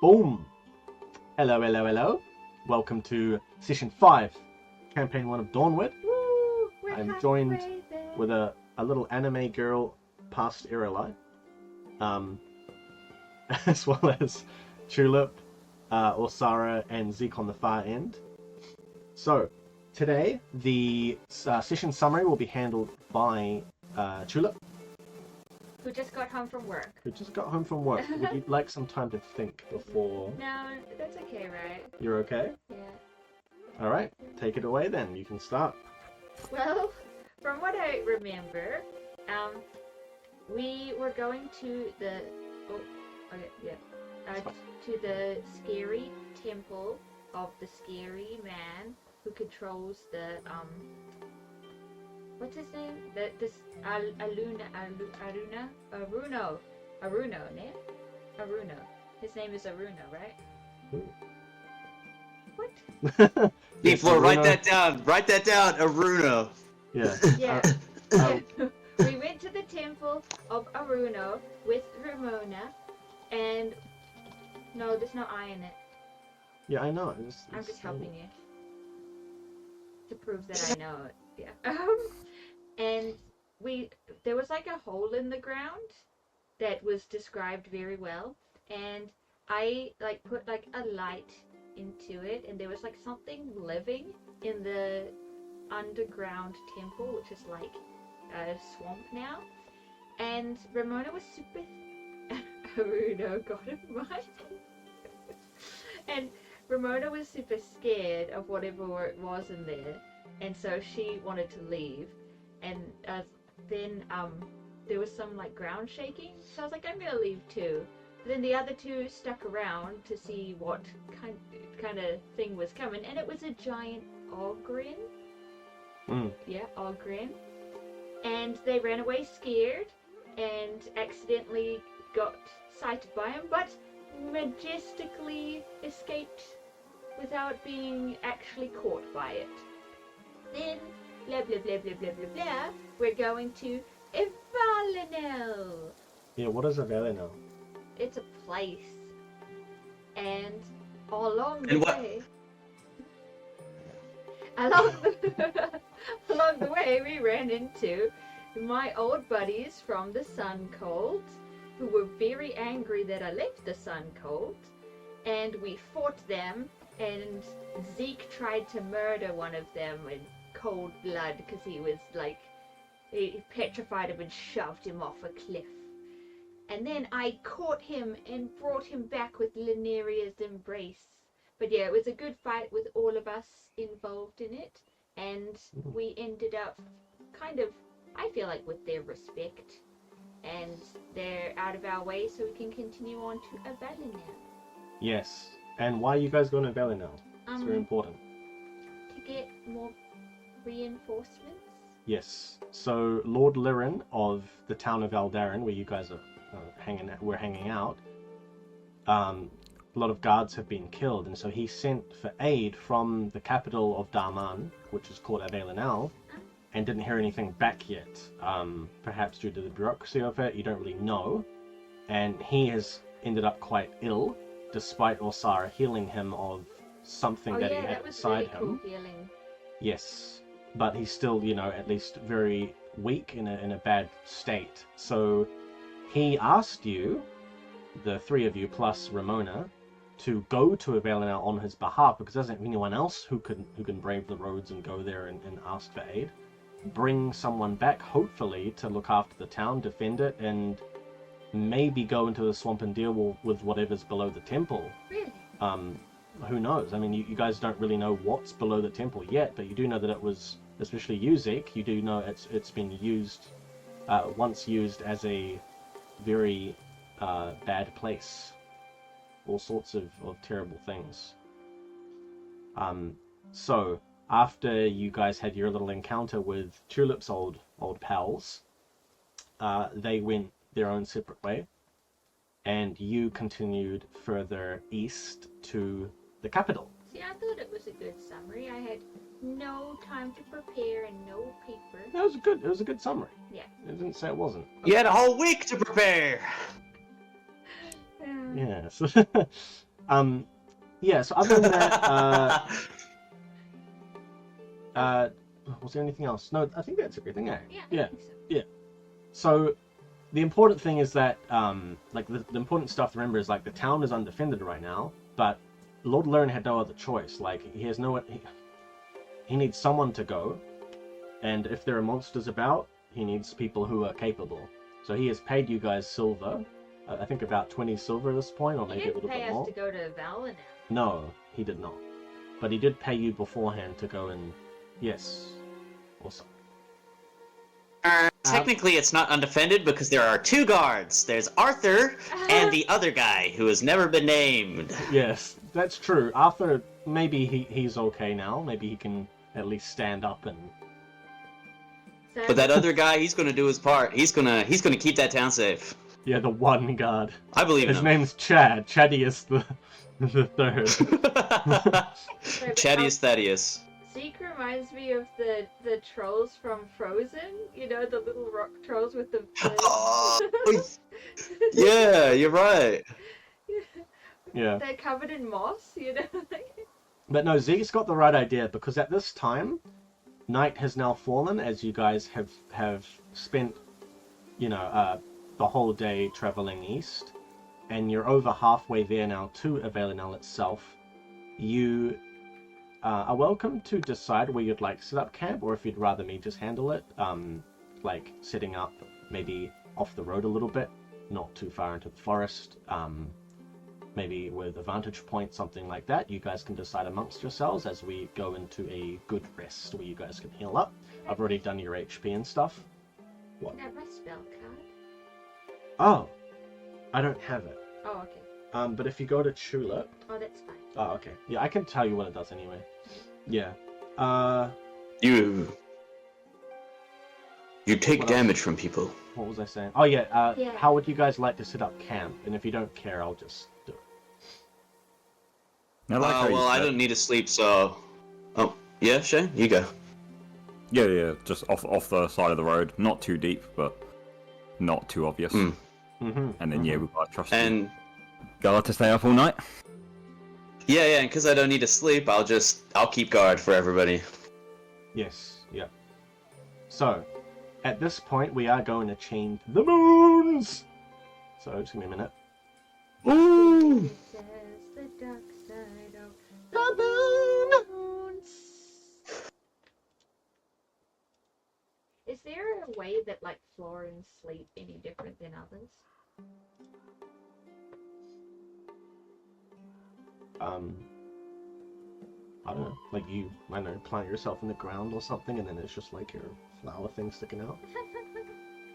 Boom! Hello, hello, hello. Welcome to Session 5, Campaign 1 of Dawnward. Woo, I'm joined with a little anime girl past Irelai, as well as Tulip, Orsara, and Zeke on the far end. So, today, the session summary will be handled by Tulip, who just got home from work. who just got home from work. Would you like some time to think before... No, that's okay, right? You're okay? Yeah. Alright, take it away then. You can start. Well, from what I remember, we were going to the... Oh, okay, yeah. To the scary temple of the scary man who controls the, what's his name? Aruno, ne? Aruno. His name is Aruno, right? Ooh. What? People, write that down. Write that down, Aruno. Yeah. Yeah. We went to the temple of Aruno with Ramona, and no, there's no I in it. Yeah, I know. I'm just helping you to prove that I know it. Yeah. And there was like a hole in the ground that was described very well, and I like put like a light into it, and there was like something living in the underground temple, which is like a swamp now. And Ramona was super Aruno got it right. And Ramona was super scared of whatever it was in there, and so she wanted to leave. And then there was some like ground shaking, so I was like, I'm gonna leave too. But then the other two stuck around to see what kind of thing was coming, and it was a giant ogren. Yeah, ogren. And they ran away scared and accidentally got sighted by him, but majestically escaped without being actually caught by it. Then, blah blah blah blah blah blah blah, we're going to Evalinel. Yeah, what is a Valinor? It's a place. And along the way... along the way, we ran into my old buddies from the Sun Cold, who were very angry that I left the Sun Cold, and we fought them, and Zeke tried to murder one of them in cold blood because he was like, he petrified him and shoved him off a cliff. And then I caught him and brought him back with Lineria's embrace. But yeah, it was a good fight with all of us involved in it, and we ended up kind of, I feel like, with their respect, and they're out of our way so we can continue on to Evalinel. Yes. And why are you guys going to Valinor? It's very important. To get more reinforcements? Yes. So Lord Lirin of the town of Aldarin, where you guys are we're hanging out, a lot of guards have been killed, and so he sent for aid from the capital of Darman, which is called Avalinal, and didn't hear anything back yet. Perhaps due to the bureaucracy of it, you don't really know. And he has ended up quite ill, despite Orsara healing him of something that he had inside him. Cool healing. Yes, but he's still, at least very weak in a bad state. So he asked you, the three of you plus Ramona, to go to Avalinal on his behalf, because there isn't anyone else who can brave the roads and go there and ask for aid. Bring someone back, hopefully, to look after the town, defend it, and maybe go into the swamp and deal with whatever's below the temple. Really? Who knows? I mean, you guys don't really know what's below the temple yet, but you do know that it was, especially you, Zeke, you do know it's been used, once used as a very bad place. All sorts of terrible things. So, after you guys had your little encounter with Tulip's old pals, they went their own separate way, and you continued further east to the capital. See, I thought it was a good summary. I had no time to prepare and no paper. It was a good summary. Yeah. It didn't say it wasn't. You had a whole week to prepare. Yes. Yeah. So other than that, was there anything else? No, I think that's everything. Eh? Yeah. I Yeah. think so. So the important thing is that, like the important stuff to remember is like the town is undefended right now, but Lord Lirin had no other choice. Like he has no, he needs someone to go, and if there are monsters about, he needs people who are capable. So he has paid you guys silver, I think about 20 silver at this point, or He maybe a didn't little pay bit us more. to go to Valina. No, he did not. But he did pay you beforehand to go and... Yes. Awesome. Technically, it's not undefended because there are two guards. There's Arthur and the other guy who has never been named. Yes, that's true. Arthur, maybe he's okay now. Maybe he can at least stand up and... So, But that other guy, he's gonna do his part. He's gonna keep that town safe. Yeah, the one guard. I believe in His him. name's Chad. Chaddius the third. Chattius Thaddeus. Zeke reminds me of the trolls from Frozen. You know, the little rock trolls with the... Oh, yeah, you're right. Yeah. They're covered in moss, you know? But no, Zeke's got the right idea, because at this time, night has now fallen, as you guys have spent, you know, the whole day traveling east, and you're over halfway there now to Avalinel itself. You are welcome to decide where you'd like to set up camp, or if you'd rather me just handle it, like setting up maybe off the road a little bit, not too far into the forest, maybe with a vantage point, something like that. You guys can decide amongst yourselves as we go into a good rest where you guys can heal up. I've already done your HP and stuff. What? Can I have my spell card? Oh, I don't have it. Oh, okay. But if you go to Tulip... Oh, that's fine. Oh, okay. Yeah, I can tell you what it does anyway. Yeah. You take What damage from people. What was I saying? Oh, yeah. Yeah. How would you guys like to set up camp? And if you don't care, I'll just do it. I like how you Well, I said- don't need to sleep, so... Oh, yeah, Shane, you go. Yeah, just off the side of the road. Not too deep, but not too obvious. Mm. Mm-hmm. And then, yeah, we've got to trust And... guard to stay up all night. Yeah, and because I don't need to sleep, I'll keep guard for everybody. Yes, yeah. So, at this point, we are going to change the moons! So, just give me a minute. Ooh! Says the dark side of The moons. Is there a way that, like, Florins sleep any different than others? I don't know, like you, I don't know, plant yourself in the ground or something, and then it's just like your flower thing sticking out.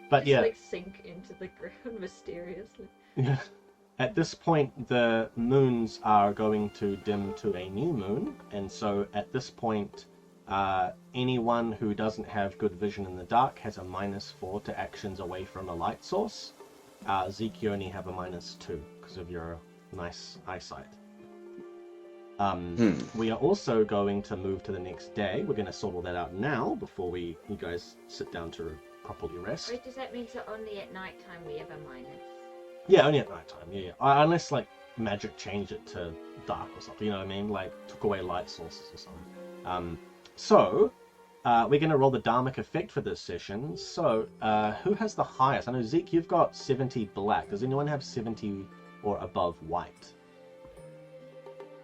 But Just, yeah, like, sink into the ground mysteriously. yeah. At this point, the moons are going to dim to a new moon, and so at this point, anyone who doesn't have good vision in the dark has a -4 to actions away from a light source. Zeke, you only have a -2 because of your nice eyesight. We are also going to move to the next day. We're going to sort all that out now before you guys sit down to properly rest. Wait, does that mean so only at night time we have a minus? Yeah, only at night time. Yeah. Unless like magic changed it to dark or something. You know what I mean? Like took away light sources or something. So we're going to roll the Dharmic effect for this session. So who has the highest? I know Zeke, you've got 70 black. Does anyone have 70 or above white?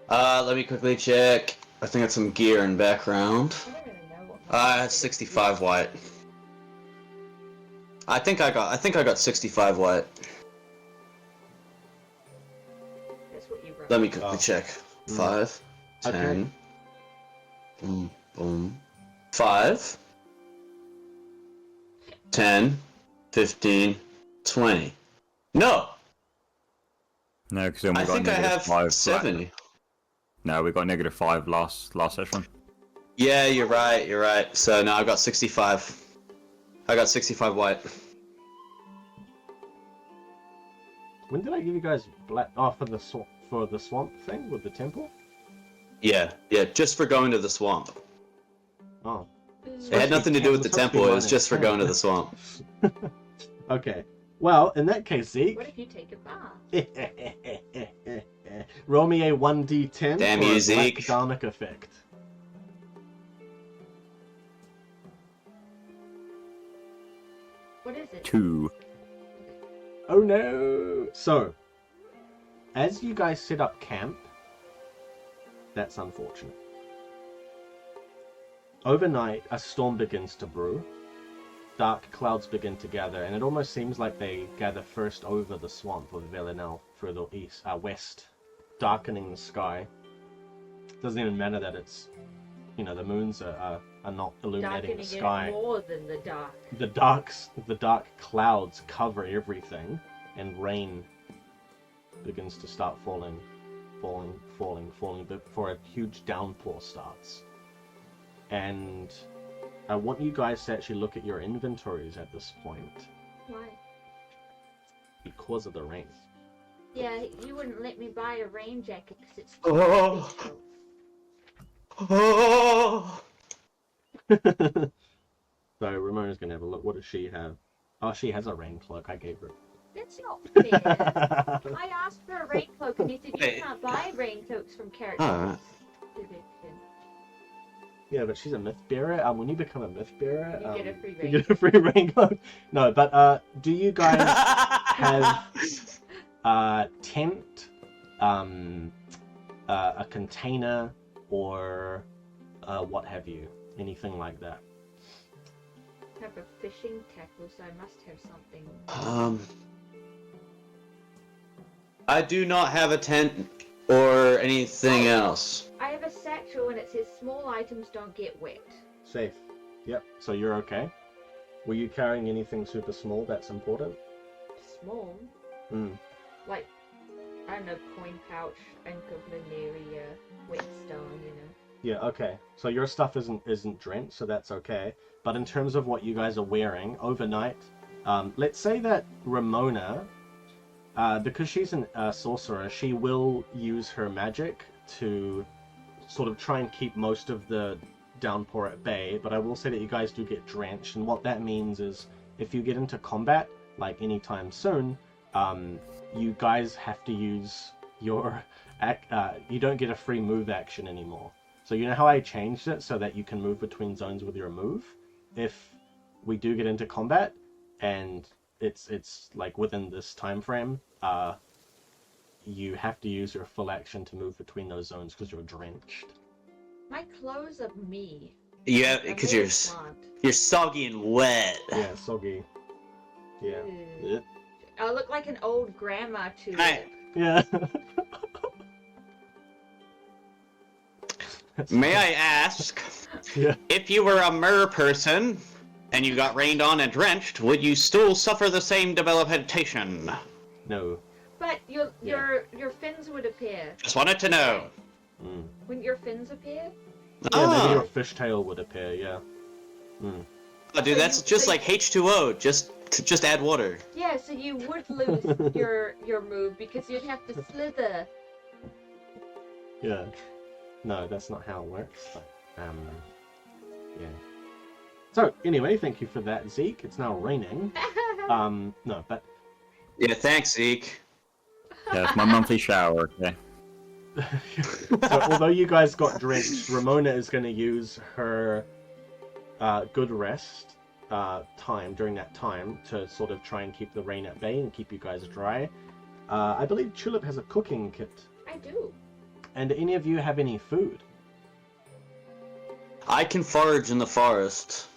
Let me quickly check. I think it's some gear in background. I don't really know what. 65 white. I think I got 65 white. That's what you wrote. Let me quickly check. 5, Okay. 10. Boom, boom. 5. 10, 15, 20. No! No, because then we I got think I have -5 black. 70. No, we got -5 last session. Yeah, you're right. So now I've got 65. I got 65 white. When did I give you guys black? Oh, for the swamp thing with the temple? Yeah, just for going to the swamp. Oh. It had nothing to do with the It's supposed to be temple, it was just for -10. going to the swamp. Okay. Well, in that case, Zeke. What if you take a bath? Roll me a 1d10 Damn for you, a Zeke. black Dharmic effect. What is it? 2. Oh no! So, as you guys set up camp, that's unfortunate. Overnight, a storm begins to brew. Dark clouds begin to gather, and it almost seems like they gather first over the swamp of Velinel, further west, darkening the sky. Doesn't even matter that it's, the moons are not illuminating the Darkening sky. it more than the dark. The dark clouds cover everything, and rain begins to start falling before a huge downpour starts. And I want you guys to actually look at your inventories at this point Why? because of the rain. Yeah, you wouldn't let me buy a rain jacket because it's too Oh. expensive. Oh. So Ramona's gonna have a look. What does she have? Oh, she has a rain cloak. I gave her. That's not fair. I asked for a rain cloak and he said you Wait. can't buy rain cloaks from characters. Alright. Yeah, but she's a myth bearer. When you become a myth bearer, You get a free you rain get a free rain cloak. No, but do you guys have tent, a container, or what have you? Anything like that? I have a fishing tackle, so I must have something. I do not have a tent or anything else. I have a satchel and it says small items don't get wet. Safe. Yep. So you're okay. Were you carrying anything super small that's important? Small? Mm. Like, I don't know, coin pouch, ink of Lineria, whetstone, Yeah. Okay. So your stuff isn't drenched, so that's okay. But in terms of what you guys are wearing overnight, let's say that Ramona, because she's a sorcerer, she will use her magic to sort of try and keep most of the downpour at bay. But I will say that you guys do get drenched, and what that means is if you get into combat, like anytime soon, you guys have to use your you don't get a free move action anymore. So you know how I changed it so that you can move between zones with your move? If we do get into combat and it's like within this time frame, you have to use your full action to move between those zones because you're drenched. My clothes are me. Yeah, I'm because really smart. you're soggy and wet. Yeah, soggy. Yeah. Ew. I look like an old grandma too. Hey. Yeah. May I ask, Yeah. if you were a mer person and you got rained on and drenched, would you still suffer the same debilitation? No. But your fins would appear. Just wanted to know. Mm. Wouldn't your fins appear? Yeah, maybe Ah. your fishtail would appear, yeah. Mm. Oh, dude, So that's you- just so like H2O. Just add water. Yeah, so you would lose your move because you'd have to slither. Yeah. No, that's not how it works. But, yeah. So, anyway, thank you for that, Zeke. It's now raining. No, but Yeah, thanks, Zeke. Yeah, it's my monthly shower, okay? so although you guys got drenched, Ramona is going to use her good rest time during that time to sort of try and keep the rain at bay and keep you guys dry. I believe Tulip has a cooking kit. I do. And do any of you have any food? I can forage in the forest.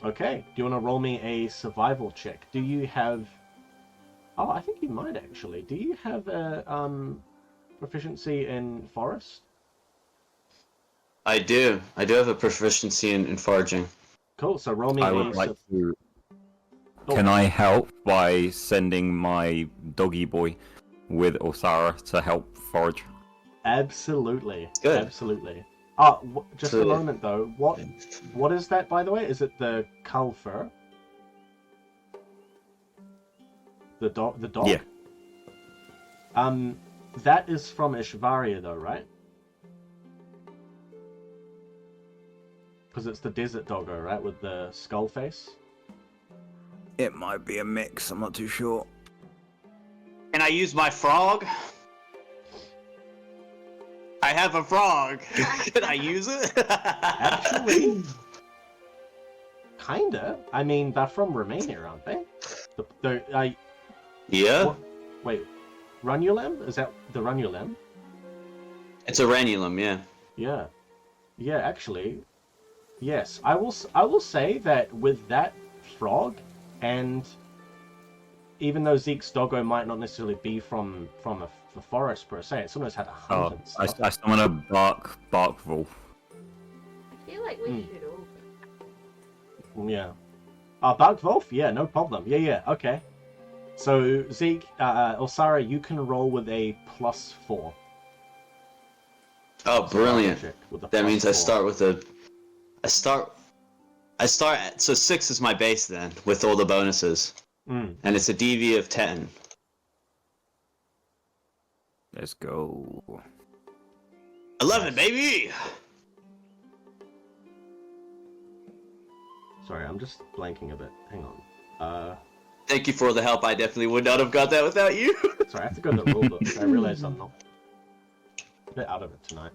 Okay. Do you want to roll me a survival check? Do you have... Oh, I think you might actually. Do you have a proficiency in forest? I do. I do have a proficiency in foraging. Cool. So roll me I a... would like to... Oh. Can I help by sending my doggy boy with Osara to help forage? Absolutely. Good. Absolutely. Just So- a moment though. What is that, by the way? Is it the Culfer? The dog? The dog? Yeah. That is from Ishvaria though, right? Because it's the desert doggo, right? With the skull face? It might be a mix. I'm not too sure. Can I use my frog? I have a frog. Can I use it? Actually, kinda. I mean, they're from Romania, aren't they? Yeah. What, wait, Runulem? Is that the Runulem? It's a ranulum, yeah. Yeah. Yeah, actually, yes. I will say that with that frog, and even though Zeke's doggo might not necessarily be from the forest per se, it sometimes had a hunt and stuff. I summon a bark wolf. I feel like we should all. Yeah. Barkwolf? Yeah, no problem. Yeah, okay. So, Zeke, Osara, you can roll with a +4. Oh, brilliant. With a That means I +4. start with a... I start at... So 6 is my base then, with all the bonuses. Mm. And it's a DV of 10. Let's go. 11, baby! Sorry, I'm just blanking a bit. Hang on. Thank you for the help. I definitely would not have got that without you. Sorry, I have to go to the rulebook. I realize I'm not a bit out of it tonight.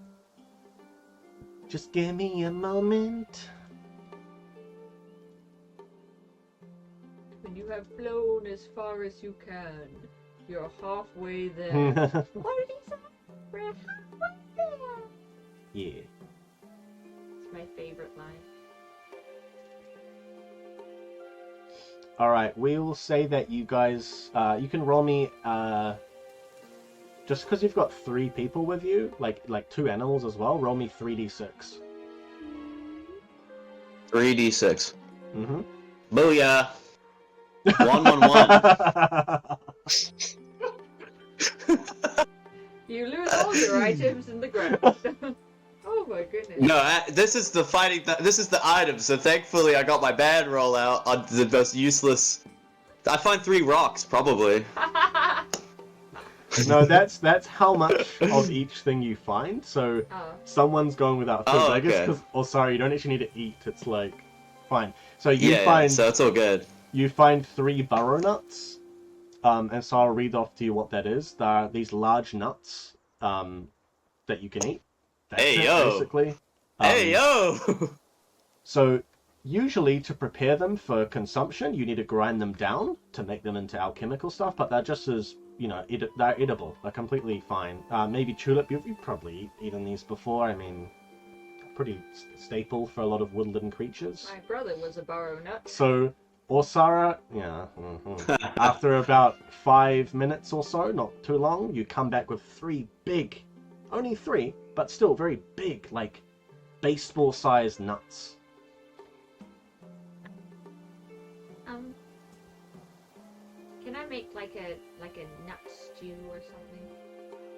Just give me a moment. When you have flown as far as you can, you're halfway there. What did he say? We're halfway there. Yeah. It's my favorite line. Alright, we will say that you guys, you can roll me, just because you've got 3 people with you, like 2 animals as well, roll me 3d6. 3d6. Mm-hmm. Booyah! 111. You lose all your items in the ground. Oh my goodness. No, this is the fighting. This is the item. So thankfully, I got my bad roll out on the most useless. I find 3 rocks probably. No, that's how much of each thing you find. So someone's going without food. Oh, I guess okay. because, oh sorry, you don't actually need to eat. It's like, fine. So you Yeah, find so it's all good. you find 3 burrow nuts, and so I'll read off to you what that is. There are these large nuts, that you can eat. That's Hey, it, yo. basically. Hey yo! So usually to prepare them for consumption, you need to grind them down to make them into alchemical stuff. But they're just as they're edible. They're completely fine. Maybe Tulip, you've probably eaten these before. I mean, pretty staple for a lot of woodland creatures. My brother was a burrow nut. So Orsara, yeah. After about 5 minutes or so, not too long, you come back with 3 big, only 3, but still very big, like baseball-sized nuts. Can I make like a nut stew or something?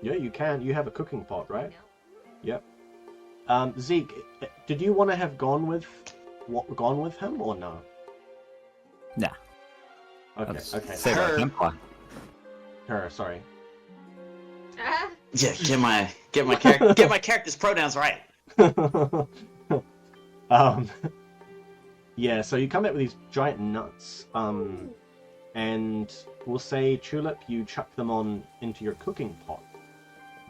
Yeah, you can. You have a cooking pot, right? No. Yep. Zeke, did you want to have gone with him or no? Nah. Okay. Save our temper. Her, sorry. Ah, Yeah, get my character's pronouns right. Yeah, so you come back with these giant nuts, and we'll say, Tulip, you chuck them on into your cooking pot.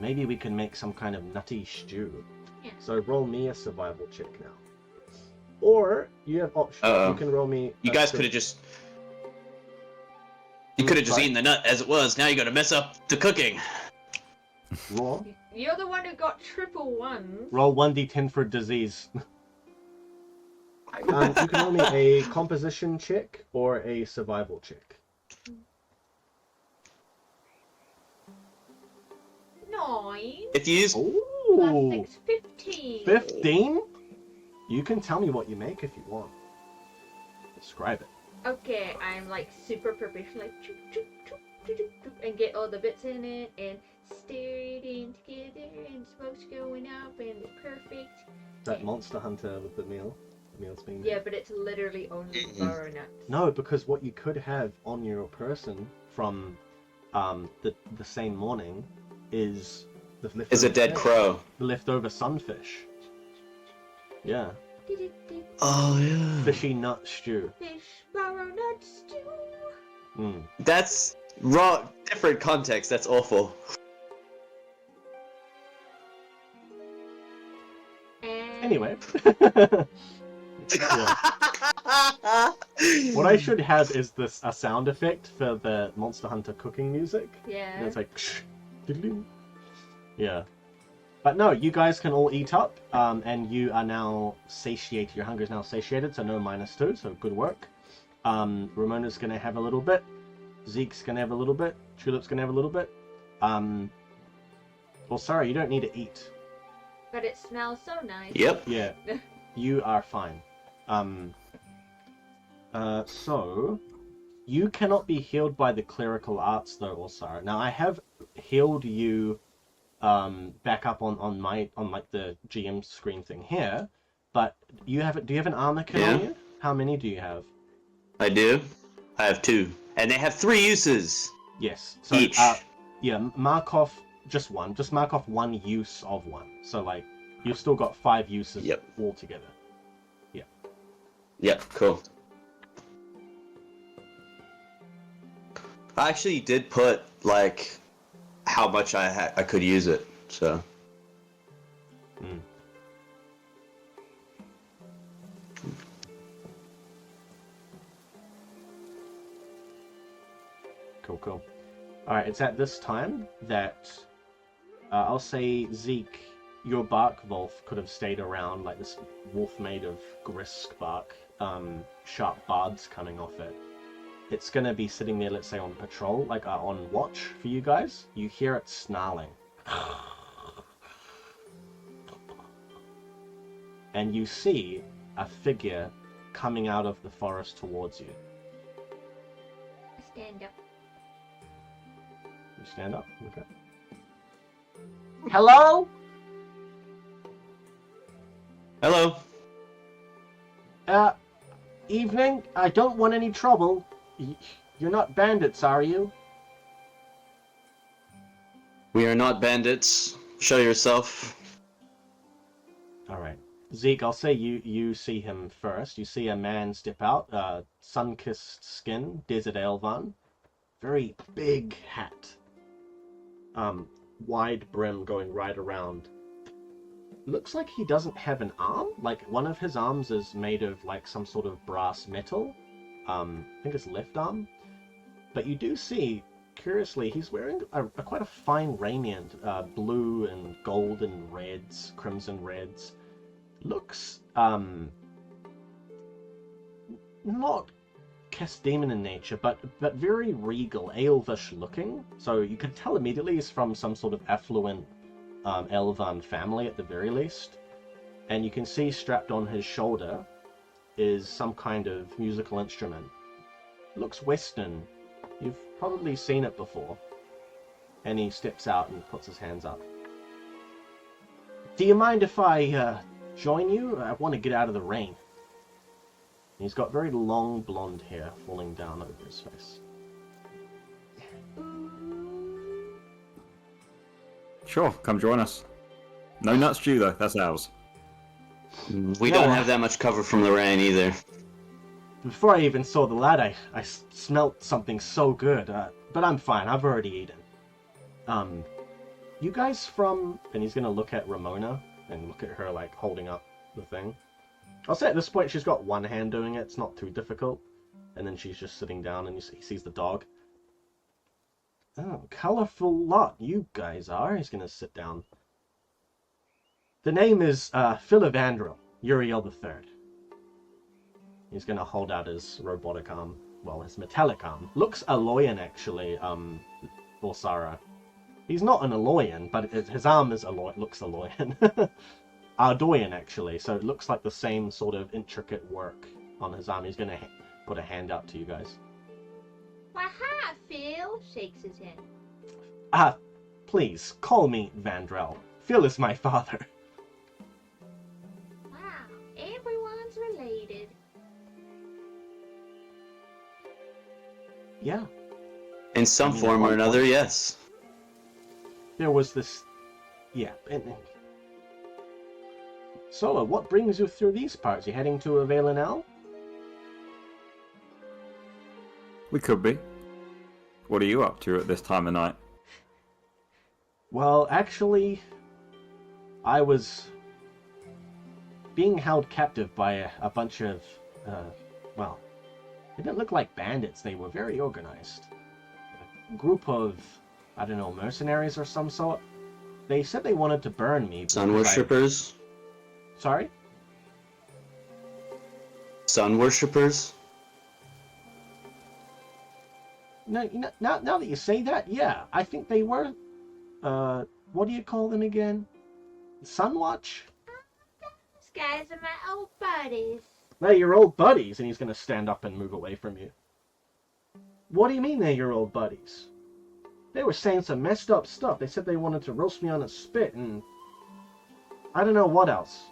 Maybe we can make some kind of nutty stew. yeah. So roll me a survival check now. Or you have options. You can roll me. You guys could have just. You could have just eaten the nut as it was. Now you got to mess up the cooking. Raw. You're the one who got triple ones. Roll 1d10 for disease. You can roll me a composition check or a survival check. 9 If you use. plus Ooh, 6, 15. 15? You can tell me what you make if you want. Describe it. Okay, I'm like super professional, like choop, choop, choop, choop, choop, choop, and get all the bits in it and stir it in together and smoke's going up and it's perfect. That Monster Hunter with the meal. The meal's being Yeah, but it's literally only burrow nuts. No, because what you could have on your person from the same morning is the leftover Is a dead fish, crow. the leftover sunfish. Yeah, Oh yeah. Fishy nut stew. Fish borrow nut stew. Mm. That's wrong. Different context. That's awful. And Anyway. Yeah. What I should have is this a sound effect for the Monster Hunter cooking music. Yeah. And it's like, diddling. Yeah. But no, you guys can all eat up, and you are now satiated. Your hunger is now satiated, so no -2, so good work. Ramona's gonna have a little bit. Zeke's gonna have a little bit. Tulip's gonna have a little bit. Well, sorry, you don't need to eat. But it smells so nice. Yep. Yeah, you are fine. So you cannot be healed by the clerical arts, though, Ulsara. Now, I have healed you back up on like the GM screen thing here, but you have do you have an armor kit on Yeah. you? How many do you have? I do. I have 2, and they have 3 uses. Yes. So Each. yeah, mark off just one. Just mark off one use of one. So like you've still got 5 uses Yep. altogether. Yep. Cool. I actually did put like how much I could use it. So. Mm. Cool. Alright, it's at this time that I'll say, Zeke, your bark wolf could have stayed around, like this wolf made of grisk bark, sharp barbs coming off it. It's gonna be sitting there, let's say, on patrol, like on watch for you guys. You hear it snarling. And you see a figure coming out of the forest towards you. Stand up. You stand up. Okay. Hello? Hello. Evening. I don't want any trouble. You're not bandits, are you? We are not bandits. Show yourself. Alright. Zeke, I'll say you see him first. You see a man step out, sun-kissed skin, desert Elvan. Very big hat. Wide brim going right around. Looks like he doesn't have an arm. Like, one of his arms is made of, like, some sort of brass metal. I think it's left arm. But you do see, curiously, he's wearing quite a fine raiment. Blue and gold and reds, crimson reds. Looks, not cast demon in nature, but very regal, elvish looking. So you can tell immediately he's from some sort of affluent Elvan family at the very least. And you can see strapped on his shoulder is some kind of musical instrument. Looks Western. You've probably seen it before. And he steps out and puts his hands up. Do you mind if I join you? I want to get out of the rain. He's got very long blonde hair falling down over his face. Sure, come join us. No nut stew though, that's ours. We don't have that much cover from the rain either. Before I even saw the lad, I smelt something so good. But I'm fine, I've already eaten. You guys from... And he's gonna look at Ramona and look at her like holding up the thing. I'll say at this point she's got one hand doing it, it's not too difficult. And then she's just sitting down and he sees the dog. Oh, colourful lot you guys are. He's gonna sit down. The name is Philivandrel, Uriel III. He's gonna hold out his robotic arm, well, his metallic arm. Looks Aloyan actually, Borsara. He's not an Aloyan, but his arm is looks Aloyan. Ardoyan actually, so it looks like the same sort of intricate work on his arm. He's gonna put a hand out to you guys. Why, hi, Phil. Shakes his hand. Please, call me Vandrel. Phil is my father. Wow, everyone's related. Yeah. In some form or another, yes. There was this... Yeah. So, what brings you through these parts? You heading to Availin? We could be. What are you up to at this time of night? Well, actually, I was being held captive by a bunch of, well, they didn't look like bandits. They were very organized. A group of, I don't know, mercenaries or some sort. They said they wanted to burn me. Sun because worshippers? Sorry? Sun worshippers? No, now that you say that, yeah, I think they were, what do you call them again? Sunwatch? These guys are my old buddies. They're your old buddies, and he's gonna stand up and move away from you. What do you mean they're your old buddies? They were saying some messed up stuff. They said they wanted to roast me on a spit, and I don't know what else.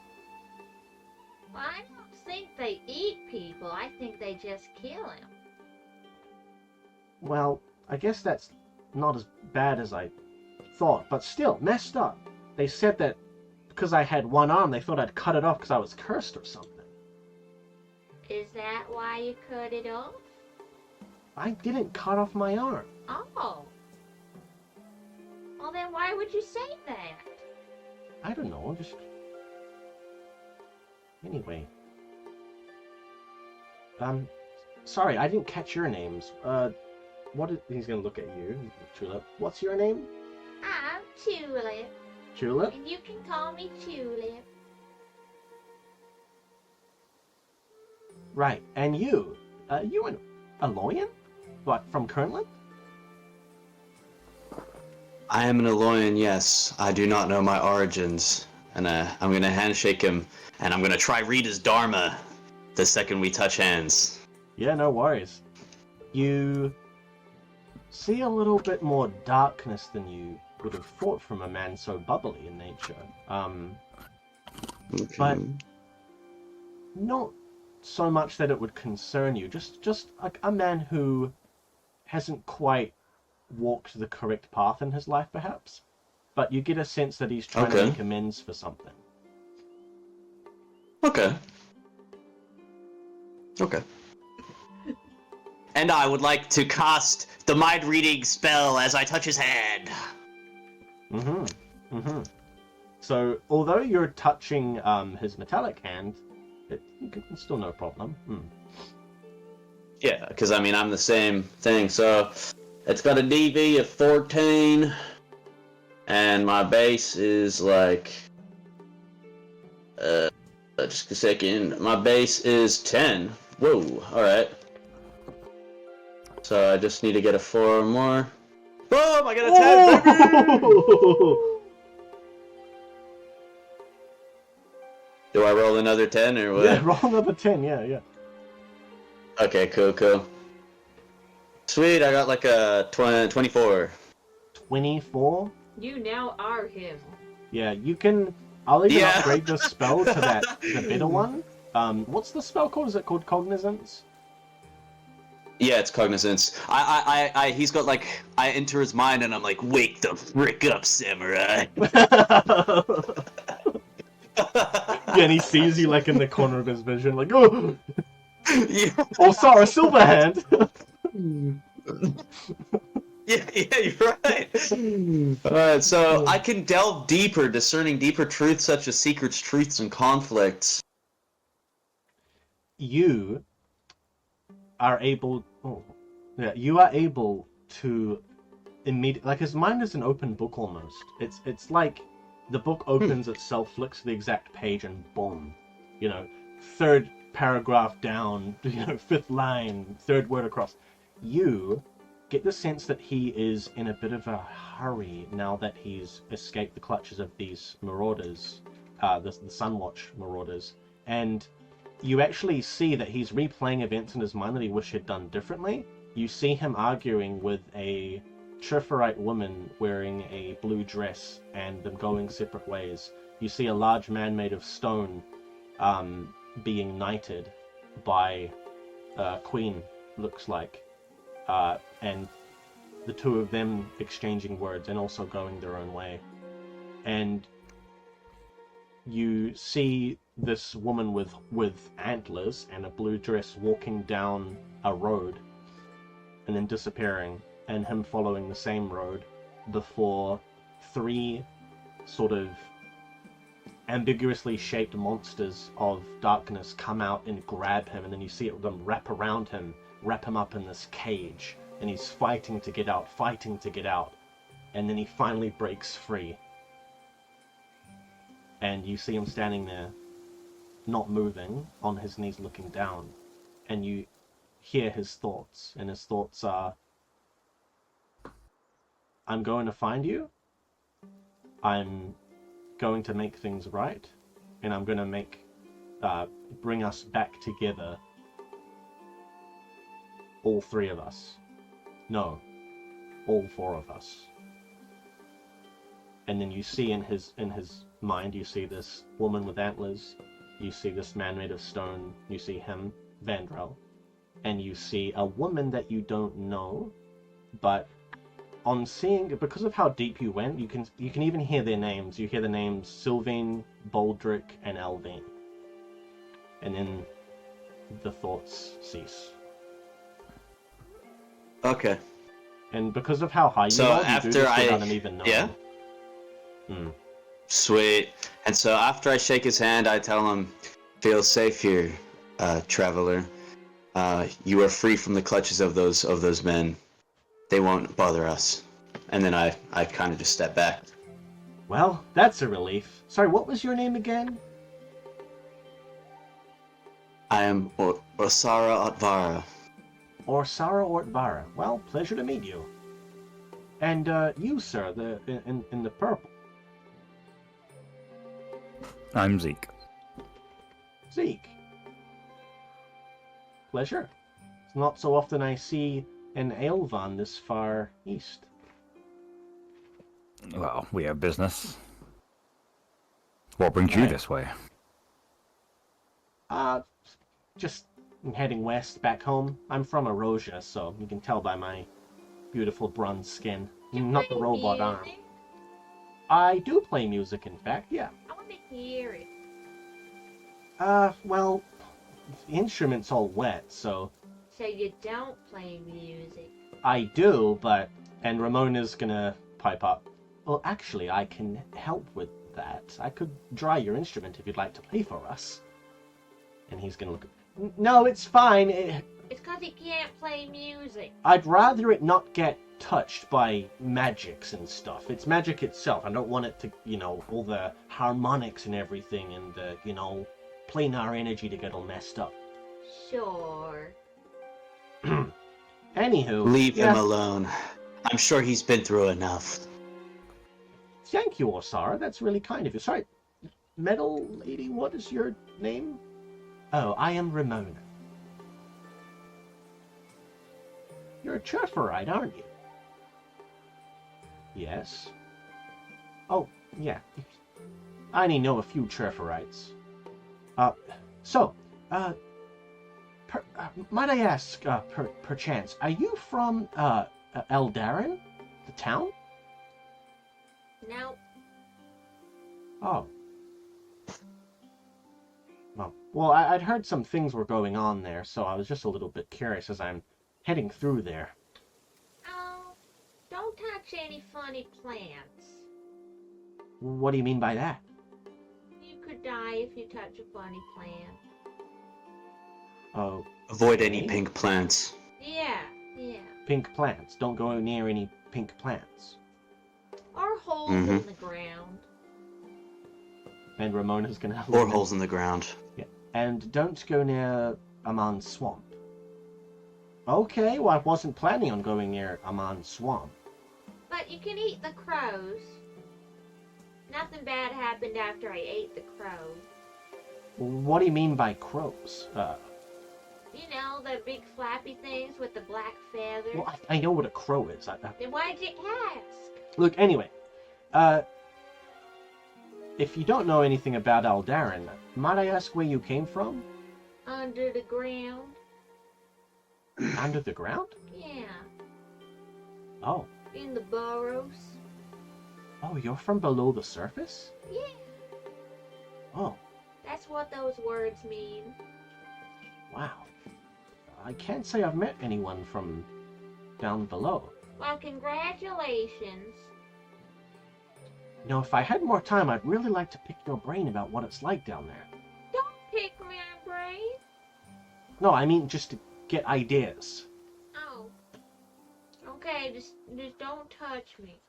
Well, I don't think they eat people. I think they just kill them. Well, I guess that's not as bad as I thought, but still, messed up. They said that because I had one arm, they thought I'd cut it off because I was cursed or something. Is that why you cut it off? I didn't cut off my arm. Oh. Well, then why would you say that? I don't know, just... Anyway. Sorry, I didn't catch your names. He's gonna look at you, Tulip. What's your name? I'm Tulip, Tulip? and you can call me Tulip. Right, and you? You an Aloyan? What, from Kernland? I am an Aloyan, yes. I do not know my origins. And I'm gonna handshake him, and I'm gonna try read his dharma the second we touch hands. Yeah, no worries. You see a little bit more darkness than you would have thought from a man so bubbly in nature. Okay. But not so much that it would concern you. Just like a man who hasn't quite walked the correct path in his life, perhaps. But you get a sense that he's trying to Okay. make amends for something. Okay. Okay. And I would like to cast the mind reading spell as I touch his hand. So, although you're touching his metallic hand, it's still no problem. Yeah, because I mean, I'm the same thing. So, it's got a DV of 14, and my base is like, just a second. My base is 10. Whoa, alright. So, I just need to get a 4 or more. Boom! I got a 10, baby! Do I roll another 10 or what? Yeah, roll another 10, yeah. Okay, cool. Sweet, I got like a 24. 24? You now are him. Yeah, you can... I'll even Yeah. upgrade this spell to the better one. What's the spell called? Is it called Cognizance? Yeah, it's cognizance. He's got like, I enter his mind and I'm like, wake the frick up, samurai. Yeah, and he sees you like in the corner of his vision, like, oh! Yeah. Oh, sorry, Silverhand! Yeah, you're right. Alright, so I can delve deeper, discerning deeper truths such as secrets, truths, and conflicts. You are able... Oh, yeah, you are able to immediately... Like, his mind is an open book almost. It's like the book opens itself, flicks the exact page, and boom. You know, third paragraph down, fifth line, third word across. You get the sense that he is in a bit of a hurry now that he's escaped the clutches of these marauders, the Sunwatch marauders, and you actually see that he's replaying events in his mind that he wish he'd done differently. You see him arguing with a Triferite woman wearing a blue dress and them going separate ways. You see a large man made of stone being knighted by Queen, looks like. And the two of them exchanging words and also going their own way. And you see this woman with antlers and a blue dress walking down a road and then disappearing, and him following the same road before 3 sort of ambiguously shaped monsters of darkness come out and grab him, and then you see them wrap around him, wrap him up in this cage, and he's fighting to get out, and then he finally breaks free. And you see him standing there, not moving, on his knees looking down, and you hear his thoughts, and his thoughts are, I'm going to find you, I'm going to make things right, and I'm going to bring us back together, all 3 of us. No, all 4 of us. And then you see in his mind, you see this woman with antlers, you see this man made of stone, you see him, Vandrel, and you see a woman that you don't know, but on seeing, because of how deep you went, you can even hear their names. You hear the names Sylvain, Baldric, and Alvin. And then the thoughts cease. Okay. And because of how high you So are, you do after this without him even knowing. Yeah? Sweet. And so after I shake his hand, I tell him, feel safe here, traveler. You are free from the clutches of those men. They won't bother us. And then I kind of just step back. Well, that's a relief. Sorry, what was your name again? I am Osara Atvara. Orsara Ortvara. Well, pleasure to meet you. And you, sir, in the purple. I'm Zeke. Zeke. Pleasure. It's not so often I see an Aelvan this far east. Well, we have business. What brings you Right. this way? Just heading west back home. I'm from Erosia, so you can tell by my beautiful bronze skin. Not the robot arm. Music? I do play music, in fact, yeah. I want to hear it. Well, the instrument's all wet, so So you don't play music. I do, but... And Ramona's gonna pipe up. Well, actually, I can help with that. I could dry your instrument if you'd like to play for us. And he's gonna look at... No, it's fine. It's because he can't play music. I'd rather it not get touched by magics and stuff. It's magic itself. I don't want it to, all the harmonics and everything and the, planar energy to get all messed up. Sure. Anywho... Leave yeah, him alone. I'm sure he's been through enough. Thank you, Osara. That's really kind of you. Sorry, Metal Lady, what is your name? Oh, I am Ramona. You're a Churferite, aren't you? Yes. Oh, yeah. I only know a few Churferites. Might I ask, perchance, are you from, Eldarin? The town? No. Oh. Well, I'd heard some things were going on there, so I was just a little bit curious as I'm heading through there. Oh, don't touch any funny plants. What do you mean by that? You could die if you touch a funny plant. Oh, Avoid any Okay. pink plants. Yeah. pink plants. Don't go near any pink plants. Or holes in the ground. And Ramona's gonna... Or holes in the ground. Yeah. And don't go near Aman Swamp. Okay, well, I wasn't planning on going near Aman Swamp. But you can eat the crows. Nothing bad happened after I ate the crow. What do you mean by crows? You know, the big flappy things with the black feathers. Well, I know what a crow is. Then why'd you ask? Look, anyway, if you don't know anything about Aldarin, might I ask where you came from? Under the ground? Under the ground? Yeah. Oh. In the burrows? Oh, you're from below the surface? Yeah. Oh, That's what those words mean. wow. I can't say I've met anyone from down below. Well, congratulations. You know, if I had more time, I'd really like to pick your brain about what it's like down there. Don't pick my brain. No, I mean just to get ideas. Oh. Okay, just don't touch me.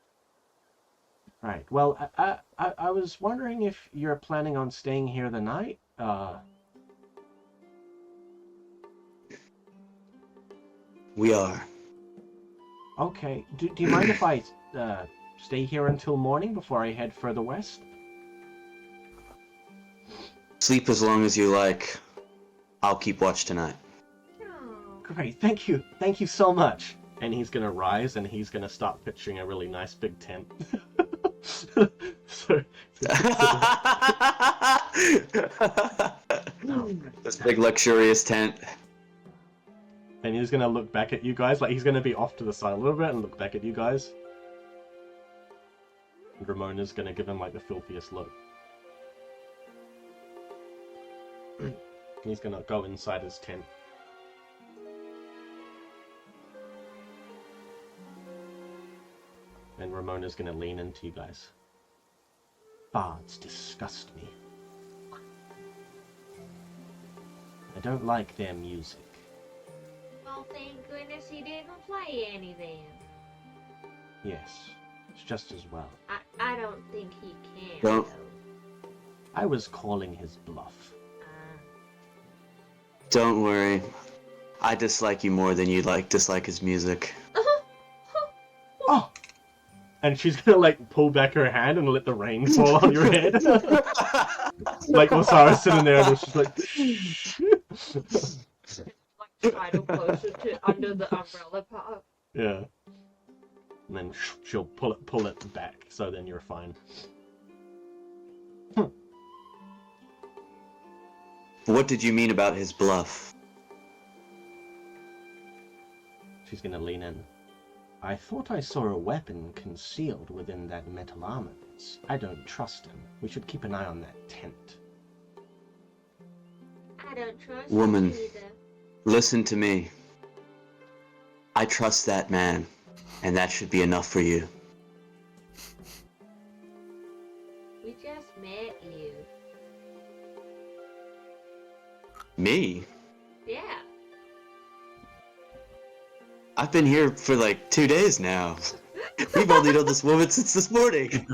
Right. Well, I was wondering if you're planning on staying here the night. We are. Okay. Do you mind if I stay here until morning before I head further west? Sleep as long as you like. I'll keep watch tonight. Oh. Great. Thank you. Thank you so much. And he's gonna rise and he's gonna start pitching a really nice big tent. So, this big luxurious tent. and he's gonna look back at you guys, like he's gonna be off to the side a little bit and look back at you guys. And Ramona's gonna give him like the filthiest look. He's gonna go inside his tent. And Ramona's gonna lean into you guys. Bards disgust me. I don't like their music. Well, thank goodness he didn't play any then. Yes, it's just as well. I don't think he can. Don't- though. I was calling his bluff. Don't worry. I dislike you more than you dislike his music. Oh! And she's gonna like pull back her hand and let the rain fall on your head. Like Osara's sitting there and she's like... Like tidal closer to under the umbrella part. Yeah. And then she'll pull it back, so then you're fine. What did you mean about his bluff? She's gonna lean in. I thought I saw a weapon concealed within that metal armament. I don't trust him. We should keep an eye on that tent. I don't trust Woman. you either. Listen to me. I trust that man, and that should be enough for you. We just met you. Me? Yeah. I've been here for like 2 days now. We've only known this woman since this morning.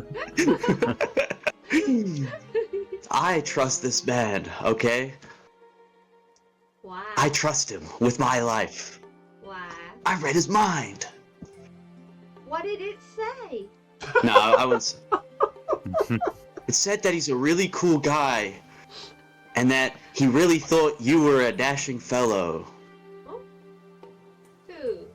I trust this man, okay? Why? I trust him with my life. Why? I read his mind. What did it say? No, I was... It said that he's a really cool guy, and that he really thought you were a dashing fellow. Oh. Who?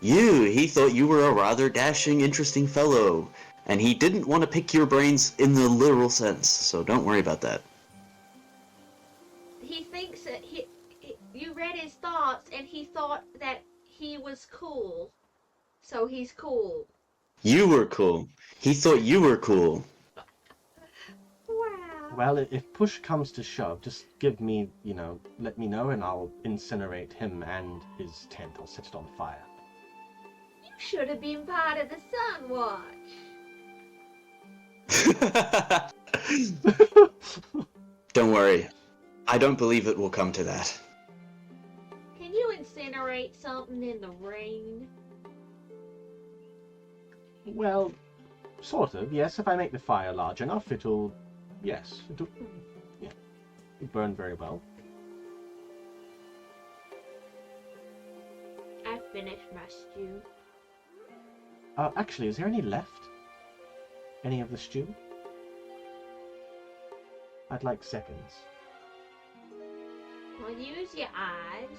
He thought you were a rather dashing, interesting fellow, and he didn't want to pick your brains in the literal sense, so don't worry about that. He thinks that you read his thoughts and he thought that he was cool. So he's cool. You were cool. He thought you were cool. Wow. Well, if push comes to shove, just give me, let me know and I'll incinerate him and his tent. I'll set it on fire. You should have been part of the Sun Watch. Don't worry. I don't believe it will come to that. Can you incinerate something in the rain? Well, sort of, yes. If I make the fire large enough, it'll burn very well. I finished my stew. Actually, is there any left? Any of the stew? I'd like seconds. Well, use your eyes.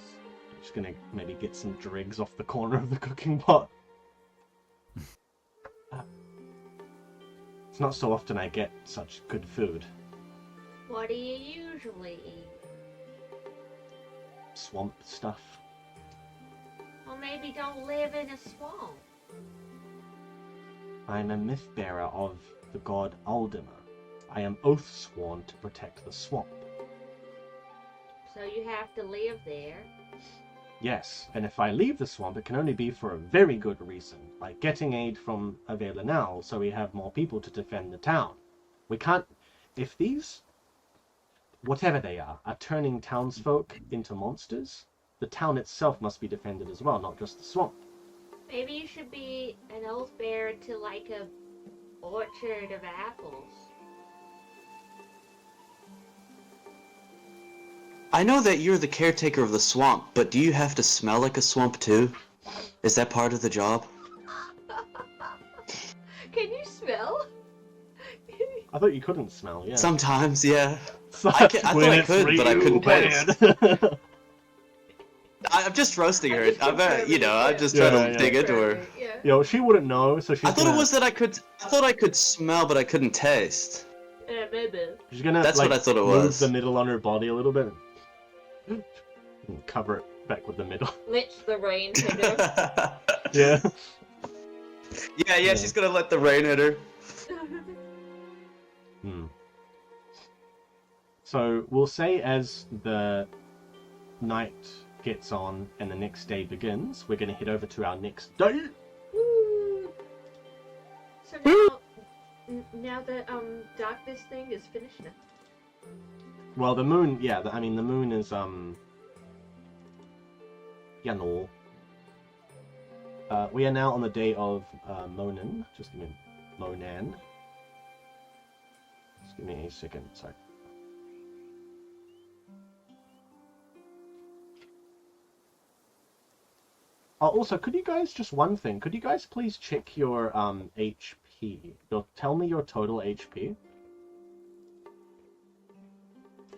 Just gonna maybe get some dregs off the corner of the cooking pot. It's not so often I get such good food. What do you usually eat? Swamp stuff. Well, maybe don't live in a swamp. I'm a myth bearer of the god Aldima. I am oath sworn to protect the swamp. So you have to live there. Yes, and if I leave the swamp, it can only be for a very good reason, like getting aid from Avela now, so we have more people to defend the town. We can't... If these, whatever they are turning townsfolk into monsters, the town itself must be defended as well, not just the swamp. Maybe you should be an oath bearer to like a orchard of apples. I know that you're the caretaker of the swamp, but do you have to smell like a swamp too? Is that part of the job? Can you smell? I thought you couldn't smell, yeah. Sometimes, yeah. So, I thought I could, but I couldn't taste. bad. I'm just roasting her. I'm just trying to dig into her. Yeah. Yo, she wouldn't know, so she's I thought gonna... it was that I thought I could smell, but I couldn't taste. Yeah, maybe. She's gonna, That's like, what I thought it move was. the middle on her body a little bit. And cover it back with the middle. Let the rain hit her. Yeah. Yeah, she's gonna let the rain hit her. So we'll say as the night gets on and the next day begins, we're going to head over to our next day. Woo. So now the darkness thing is finished now. Well, the moon, yeah, the moon is, no. We are now on the day of Monan. Just give me Monan. Just give me a second, sorry. Also, could you guys, just one thing, could you guys please check your HP? Tell me your total HP.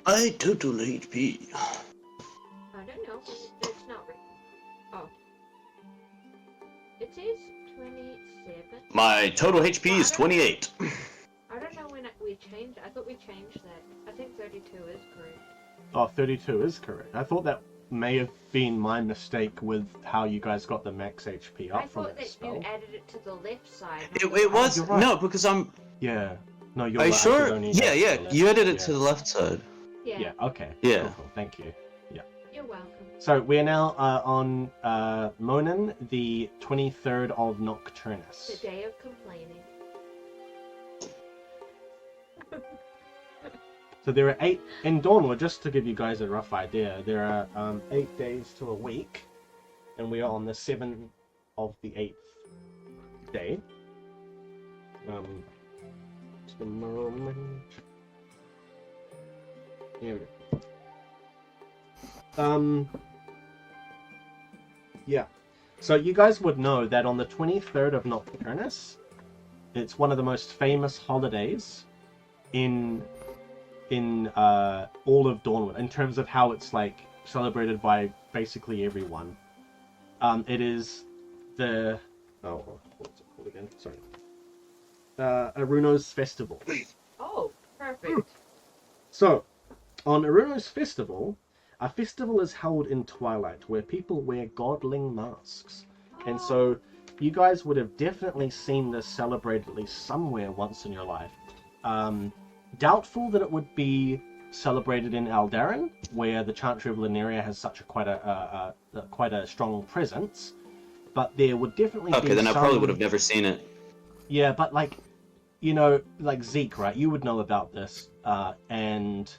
My total HP. I don't know. It's not written. Oh. It says 27. My total HP is 28. I don't know when we changed. I thought we changed that. I think 32 is correct. Oh, 32 is correct. I thought that may have been my mistake with how you guys got the max HP up I from thought that that spell. you added it to the left side. It was you're right. no, because I'm. Yeah. No, you're Are you right. I sure? should only Yeah, add yeah. to the left. You added it Yeah. to the left side. Yeah. Yeah, okay. Yeah. Cool. Thank you. You're welcome. So we're now on Monan, the 23rd of The Nocturnus. day of complaining. So there are 8 in Dawnward. Just to give you guys a rough idea, there are 8 days to a week, and we are on the 7th of the 8th day. Just a moment. Here we go. Yeah. So you guys would know that on the 23rd of Nocturnus, it's one of the most famous holidays in all of Dawnward in terms of how it's like celebrated by basically everyone. It is the what's it called again? Sorry. Aruno's Festival. Oh, perfect. So, on Aruno's Festival, a festival is held in twilight where people wear godling masks. And so, you guys would have definitely seen this celebrated at least somewhere once in your life. Doubtful that it would be celebrated in Aldaran, where the Chantry of Lineria has such quite a strong presence. But there would definitely be Okay, then I some... probably would have never seen it. Yeah, but like, you know, like Zeke, right? You would know about this. And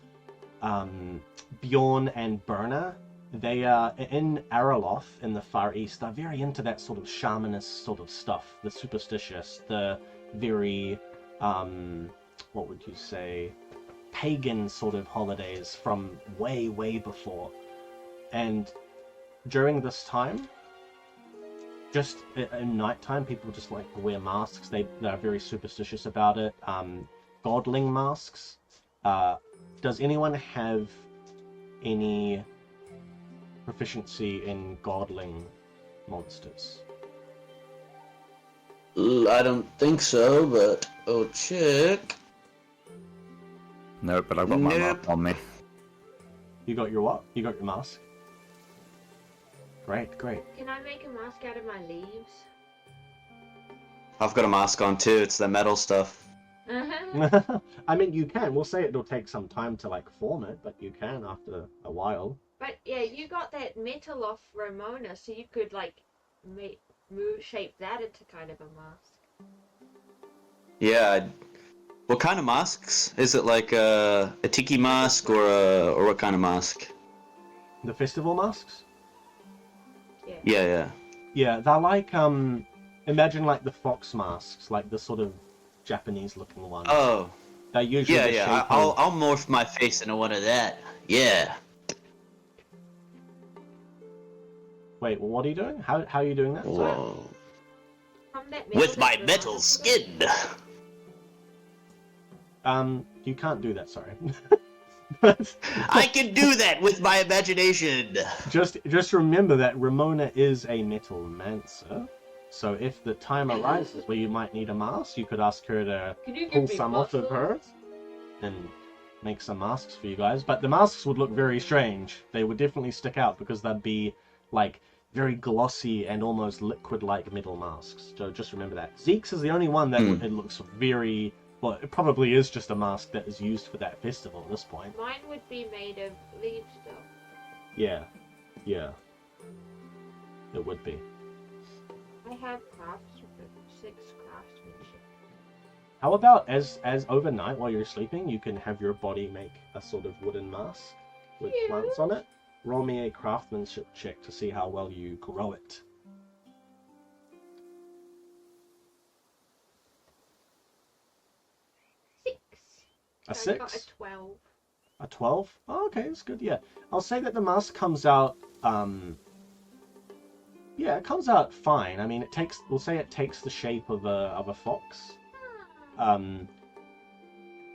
Bjorn and Berna, they are in Araloth in the Far East. They're very into that sort of shamanist sort of stuff, the superstitious, the very, what would you say, pagan sort of holidays from way, way before. And during this time, just in nighttime, people just like to wear masks. They're very superstitious about it. Godling masks. Does anyone have any proficiency in godling monsters? I don't think so, but I'll check. No, but I've got my Nope. mark on me. You got your what? You got your mask? Great. Can I make a mask out of my leaves? I've got a mask on too. It's the metal stuff. I mean, you can. We'll say it'll take some time to like form it, but you can after a while. But yeah, you got that metal off Ramona, so you could like shape that into kind of a mask. Yeah. What kind of masks? Is it like a tiki mask or what kind of mask? The festival masks? Yeah. Yeah, they're like imagine like the fox masks, like the sort of Japanese looking ones. Oh. They're usually the Yeah. shape I'll morph my face into one of that. Yeah. Wait, what are you doing? How are you doing that? Whoa. From that metal With my that metal reminds me skin. You can't do that, sorry. I can do that with my imagination. Just remember that Ramona is a metal mancer. So if the time arises where you might need a mask, you could ask her to Can you give pull me some off of her muscles? and make some masks for you guys. But the masks would look very strange. They would definitely stick out because they'd be like very glossy and almost liquid-like metal masks. So just remember that. Zeke's is the only one that it looks very... Well, it probably is just a mask that is used for that festival at this point. Mine would be made of leaves, though. Yeah. It would be. I have six craftsmanship. How about as overnight while you're sleeping, you can have your body make a sort of wooden mask with plants on it. Roll me a craftsmanship check to see how well you grow it. 6. A So I got 6? a 12. A 12? Oh, okay, that's good. Yeah, I'll say that the mask comes out. Yeah, it comes out fine. I mean, we'll say it takes the shape of a fox.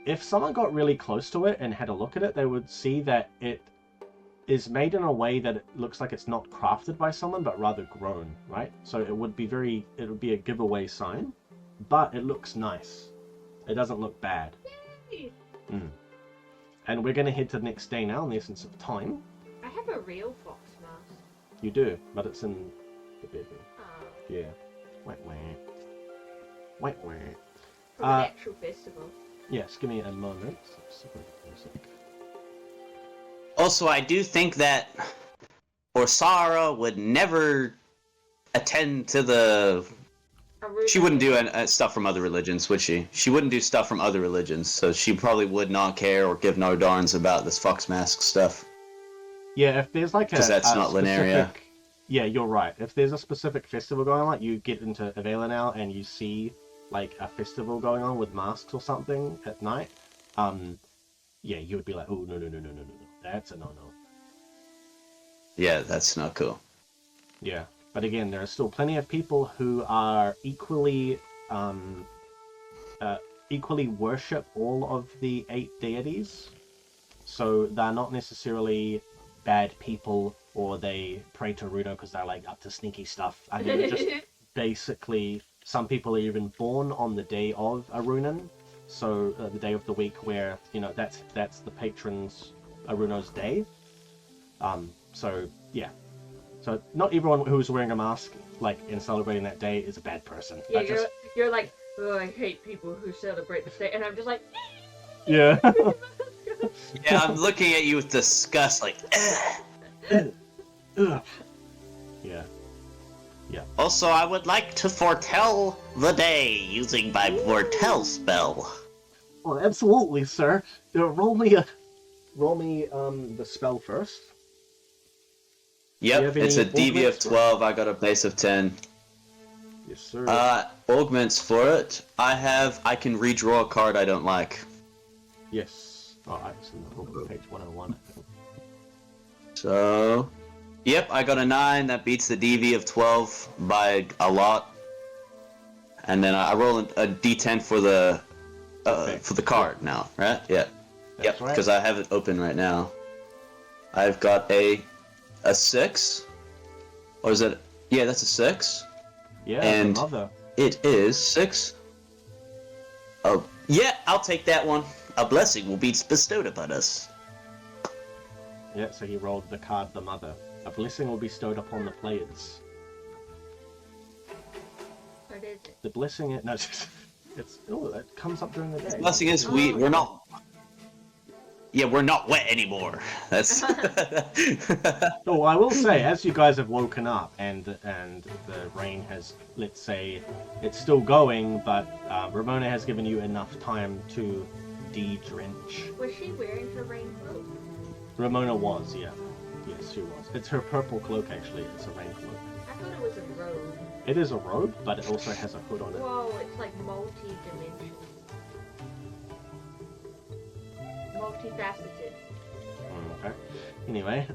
If someone got really close to it and had a look at it, they would see that it is made in a way that it looks like it's not crafted by someone, but rather grown, right? So it would be a giveaway sign, but it looks nice. It doesn't look bad. And we're going to head to the next day now in the essence of time. I have a real fox mask. You do, but it's in the bedroom. Oh. Yeah. Wait. From an actual festival. Yes, give me a moment. Music. Also, I do think that Orsara would never attend to the... She wouldn't do stuff from other religions, would she? She wouldn't do stuff from other religions, so she probably would not care or give no darns about this fox mask stuff. Yeah, if there's like because that's not Linearia. Yeah, you're right. If there's a specific festival going on, like you get into Prevail now and you see like a festival going on with masks or something at night, yeah, you would be like, oh no, that's a no. Yeah, that's not cool. Yeah, but again, there are still plenty of people who are equally worship all of the 8 deities, so they're not necessarily bad people or they pray to Rudo because they're like up to sneaky stuff. I mean, just basically, some people are even born on the day of Arunan, so the day of the week where that's the patron's Aruno's day. So yeah, so not everyone who's wearing a mask like in celebrating that day is a bad person. Yeah, you're like, oh, I hate people who celebrate this day, and I'm just like, yeah. Yeah, I'm looking at you with disgust, like, Ugh. Yeah. Also, I would like to foretell the day using my foretell spell. Oh, absolutely, sir. Roll me the spell first. Yep, it's a DV of 12. I got a base of 10. Yes, sir. Augments for it. I can redraw a card I don't like. Yes. Oh, it's in the page 101. So, yep, I got a 9. That beats the DV of 12 by a lot. And then I roll a D10 for the card now, right? Yeah. That's right. Because I have it open right now. I've got a 6. Or is it? Yeah, that's a 6. Yeah, and mother. It is 6. Oh, yeah, I'll take that one. A blessing will be bestowed upon us. Yeah, so he rolled the card, the mother. A blessing will be bestowed upon the players. what is it? The blessing... No, It comes up during the day. Blessing is we're not. Yeah, we're not wet anymore. That's. Oh, I will say, as you guys have woken up and the rain has, let's say, it's still going, but Ramona has given you enough time to de-drench. Was she wearing her rain cloak? Ramona was, yeah. Yes, she was. It's her purple cloak, actually. It's a rain cloak. I thought it was a robe. It is a robe, but it also has a hood on it. Whoa, it's like multi-dimensional. Multifaceted. Okay. Anyway,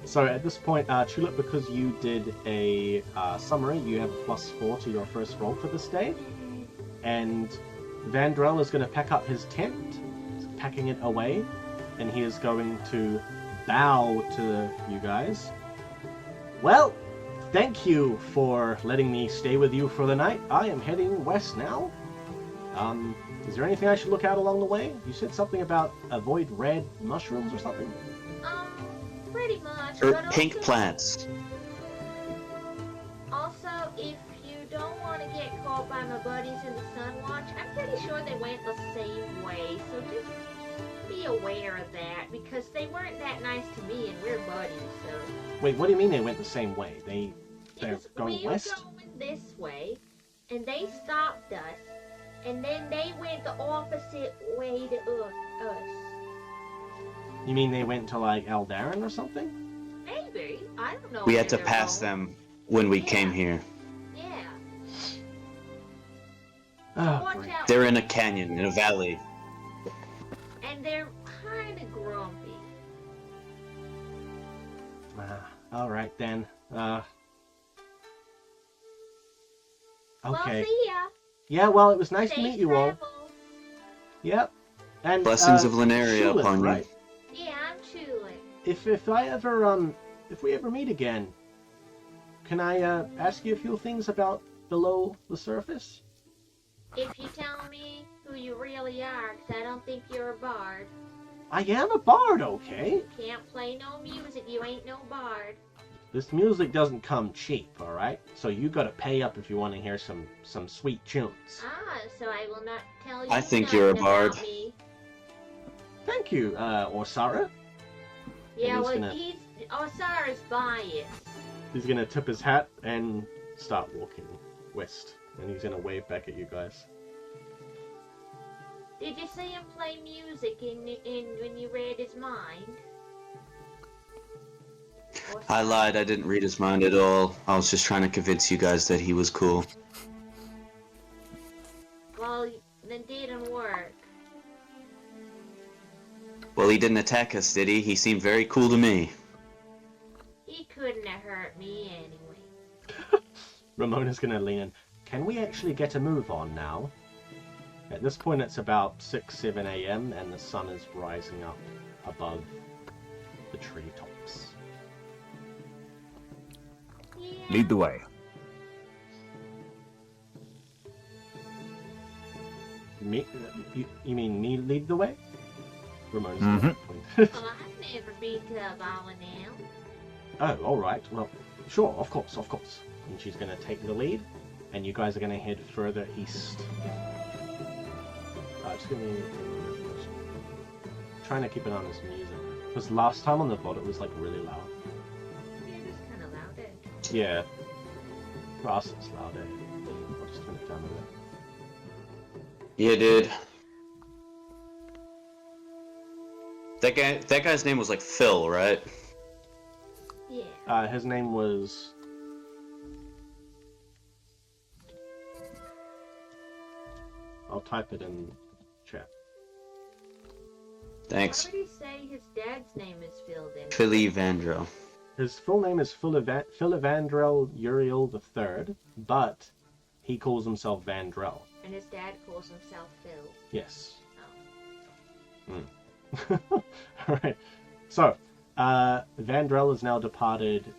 so at this point, Tulip, because you did a summary, you have a +4 to your first roll for this day. And Vandrel is going to pack up his tent, packing it away, and he is going to bow to you guys. Well, thank you for letting me stay with you for the night. I am heading west now. Is there anything I should look out along the way? You said something about avoid red mushrooms or something? Pretty much. Or but pink also, plants. Also, if you don't want to get caught by my buddies in the Sunwatch, I'm pretty sure they went the same way. So just be aware of that, because they weren't that nice to me, and we're buddies. So. Wait, what do you mean they went the same way? They're Because going we west? were going this way, and they stopped us, and then they went the opposite way to us. You mean they went to, like, Aldaran or something? Maybe. I don't know. We where had to they're pass going. them when we Yeah. came here. Yeah. Oh, Watch great. out. They're in a canyon, in a valley. And they're kind of grumpy. Alright then. Well, Okay. see ya. Yeah, well, it was nice to Safe meet you all. travels. Yep. And Blessings of Lunaria Tulip, upon you. right? Yeah, I'm chilling. If we ever meet again, can I ask you a few things about below the surface? If you tell me who you really are, 'cause I don't think you're a bard. I am a bard, okay? Can't play no music, you ain't no bard. This music doesn't come cheap, alright? So you gotta pay up if you want to hear some sweet tunes. Ah, so I will not tell you I think you're a nothing bard. about me. Thank you, Orsara. Yeah, he's well, gonna- Osara's biased. He's gonna tip his hat and start walking west. And he's gonna wave back at you guys. Did you see him play music in when you read his mind? I lied, I didn't read his mind at all. I was just trying to convince you guys that he was cool. Well, that didn't work. Well, he didn't attack us, did he? He seemed very cool to me. He couldn't have hurt me anyway. Ramona's gonna lean in. Can we actually get a move on now? At this point, it's about 6-7 a.m. and the sun is rising up above the treetops. Yeah. Lead the way. Me? You mean me lead the way? Ramona's Mhm. gonna point. Well, I've never been to Valinel. Oh, alright. Well, sure, of course. And she's going to take the lead, and you guys are going to head further east. Just give me... Trying to keep an eye on this music. Because last time on the VOD it was, like, really loud. Yeah, it's kind of loud, eh? Yeah. Grass is loud, eh? I'll just turn it down a bit. Yeah, dude. That guy's name was like Phil, right? Yeah. His name was... I'll type it in chat. Thanks. Why did he say his dad's name is Phil then? Philly Vandro. His full name is Philivandrel Uriel III, but he calls himself Vandrel. And his dad calls himself Phil. Yes. Oh. Alright. So, Vandrel has now departed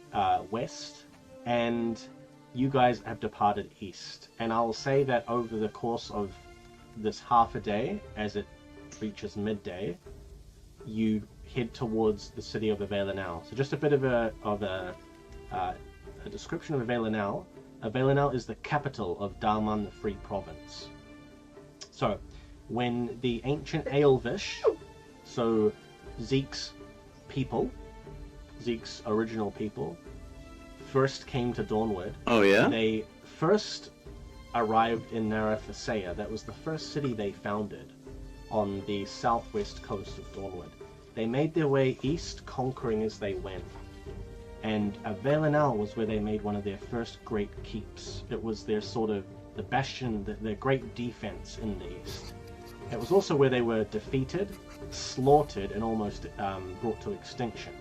west, and you guys have departed east. And I'll say that over the course of this half a day, as it reaches midday, you head towards the city of Avalanel. So just a bit of a description of Avalanel. Avelinel is the capital of Darman, the Free Province. So, when the ancient Aelvish, so Zeke's people, Zeke's original people, first came to Dawnward, Oh yeah. they first arrived in Narathasea. That was the first city they founded on the southwest coast of Dawnward. They made their way east, conquering as they went. And Avelinel was where they made one of their first great keeps. It was their sort of the bastion, their great defense in the east. It was also where they were defeated, slaughtered, and almost brought to extinction.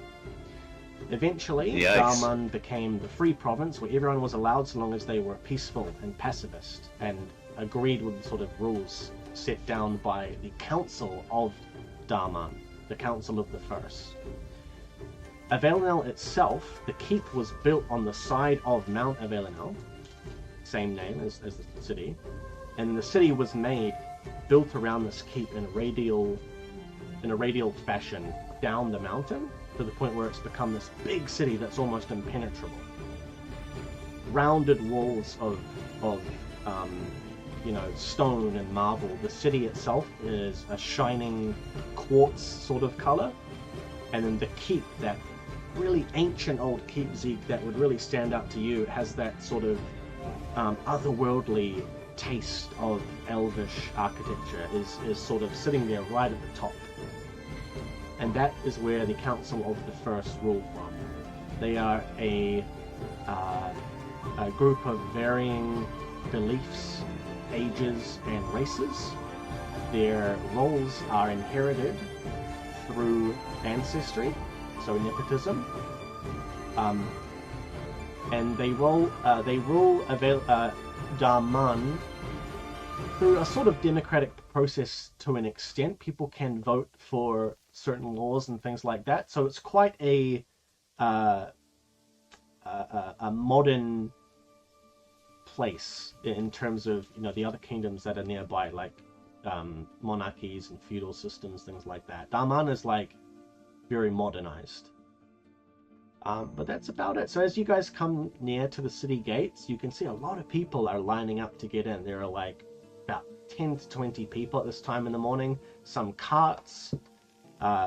Eventually, Yikes. Darman became the free province where everyone was allowed so long as they were peaceful and pacifist and agreed with the sort of rules set down by the Council of Darman, the Council of the First. Avelinel itself, the keep was built on the side of Mount Avelinel, same name as the city, and the city was built around this keep in a radial fashion down the mountain to the point where it's become this big city that's almost impenetrable. Rounded walls of stone and marble. The city itself is a shining quartz sort of color, and then the keep, that really ancient old keep, Zeke, that would really stand out to you, has that sort of otherworldly taste of elvish architecture, is sort of sitting there right at the top. And that is where the Council of the First rule from. They are a group of varying beliefs, ages, and races. Their roles are inherited through ancestry, so nepotism, and they rule Darman through a sort of democratic process to an extent. People can vote for certain laws and things like that. So it's quite a modern place in terms of the other kingdoms that are nearby, like monarchies and feudal systems, things like that. Darman is like very modernized. But that's about it. So as you guys come near to the city gates, you can see a lot of people are lining up to get in. There are like about 10 to 20 people at this time in the morning. Some carts,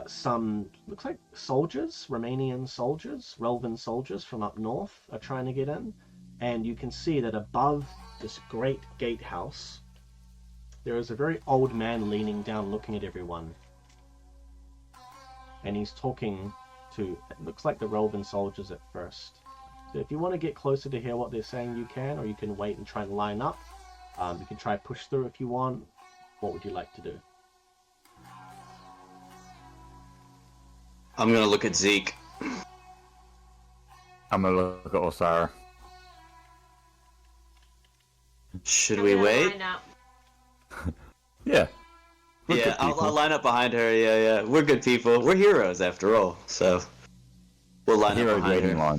some looks like soldiers, Romanian soldiers, Relvan soldiers from up north are trying to get in. And you can see that above this great gatehouse, there is a very old man leaning down looking at everyone. And he's talking to, it looks like the Relvan soldiers at first. So if you want to get closer to hear what they're saying, you can, or you can wait and try and line up. You can try push through if you want. What would you like to do? I'm gonna look at Zeke. I'm gonna look at Osara. Should I'm we gonna wait? line up. Yeah. We're Yeah, good I'll people. line up behind her. Yeah. We're good people. We're heroes after all. So we'll line Hero up behind waiting her.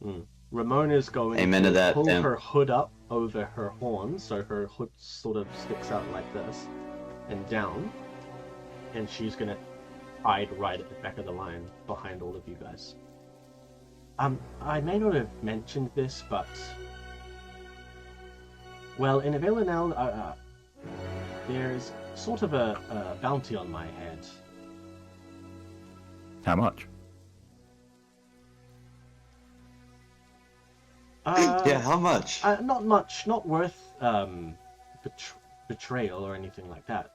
line. Ramona's going Amen to to that, pull Tim. her hood up over her horns, so her hood sort of sticks out like this and down, and she's gonna hide right at the back of the line behind all of you guys. I may not have mentioned this, but well, in Avelinel, there's sort of a bounty on my head. How much? Yeah, how much? Not much, not worth betrayal or anything like that.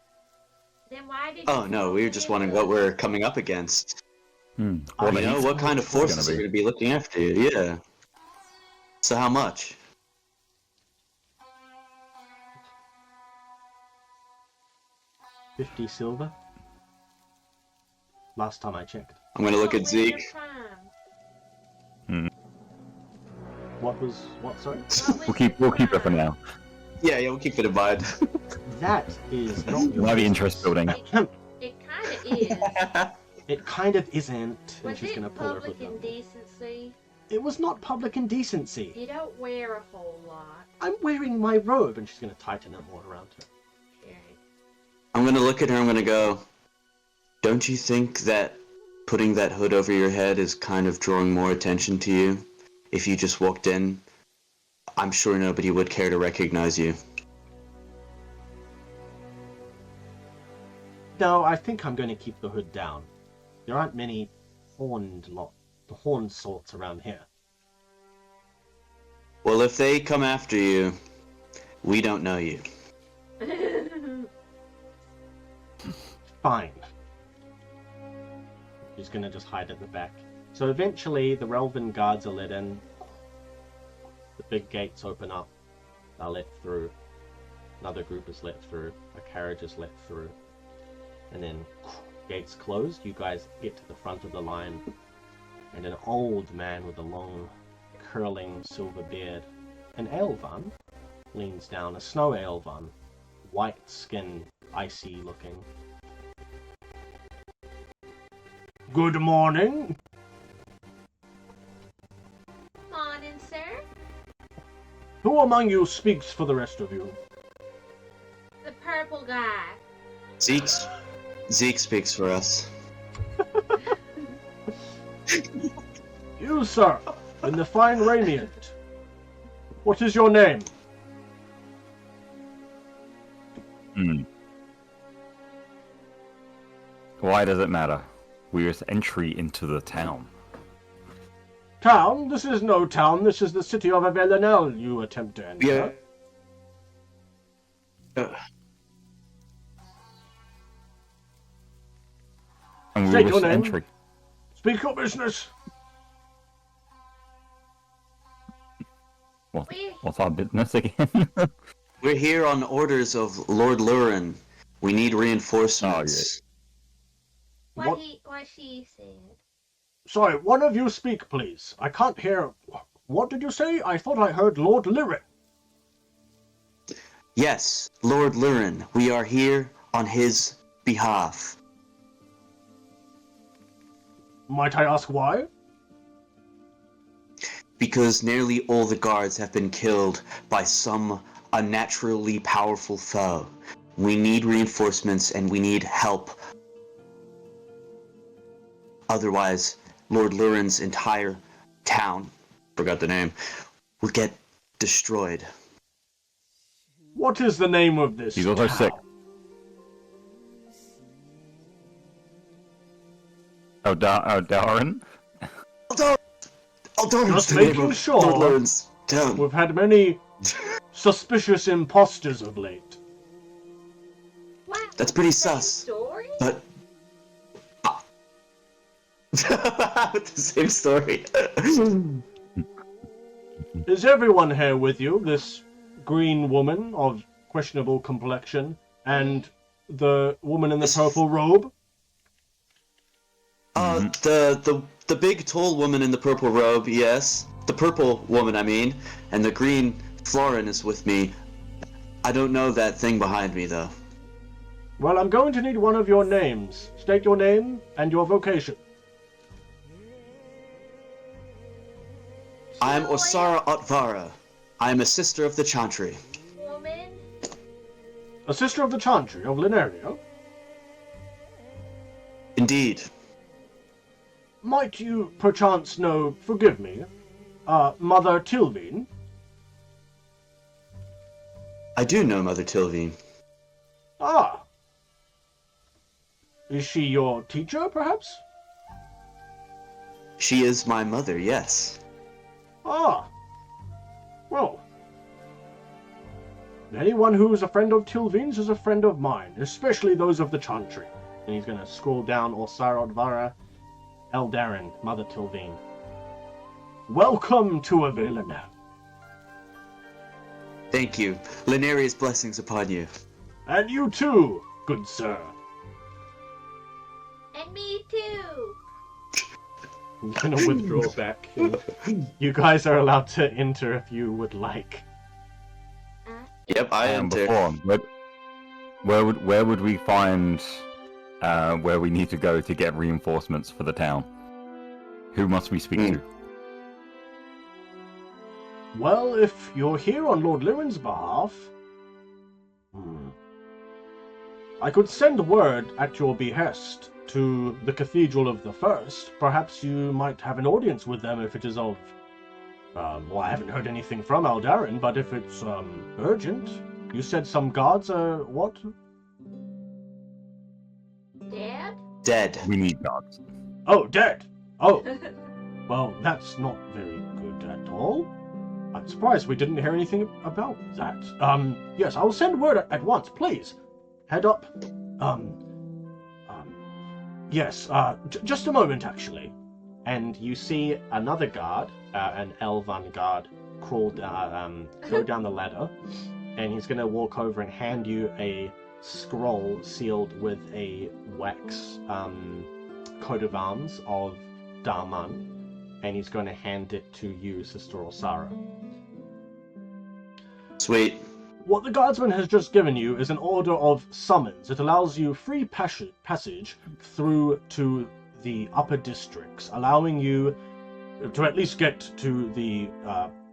Then why did Oh you no, call we were me just in? wondering what we're coming up against. Hmm. I You know, he's what kind of gonna forces be. are going to be looking after you? Yeah. So how much? 50 silver. Last time I checked. I'm going to look at Zeke. What, sorry? We'll keep it for now. Yeah, we'll keep it in mind. That is not Might be interest building. It kind of is. It kind of isn't. And Was she's it gonna pull her public hood up. indecency? It was not public indecency. You don't wear a whole lot. I'm wearing my robe, and she's gonna tighten it more around her. Okay. I'm going to look at her, I'm going to go, don't you think that putting that hood over your head is kind of drawing more attention to you? If you just walked in, I'm sure nobody would care to recognize you. No, I think I'm going to keep the hood down. There aren't many horned sorts around here. Well, if they come after you, we don't know you. Fine. He's gonna just hide at the back. So eventually the Relvan guards are let in. The big gates open up. They're let through. Another group is let through. A carriage is let through. And then gates closed. You guys get to the front of the line. And an old man with a long, curling silver beard, an Elvan, leans down. A snow Elvan. White skin, icy looking. Good morning. Morning, sir. Who among you speaks for the rest of you? The purple guy. Zeke speaks for us. You, sir, in the fine raiment. What is your name? Why does it matter? We're entry into the town. Town? This is no town. This is the city of Avelinel you attempt to enter. And we State wish your name. entry. Speak your business. What's our business again? We're here on orders of Lord Lurin. We need reinforcements. What she said. Sorry, one of you speak, please. I can't hear. What did you say? I thought I heard Lord Lyrin. Yes, Lord Lurin. We are here on his behalf. Might I ask why? Because nearly all the guards have been killed by some unnaturally powerful foe. We need reinforcements and we need help. Otherwise, Lord Lurin's entire town, forgot the name, will get destroyed. What is the name of this He's also town? sick. Darren? Just making sure. Lord Lurin's town. We've had many suspicious imposters of late. What? That's pretty Same sus. Story? But the same story. Is everyone here with you? This green woman of questionable complexion and the woman in the purple robe? The big tall woman in the purple robe, yes. The purple woman, I mean. And the green Florin is with me. I don't know that thing behind me, though. Well, I'm going to need one of your names. State your name and your vocation. I'm Osara Otvara. I'm a sister of the Chantry. Woman? A sister of the Chantry of Linerio? Indeed. Might you perchance know, forgive me, Mother Tilvine? I do know Mother Tilvine. Ah. Is she your teacher, perhaps? She is my mother, yes. Ah. Well. Anyone who is a friend of Tilvine's is a friend of mine, especially those of the Chantry. And he's going to scroll down Osarodvara, Eldarin, Mother Tilvine. Welcome to Avelinel. Thank you. Linaria's blessings upon you. And you too, good sir. And me too. I'm going to withdraw back. You guys are allowed to enter if you would like. Yep, I am too. Where would we find where we need to go to get reinforcements for the town? Who must we speak to? Well, if you're here on Lord Lyrin's behalf, I could send word at your behest to the Cathedral of the First. Perhaps you might have an audience with them if it is of Well, I haven't heard anything from Aldarin, but if it's, urgent... You said some guards are... what? Dad? Dead. We need dogs. Oh, dead! Oh, well, that's not very good at all. I'm surprised we didn't hear anything about that. Yes, I'll send word at once, please. Head up. Yes, just a moment, actually. And you see another guard, an Elvan guard, go down the ladder, and he's going to walk over and hand you a scroll sealed with a wax coat of arms of Darman, and he's going to hand it to you, Sister Osara. Sweet. What the guardsman has just given you is an order of summons. It allows you free passage through to the upper districts, allowing you to at least get to the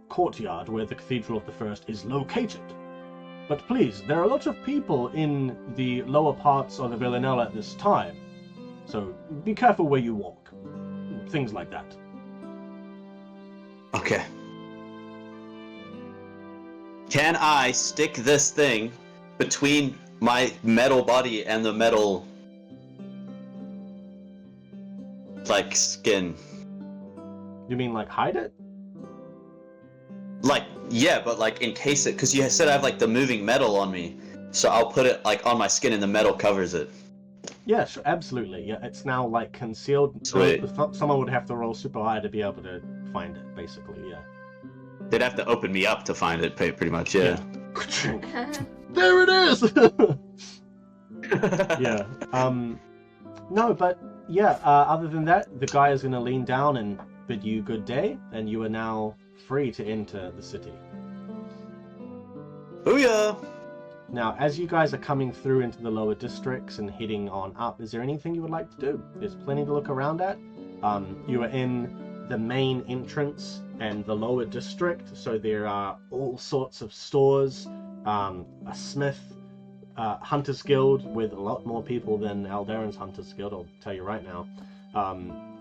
courtyard where the Cathedral of the First is located. But please, there are a lot of people in the lower parts of the Villanelle at this time, so be careful where you walk. Things like that. Okay. Can I stick this thing between my metal body and the metal, like, skin? You mean like hide it? Like, yeah, but like encase it, because you said I have like the moving metal on me, so I'll put it like on my skin and the metal covers it. Yeah, sure, absolutely. Yeah, it's now like concealed. Sweet. Someone would have to roll super high to be able to find it, basically, yeah. They'd have to open me up to find it, pretty much, yeah. There it is! Yeah. No, but yeah, other than that, the guy is going to lean down and bid you good day, and you are now free to enter the city. Booyah! Now, as you guys are coming through into the lower districts and heading on up, is there anything you would like to do? There's plenty to look around at. You are in the main entrance and the lower district, so there are all sorts of stores, a smith, Hunter's Guild with a lot more people than Aldarin's Hunter's Guild, I'll tell you right now.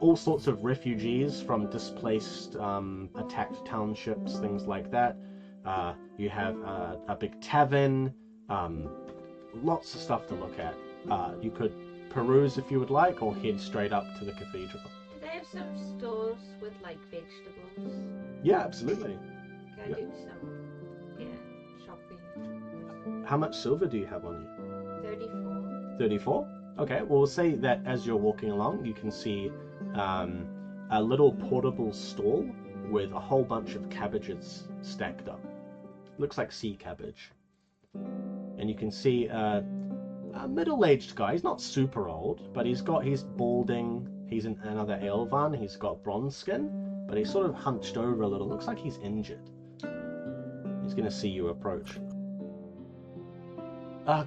All sorts of refugees from displaced, attacked townships, things like that. You have a big tavern, lots of stuff to look at. You could peruse if you would like, or head straight up to the cathedral. Do they have some stores with like vegetables? Yeah, absolutely. Can I do some, shopping? How much silver do you have on you? 34. 34? Okay, well, we'll say that as you're walking along, you can see a little portable stall with a whole bunch of cabbages stacked up. Looks like sea cabbage. And you can see a middle-aged guy. He's not super old, but he's balding. He's another Elvan. He's got bronze skin, but he's sort of hunched over a little. Looks like he's injured. He's going to see you approach.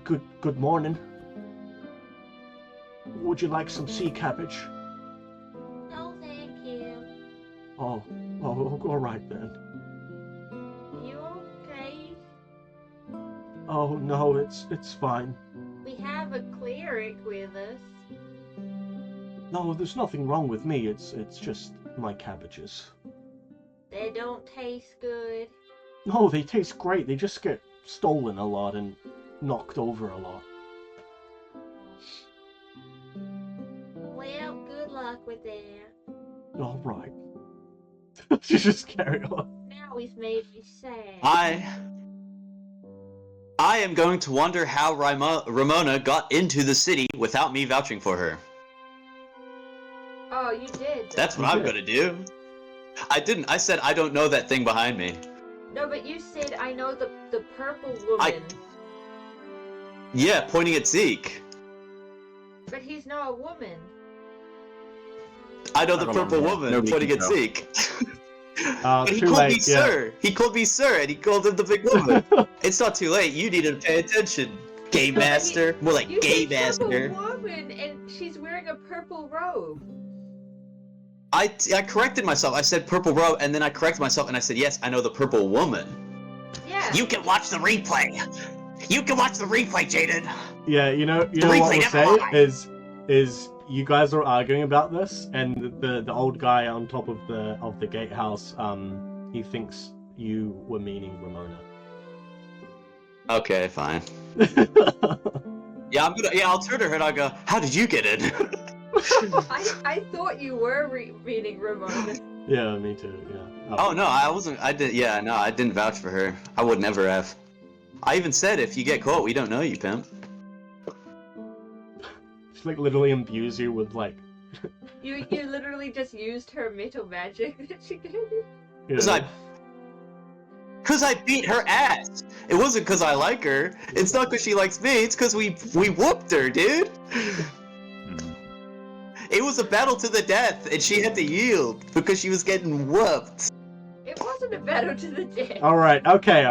Good morning. Would you like some sea cabbage? No, thank you. Oh, all right then. You okay? Oh no, it's fine. We have a cleric with us. No, there's nothing wrong with me. It's just my cabbages. They don't taste good. No, they taste great. They just get stolen a lot and knocked over a lot. Well, good luck with that. All right. You just carry on. Now he's made me sad. I am going to wonder how Ramona got into the city without me vouching for her. Oh, you did. That's what I'm going to do. I didn't. I said I don't know that thing behind me. No, but you said I know the purple woman. Yeah, pointing at Zeke. But he's not a woman. I know the purple woman pointing at Zeke. But he called me sir. He called me sir, and he called him the big woman. It's not too late. You need to pay attention, game master. More like gay master. Purple woman, and she's wearing a purple robe. I corrected myself. I said purple robe, and then I corrected myself, and I said yes. I know the purple woman. Yeah. You can watch the replay. You can watch the replay, Jaden. Yeah, you know what we'll say is you guys are arguing about this, and the old guy on top of the gatehouse He thinks you were meaning Ramona. Okay, fine. Yeah, I'll turn to her and I'll go, how did you get in? I thought you were meaning Ramona. Yeah, me too. Yeah. Oh, no, I wasn't. I didn't vouch for her. I would never have. I even said, if you get caught, we don't know you, pimp. She like literally imbues you with like. You literally just used her metal magic that she gave you. Cause I beat her ass. It wasn't cause I like her. It's not cause she likes me. It's cause we whooped her, dude. It was a battle to the death, and she had to yield because she was getting whooped. It wasn't a battle to the death. All right. Okay.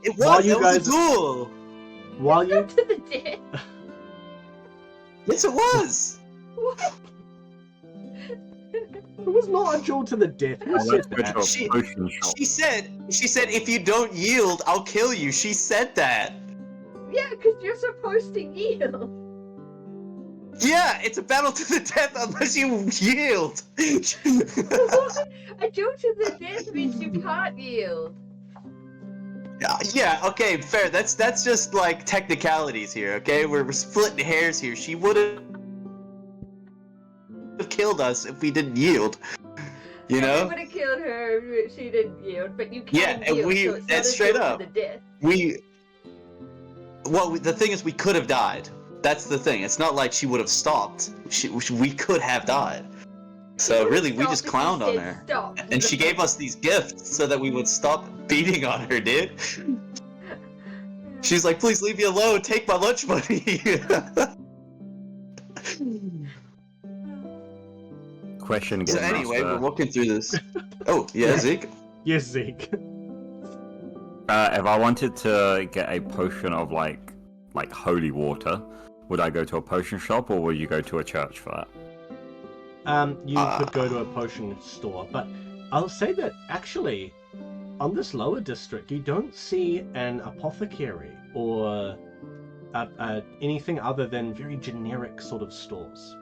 It was. It was a duel. While you. Not to the death. Yes, it was. What? It was not a duel to the death. Who said that? She said, if you don't yield, I'll kill you. She said that. Yeah, because you're supposed to yield. Yeah, it's a battle to the death unless you yield. A duel to the death means you can't yield. Yeah, okay, fair. That's just like technicalities here, okay? We're splitting hairs here. She would have killed us if we didn't yield. You know? You would have killed her if she didn't yield, but you can't yield, so it's that's not straight a duel up. to the death. The thing is, we could have died. That's the thing. It's not like she would have stopped. We could have died. So really, we just clowned on her. Stop. And she gave us these gifts so that we would stop beating on her, dude. She's like, please leave me alone, take my lunch money. Question again. So anyway, we're walking through this. Oh, yeah, Zeke? Yes, Zeke. If I wanted to get a potion of like holy water, would I go to a potion shop or would you go to a church for that? You could go to a potion store, but I'll say that actually, on this lower district, you don't see an apothecary or anything other than very generic sort of stores.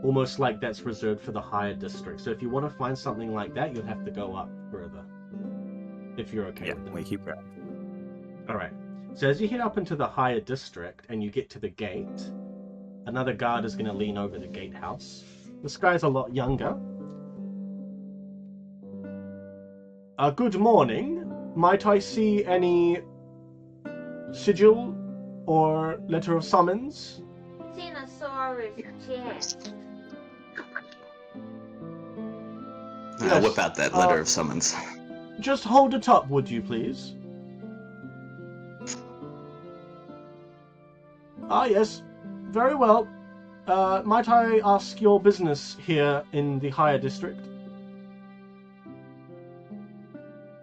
Almost like that's reserved for the higher district. So if you want to find something like that, you'll have to go up further. If you're okay with that. We keep going. Alright. So as you head up into the higher district and you get to the gate, another guard is going to lean over the gatehouse. This guy's a lot younger. Good morning. Might I see any sigil or letter of summons? It's in a Saurus chest. I'll whip out that letter of summons. Just hold it up, would you please? Ah, yes. Very well. Might I ask your business here in the higher district?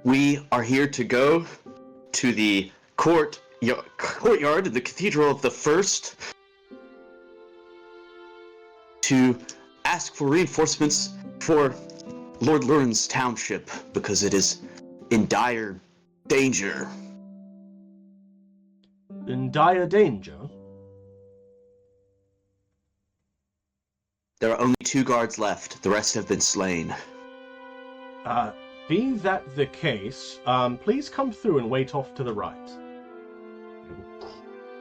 We are here to go to the courtyard of the Cathedral of the First to ask for reinforcements for Lord Lurin's township because it is in dire danger. In dire danger? There are only 2 guards left. The rest have been slain. Be that the case, please come through and wait off to the right.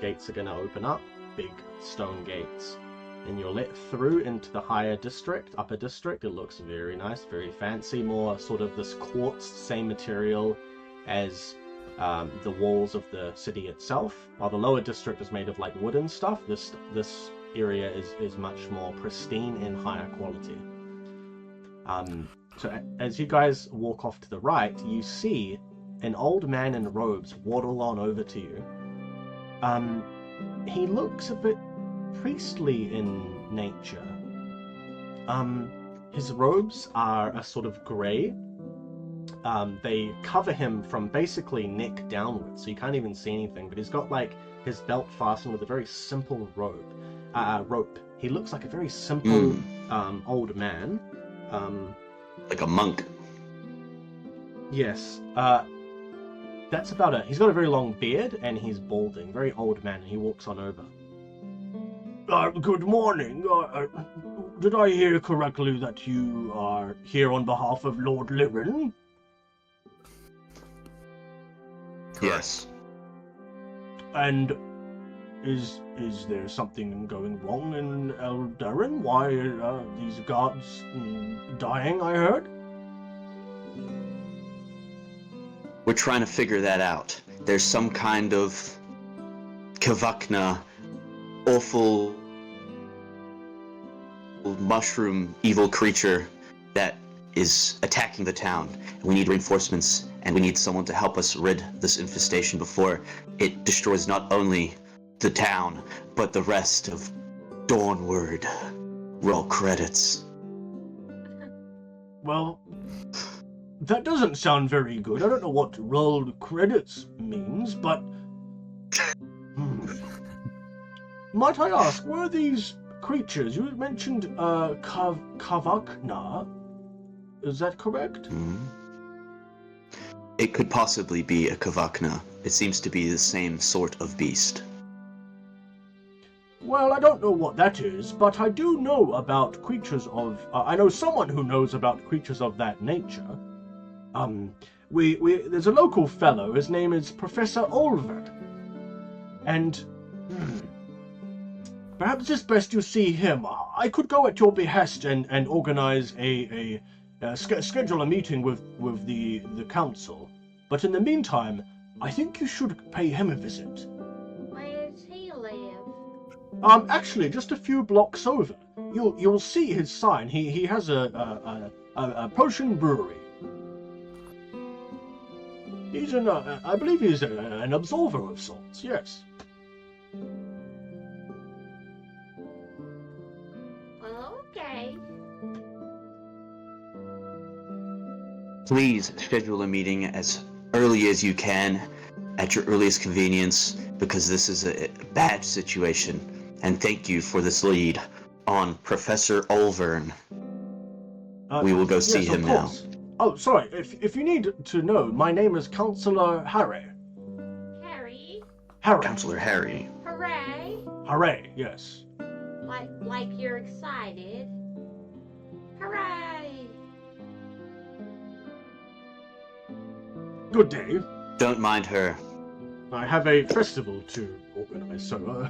Gates are going to open up, big stone gates, and you're let through into the higher district, upper district. It looks very nice, very fancy, more sort of this quartz, same material as the walls of the city itself. While the lower district is made of like wooden stuff, this area is much more pristine and higher quality. So as you guys walk off to the right, you see an old man in robes waddle on over to you. He looks a bit priestly in nature. His robes are a sort of grey. They cover him from basically neck downwards, so you can't even see anything, but he's got like his belt fastened with a very simple rope. He looks like a very simple old man. Like a monk. Yes. That's about it. He's got a very long beard and he's balding. Very old man, and he walks on over. Good morning. Did I hear correctly that you are here on behalf of Lord Liren? Yes. And is there something going wrong in Eldarin? Why are these guards dying, I heard? We're trying to figure that out. There's some kind of Kavakna, awful mushroom evil creature that is attacking the town. We need reinforcements, and we need someone to help us rid this infestation before it destroys not only the town, but the rest of Dawnward. Roll credits. Well, that doesn't sound very good. I don't know what rolled credits means, but... Might I ask, were these creatures, you mentioned Kavakna, is that correct? It could possibly be a Kavakna. It seems to be the same sort of beast. Well, I don't know what that is, but I do know about creatures of... I know someone who knows about creatures of that nature. There's a local fellow, his name is Professor Olver. And... perhaps it's best you see him. I could go at your behest and organize schedule a meeting with the council. But in the meantime, I think you should pay him a visit. Where does he live? Actually, just a few blocks over. You'll see his sign. He has a potion brewery. He's I believe he's an absolver of sorts. Yes. Well, okay. Please schedule a meeting as early as you can, at your earliest convenience, because this is a bad situation. And thank you for this lead on Professor Olvern. We will go see him now. Oh, sorry. If you need to know, my name is Counselor Harry. Harry? Harry. Counselor Harry. Hooray! Harry, yes. Like you're excited. Hooray! Good day. Don't mind her. I have a festival to organize, so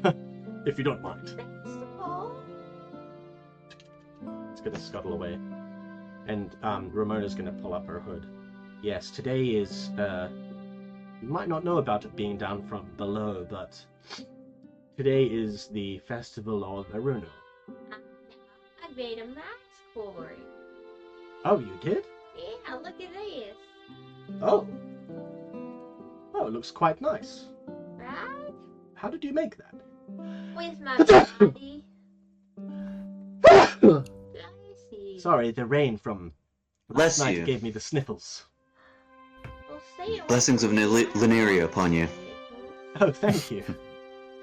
if you don't mind. Festival? It's gonna scuttle away. And Ramona's gonna pull up her hood. Yes, today is, you might not know about it being down from below, but today is the Festival of Aruno. I made a mask for it. Oh, you did? Yeah, look at this. Oh. Oh, it looks quite nice. Right? How did you make that? With my body. Bless you. Sorry, the rain from Bless last night you. gave me the sniffles. Well, say it Blessings of Lineria upon you. Oh, thank you.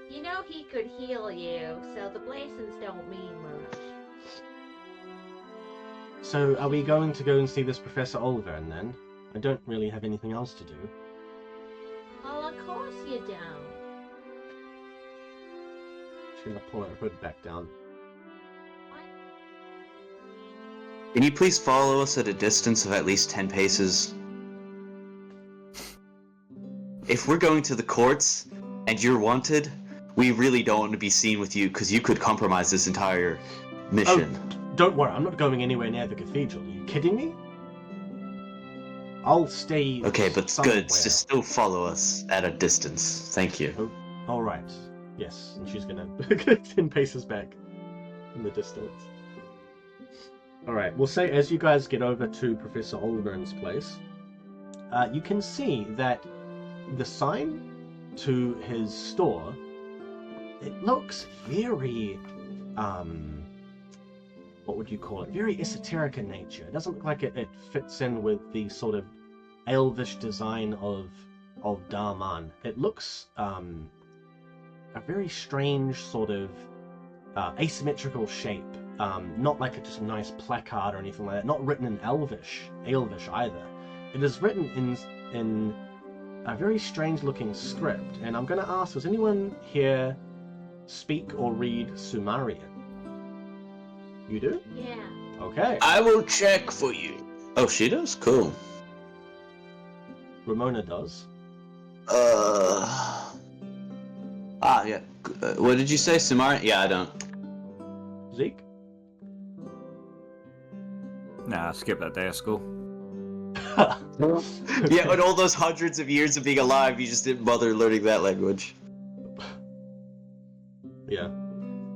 You know he could heal you, so the blessings don't mean much. So, are we going to go and see this Professor Olvern then? I don't really have anything else to do. Well, of course you don't. She's gonna pull her hood back down. What? Can you please follow us at a distance of at least 10 paces? If we're going to the courts and you're wanted, we really don't want to be seen with you because you could compromise this entire mission. Oh, don't worry, I'm not going anywhere near the cathedral. Are you kidding me? I'll stay. Okay, but somewhere. good. Just still follow us at a distance. Thank you. Oh, all right. Yes, and she's gonna 10 paces back in the distance. All right. We'll say as you guys get over to Professor Olvern's place, you can see that the sign to his store, it looks very what would you call it? Very esoteric in nature. It doesn't look like it fits in with the sort of elvish design of Darman. It looks a very strange sort of asymmetrical shape. Not like just a nice placard or anything like that. Not written in Elvish either. It is written in a very strange looking script. And I'm going to ask, does anyone here speak or read Sumerian? You do? Yeah. Okay. I will check for you. Oh, she does? Cool. Ramona does. Yeah. What did you say, Sumar? Yeah, I don't. Zeke? Nah, skip that day of school. Yeah, in all those hundreds of years of being alive, you just didn't bother learning that language. Yeah.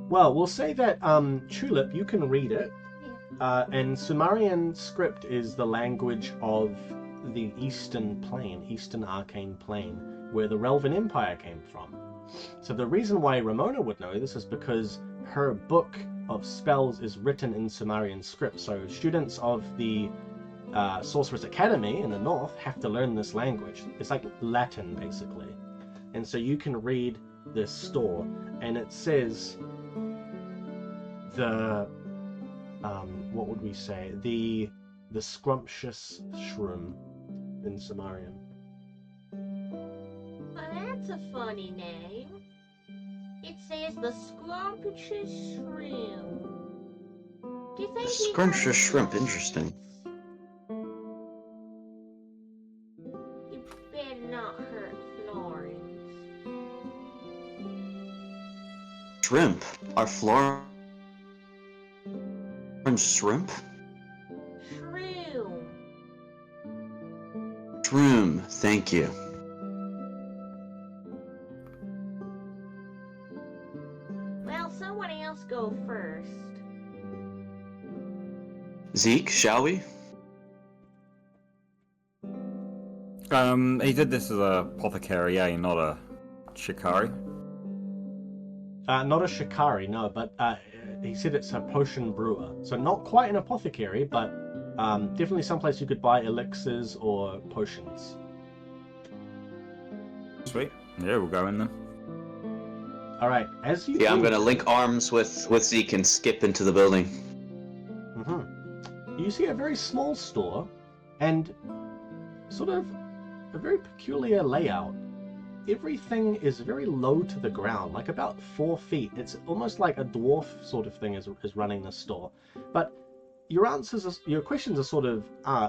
Well, we'll say that Tulip, you can read it. And Sumerian script is the language of the Eastern Plane, Eastern Arcane Plane, where the Relvan Empire came from. So the reason why Ramona would know this is because her book of spells is written in Sumerian script. So students of the Sorcerer's Academy in the north have to learn this language. It's like Latin, basically. And so you can read this store, and it says the what would we say? The scrumptious shroom in Sumerian. Well, that's a funny name. It says the scrumptious shrimp. Do you think he Scrumptious has shrimp, Florence? interesting. You better not hurt Florence. Shrimp? Are Florence shrimp? Shroom. Shroom, thank you. Well, someone else go first. Zeke, shall we? He did this as a apothecary, not a shikari. Not a shikari, no, but he said it's a potion brewer. So not quite an apothecary, but definitely someplace you could buy elixirs or potions. Sweet. Yeah, we'll go in then. All right, as you Yeah, I'm enter- gonna link arms with Zeke and skip into the building. You see a very small store, and sort of a very peculiar layout. Everything is very low to the ground, like about 4 feet. It's almost like a dwarf sort of thing is running the store. But your questions are sort of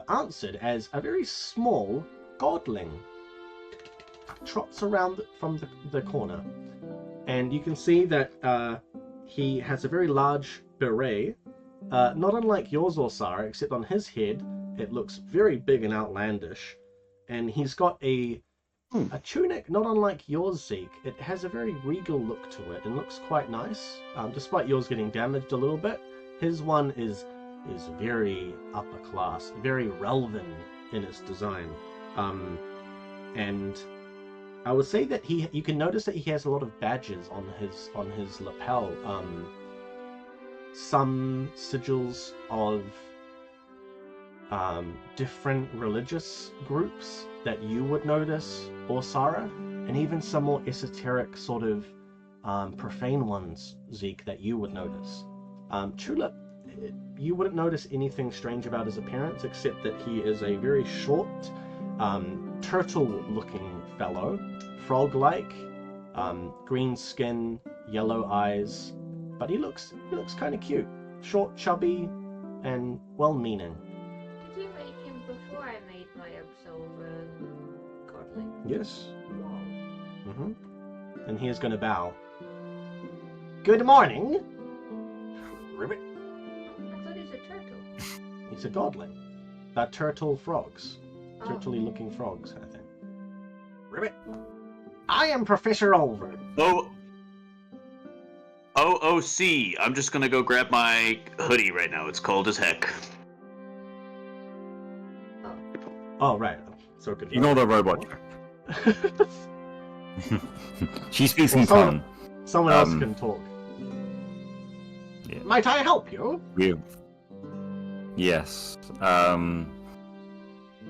answered as a very small godling trots around from the corner. And you can see that he has a very large beret, not unlike yours, Orsara, except on his head it looks very big and outlandish. And he's got a tunic not unlike yours, Zeke. It has a very regal look to it and looks quite nice, despite yours getting damaged a little bit. His one is very upper class, very Relvan in its design. And I would say that you can notice that he has a lot of badges on his lapel. Some sigils of different religious groups that you would notice, Orsara, and even some more esoteric sort of profane ones, Zeke, that you would notice. Tulip, you wouldn't notice anything strange about his appearance except that he is a very short, turtle-looking fellow, frog-like, green skin, yellow eyes, but he looks kind of cute, short, chubby, and well-meaning. Did you make him before I made my absolver godling? Yes. Whoa. And he is going to bow. Good morning. Ribbit. I thought he was a turtle. He's a godling. Turtle frogs. Oh. Turtle-looking frogs, I think. Ribbit. I am Professor Olver. OOC. I'm just gonna go grab my hoodie right now. It's cold as heck. Oh, right. So good. Ignore the robot. She speaks in Well, tongue. Someone else can talk. Yeah. Might I help you? Yes.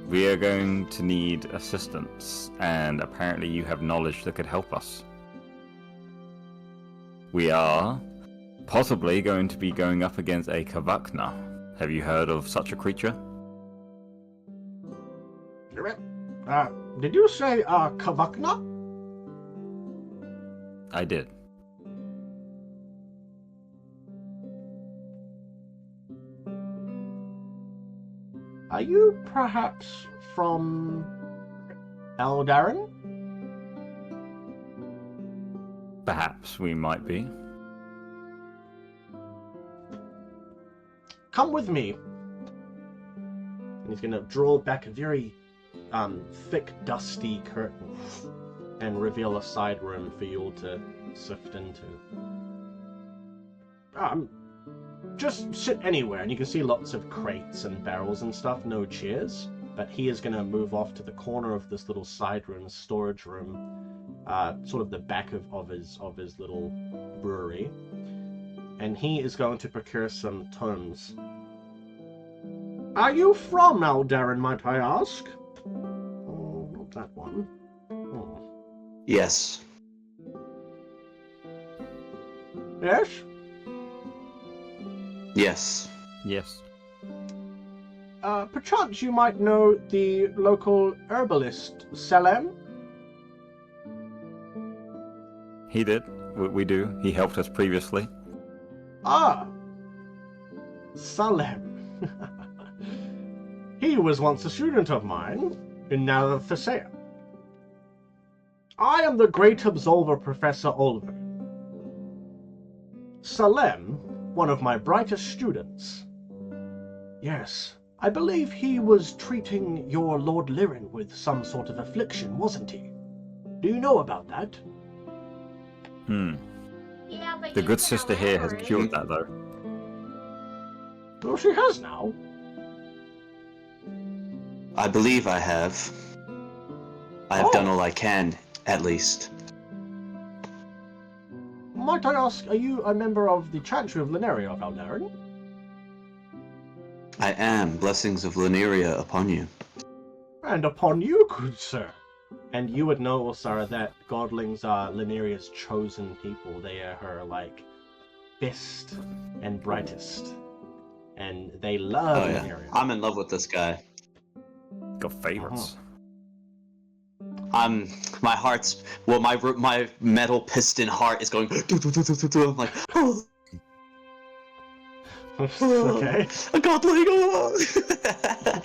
We are going to need assistance, and apparently you have knowledge that could help us. We are possibly going to be going up against a Kavakna. Have you heard of such a creature? Did you say Kavakna? I did. Are you perhaps from Eldarin? Perhaps we might be. Come with me. And he's going to draw back a very thick, dusty curtain and reveal a side room for you all to sift into. Just sit anywhere, and you can see lots of crates and barrels and stuff, no chairs. But he is going to move off to the corner of this little side room, storage room, sort of the back of his little brewery. And he is going to procure some tomes. Are you from Eldarin, might I ask? Oh, not that one. Oh. Yes. Yes? Yes. Yes. Perchance you might know the local herbalist, Salem? He did. We do. He helped us previously. Ah! Salem. He was once a student of mine in Thessea. I am the great absolver Professor Olver. Salem, one of my brightest students. Yes, I believe he was treating your Lord Lirin with some sort of affliction, wasn't he? Do you know about that? Yeah, but The you good can sister here has elaborate. cured that, though. Well, she has now. I believe I have. I have done all I can, at least. Might I ask, are you a member of the Chantry of Lineria of Eldarin? I am. Blessings of Lineria upon you. And upon you, good sir. And you would know, Osara, that godlings are Lineria's chosen people. They are her, best and brightest. And they love Oh yeah. Lineria. I'm in love with this guy. Got favorites. My heart's, well, my metal piston heart is going. I'm like, oh, Okay. a godling. Oh.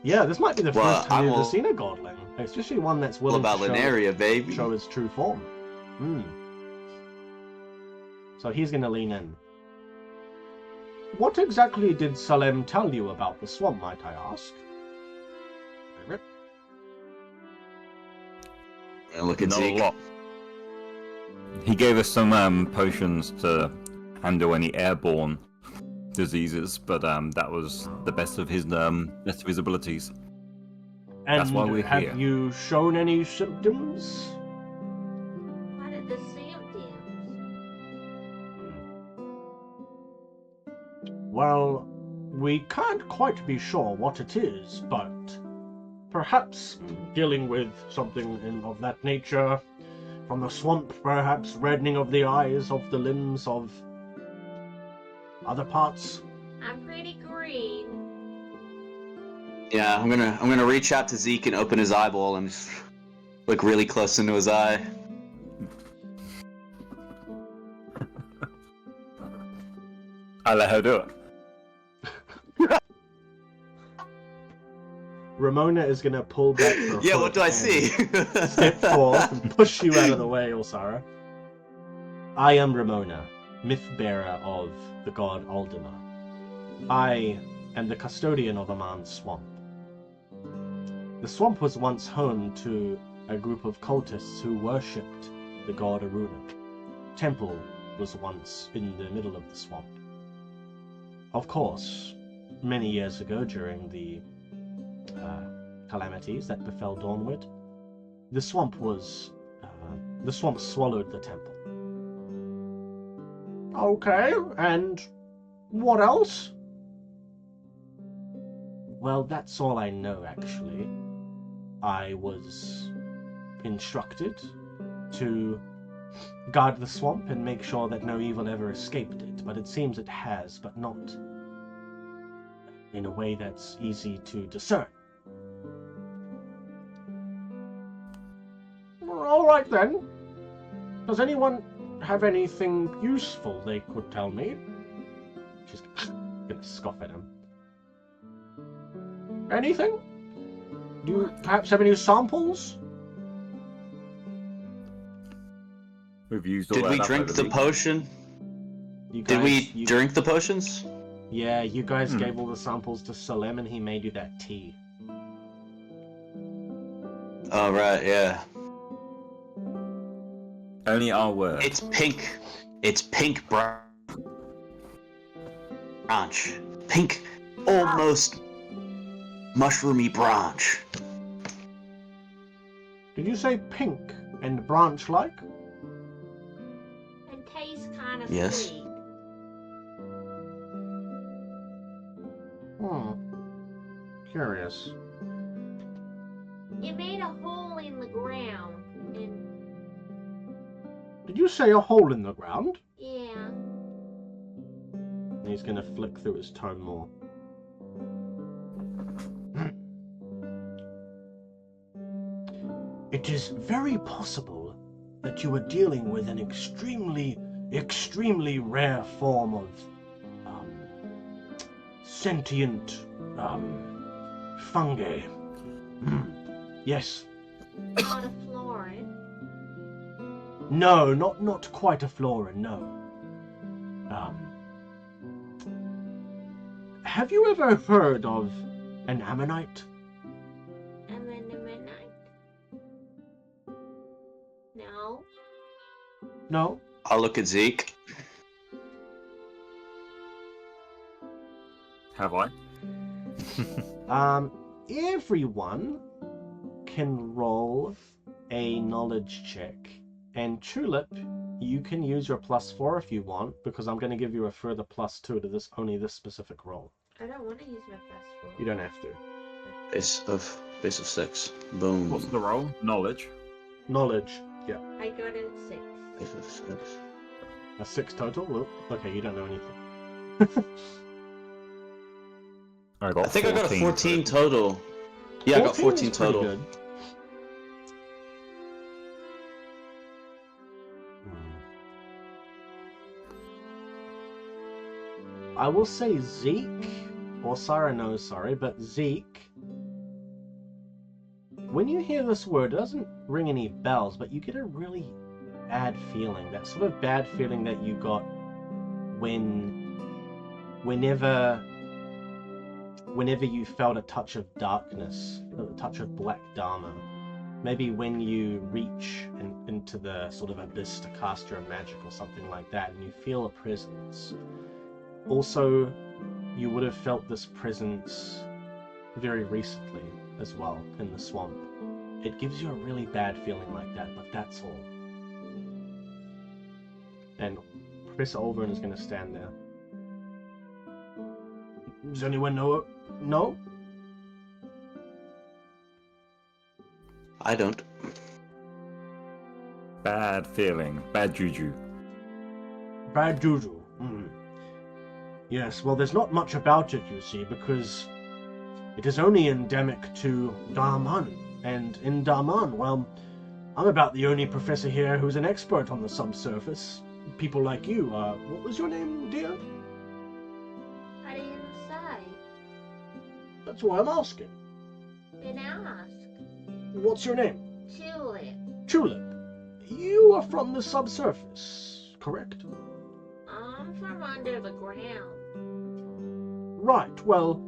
Yeah, this might be the Well, first time I'm you've ever all- seen a godling. Especially one that's All willing about to Lineria, baby. show his true form. So he's going to lean in. What exactly did Salem tell you about the swamp, might I ask? And look at Not a Zeke. lot. He gave us some potions to handle any airborne diseases, but that was the best of his abilities. And That's why we're have here. you shown any symptoms? What are the symptoms? Well, we can't quite be sure what it is, but perhaps dealing with something of that nature. From the swamp, perhaps reddening of the eyes, of the limbs, of other parts. I'm pretty green. Yeah, I'm gonna reach out to Zeke and open his eyeball and just look really close into his eye. I let her do it. Ramona is going to pull back her Yeah, hood what do I and see? step forth and push you out of the way, Ulsara. I am Ramona, myth-bearer of the god Aldemar. I am the custodian of Aman's swamp. The swamp was once home to a group of cultists who worshipped the god Aruna. Temple was once in the middle of the swamp. Of course, many years ago during the calamities that befell Dawnward, the swamp swallowed the temple. Okay, and what else? Well, that's all I know, actually. I was instructed to guard the swamp and make sure that no evil ever escaped it, but it seems it has, but not in a way that's easy to discern. All right, then. Does anyone have anything useful they could tell me? She's gonna scoff at him. Anything? Do you perhaps have any samples? We've used all Did that we up drink over the week. potion? You Did guys, we drink the potions? Yeah, you guys gave all the samples to Salem, and he made you that tea. Oh, right, yeah. Only our word. It's pink. It's pink branch. Pink, almost mushroomy branch. Did you say pink and branch-like? And tastes kind of Yes. sweet. Curious. It made a hole in the ground, and Did you say a hole in the ground? yeah, And he's gonna flick through his tome more. It is very possible that you are dealing with an extremely rare form of sentient fungi. Yes. not a florin. No, not quite a florin, no. Have you ever heard of an ammonite? And then the midnight. No. No? I'll look at Zeke. Have I? Everyone can roll a knowledge check. And Tulip, you can use your +4 if you want, because I'm going to give you a further +2 to this specific roll. I don't want to use my +4. You don't have to. Base of 6. Boom. What's the roll? Knowledge. Knowledge, yeah. I got a 6. Base of 6. A 6 total? Well, okay, you don't know anything. I got I think I got a 14 total. total. Yeah, I got 14 is pretty total. good. I will say Zeke, or Sarah knows, sorry, but Zeke, when you hear this word, it doesn't ring any bells, but you get a really bad feeling. That sort of bad feeling that you got whenever you felt a touch of darkness, a touch of black dharma. Maybe when you reach into the sort of abyss to cast your magic or something like that, and you feel a presence. Also, you would have felt this presence very recently as well in the swamp. It gives you a really bad feeling like that, but that's all. And Professor Olvern is going to stand there. Does anyone know? No? I don't. Bad feeling. Bad juju. Bad juju. Yes, well, there's not much about it, you see, because it is only endemic to Darman. And in Darman, well, I'm about the only professor here who's an expert on the subsurface. People like you. What was your name, dear? I didn't say. That's why I'm asking. Then ask. What's your name? Tulip. Tulip. You are from the subsurface, correct? I'm from under the ground. Right, well,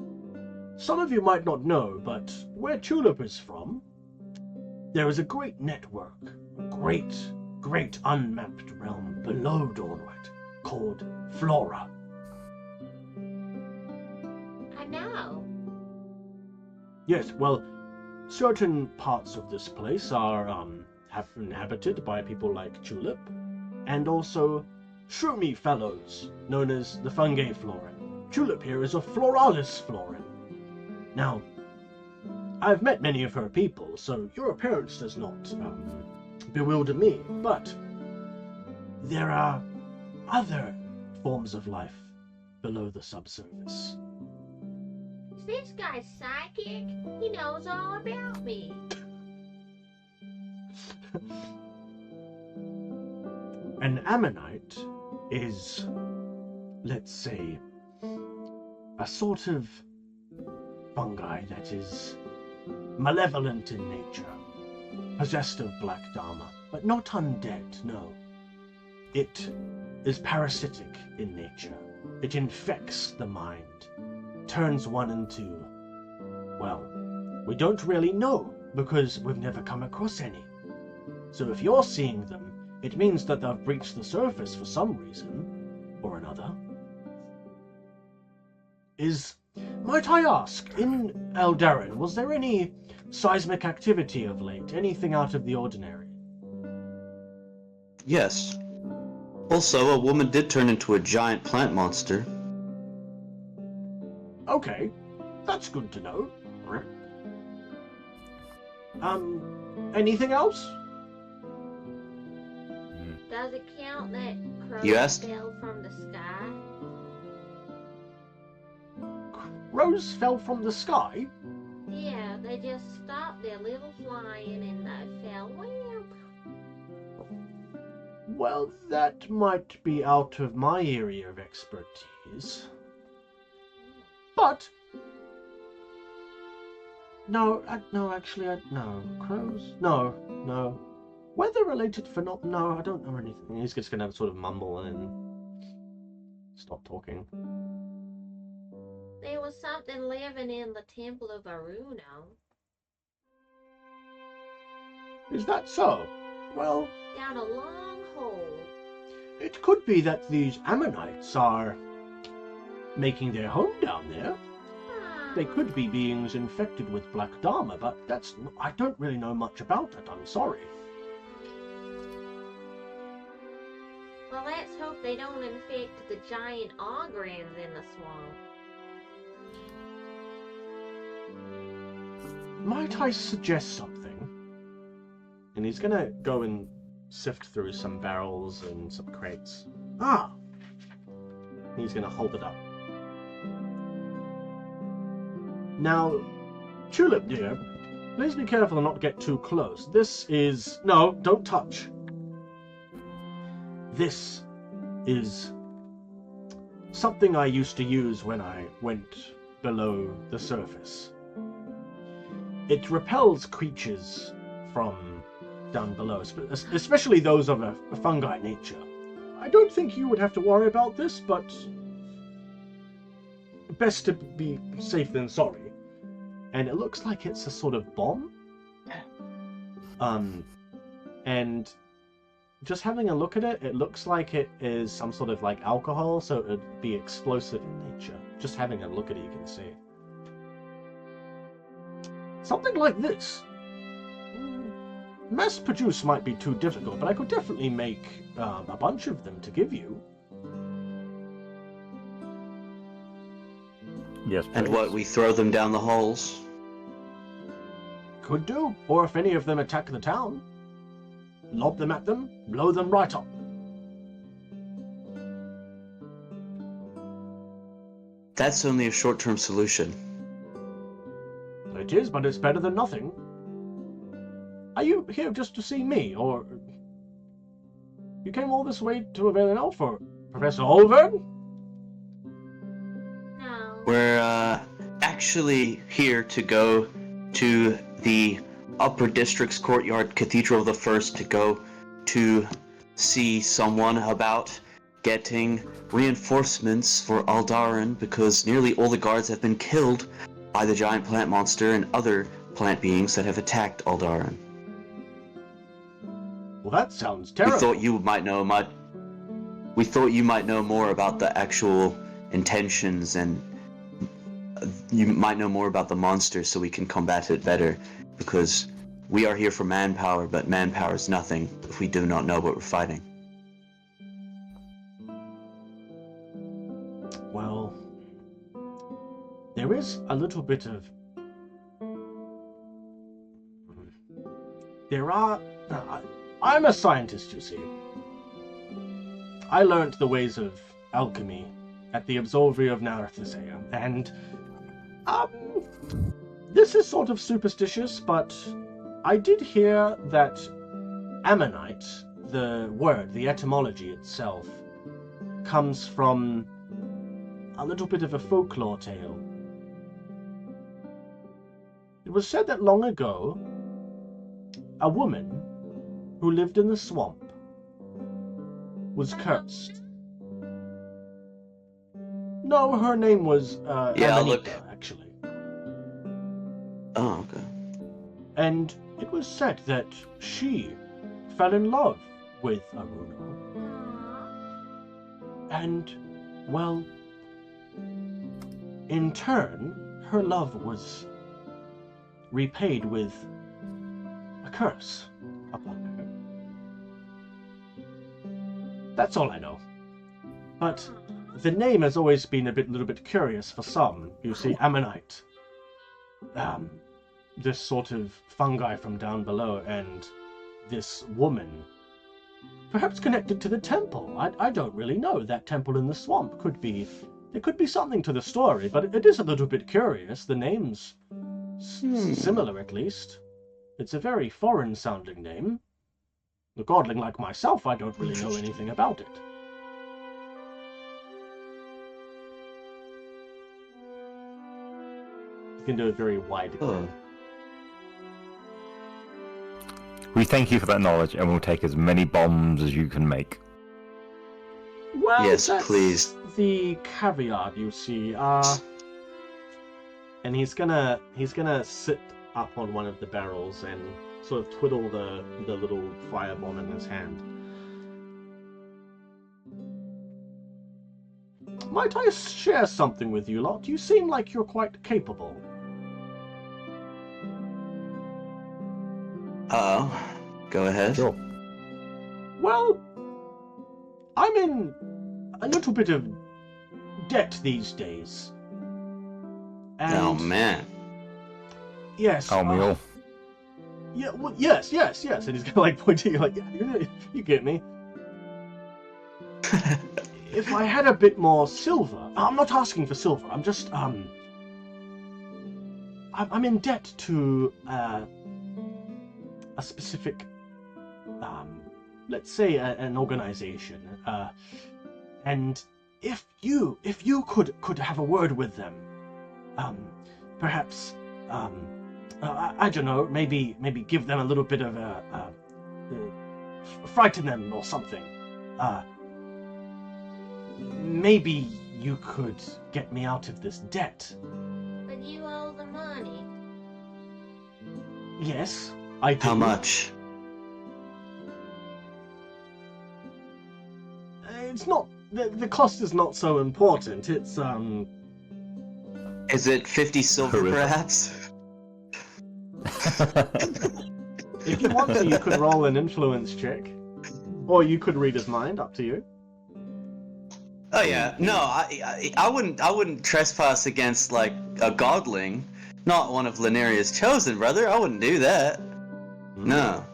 some of you might not know, but where Tulip is from, there is a great network, a great unmapped realm below Dawnward, called Flora. I know. Yes, well, certain parts of this place are inhabited by people like Tulip, and also shroomy fellows, known as the fungi florin. Tulip here is a floralis florin. Now, I've met many of her people, so your appearance does not bewilder me, but there are other forms of life below the subsurface. Is this guy psychic? He knows all about me. An ammonite is, let's say, a sort of fungi that is malevolent in nature, possessed of black dharma, but not undead, no. It is parasitic in nature. It infects the mind, turns one into, well, we don't really know, because we've never come across any. So if you're seeing them, it means that they've breached the surface for some reason or another. Might I ask, in Eldarin, was there any seismic activity of late? Anything out of the ordinary? Yes. Also, a woman did turn into a giant plant monster. Okay, that's good to know. Anything else? Does it count that crows You asked? fell from the sky? Crows fell from the sky? Yeah, they just stopped their little flying and they fell. Well, that might be out of my area of expertise. But no, crows? No. Weather-related no, I don't know anything. He's just gonna sort of mumble and then stop talking. There was something living in the Temple of Aruno. Is that so? Well, Down a long hole. it could be that these Ammonites are making their home down there. They could be beings infected with black dharma, but I don't really know much about it, I'm sorry. Well, let's hope they don't infect the giant ogrins in the swamp. Might I suggest something? And he's gonna go and sift through some barrels and some crates. He's gonna hold it up. Now, Tulip dear, please be careful and not get too close. No, don't touch. This is something I used to use when I went below the surface. It repels creatures from down below, especially those of a fungi nature. I don't think you would have to worry about this, but best to be safe than sorry. And it looks like it's a sort of bomb. And just having a look at it, it looks like it is some sort of like alcohol, so it would be explosive in nature. Just having a look at it, you can see. Something like this. Mass produce might be too difficult, but I could definitely make a bunch of them to give you. Yes, And please. what, we throw them down the holes? Could do. Or if any of them attack the town, lob them at them, blow them right up. That's only a short-term solution. It is, but it's better than nothing. Are you here just to see me, or... You came all this way to Prevail for Professor Olvern? No. We're actually here to go to the Upper District's Courtyard Cathedral of the First to go to see someone about getting reinforcements for Aldarin, because nearly all the guards have been killed by the giant plant monster and other plant beings that have attacked Aldarin. Well, that sounds terrible. We thought you might know more about the actual intentions, and you might know more about the monster, so we can combat it better. Because we are here for manpower, but manpower is nothing if we do not know what we're fighting. Well, there is a little bit of... I'm a scientist, you see. I learnt the ways of alchemy at the Observatory of Narthasea, and this is sort of superstitious, but I did hear that Ammonite, the word, the etymology itself, comes from a little bit of a folklore tale. It was said that long ago, a woman who lived in the swamp was cursed. No, her name was Yeah, Amanita, look. actually. Oh, okay. And it was said that she fell in love with Aruno. And, well, in turn, her love was repaid with a curse upon her. That's all I know. But the name has always been a little bit curious for some. You see, Ammonite. This sort of fungi from down below, and this woman, perhaps connected to the temple. I don't really know. That temple in the swamp could be... There could be something to the story, but it is a little bit curious. The name's similar, at least. It's a very foreign-sounding name. A godling like myself, I don't really know anything about it. You can do a very wide grin. We thank you for that knowledge, and we'll take as many bombs as you can make. Well, Yes, that's please. the caveat, you see. And he's gonna sit up on one of the barrels and sort of twiddle the little firebomb in his hand. Might I share something with you lot? You seem like you're quite capable. Go ahead. Sure. Well, I'm in a little bit of debt these days. And Oh man. yes. Oh, me all. Yeah, well, yes. And he's gonna like point at you like, yeah, you get me. If I had a bit more silver, I'm not asking for silver. I'm just I'm in debt to a specific, let's say an organization, and if you could have a word with them, perhaps I don't know, maybe give them a little bit of frighten them or something. Maybe you could get me out of this debt. But you owe the money. Yes, I do. How much? It's not... The cost is not so important. It's, Is it 50 silver, Who is it? perhaps? If you want to, you could roll an influence check. Or you could read his mind, up to you. Oh yeah, no, I wouldn't trespass against like a godling, not one of Linneria's chosen, brother. I wouldn't do that. No.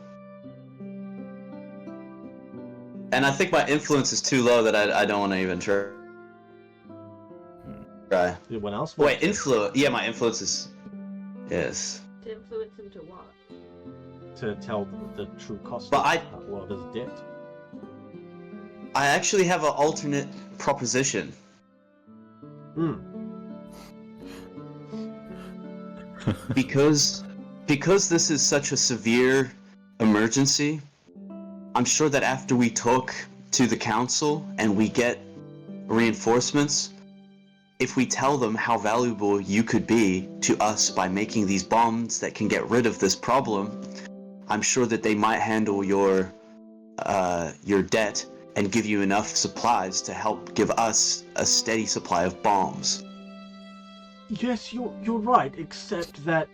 And I think my influence is too low that I don't want to even try. Anyone else? Wait, influence? Yeah, my influence is. Yes. To influence him to what? To tell the true cost But of his debt. I actually have an alternate proposition. Because this is such a severe emergency, I'm sure that after we talk to the council and we get reinforcements, if we tell them how valuable you could be to us by making these bombs that can get rid of this problem, I'm sure that they might handle your debt and give you enough supplies to help give us a steady supply of bombs. Yes, you're right, except that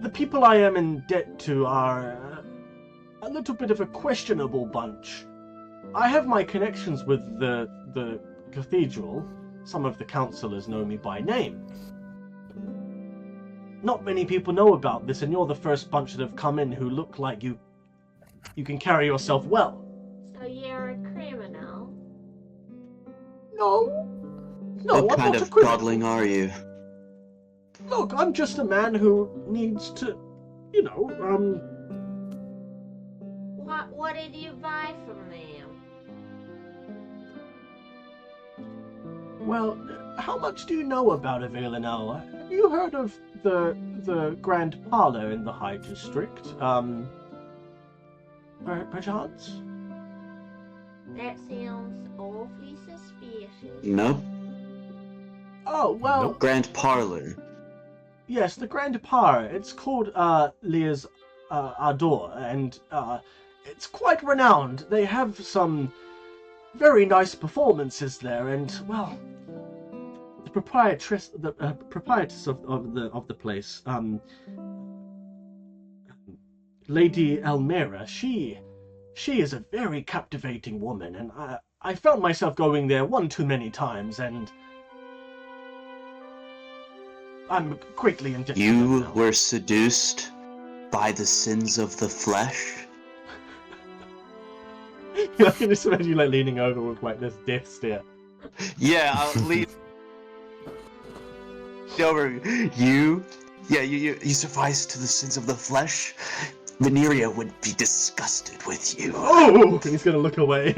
the people I am in debt to are a little bit of a questionable bunch. I have my connections with the cathedral. Some of the councillors know me by name. Not many people know about this, and you're the first bunch that have come in who look like you can carry yourself well. So you're a criminal? No, What I'm kind not a of criminal. godling are you? Look, I'm just a man who needs to, What did you buy from them? well, how much do you know about Avail now? Have you heard of the Grand Parlor in the High District? Perchance? That sounds awfully suspicious. Nope. Oh, well, Nope. Grand Parlor. yes, the Grand Parlor. It's called Lear's Ardor, and it's quite renowned. They have some very nice performances there, and well, the proprietress of the place, Lady Elmira, she is a very captivating woman, and I found myself going there one too many times, and I'm greatly indebted to them You now. were seduced by the sins of the flesh? I can just imagine you like leaning over with like this death stare. Yeah, I'll lean over. You suffice to the sins of the flesh? Veneria would be disgusted with you. Oh! And he's gonna look away.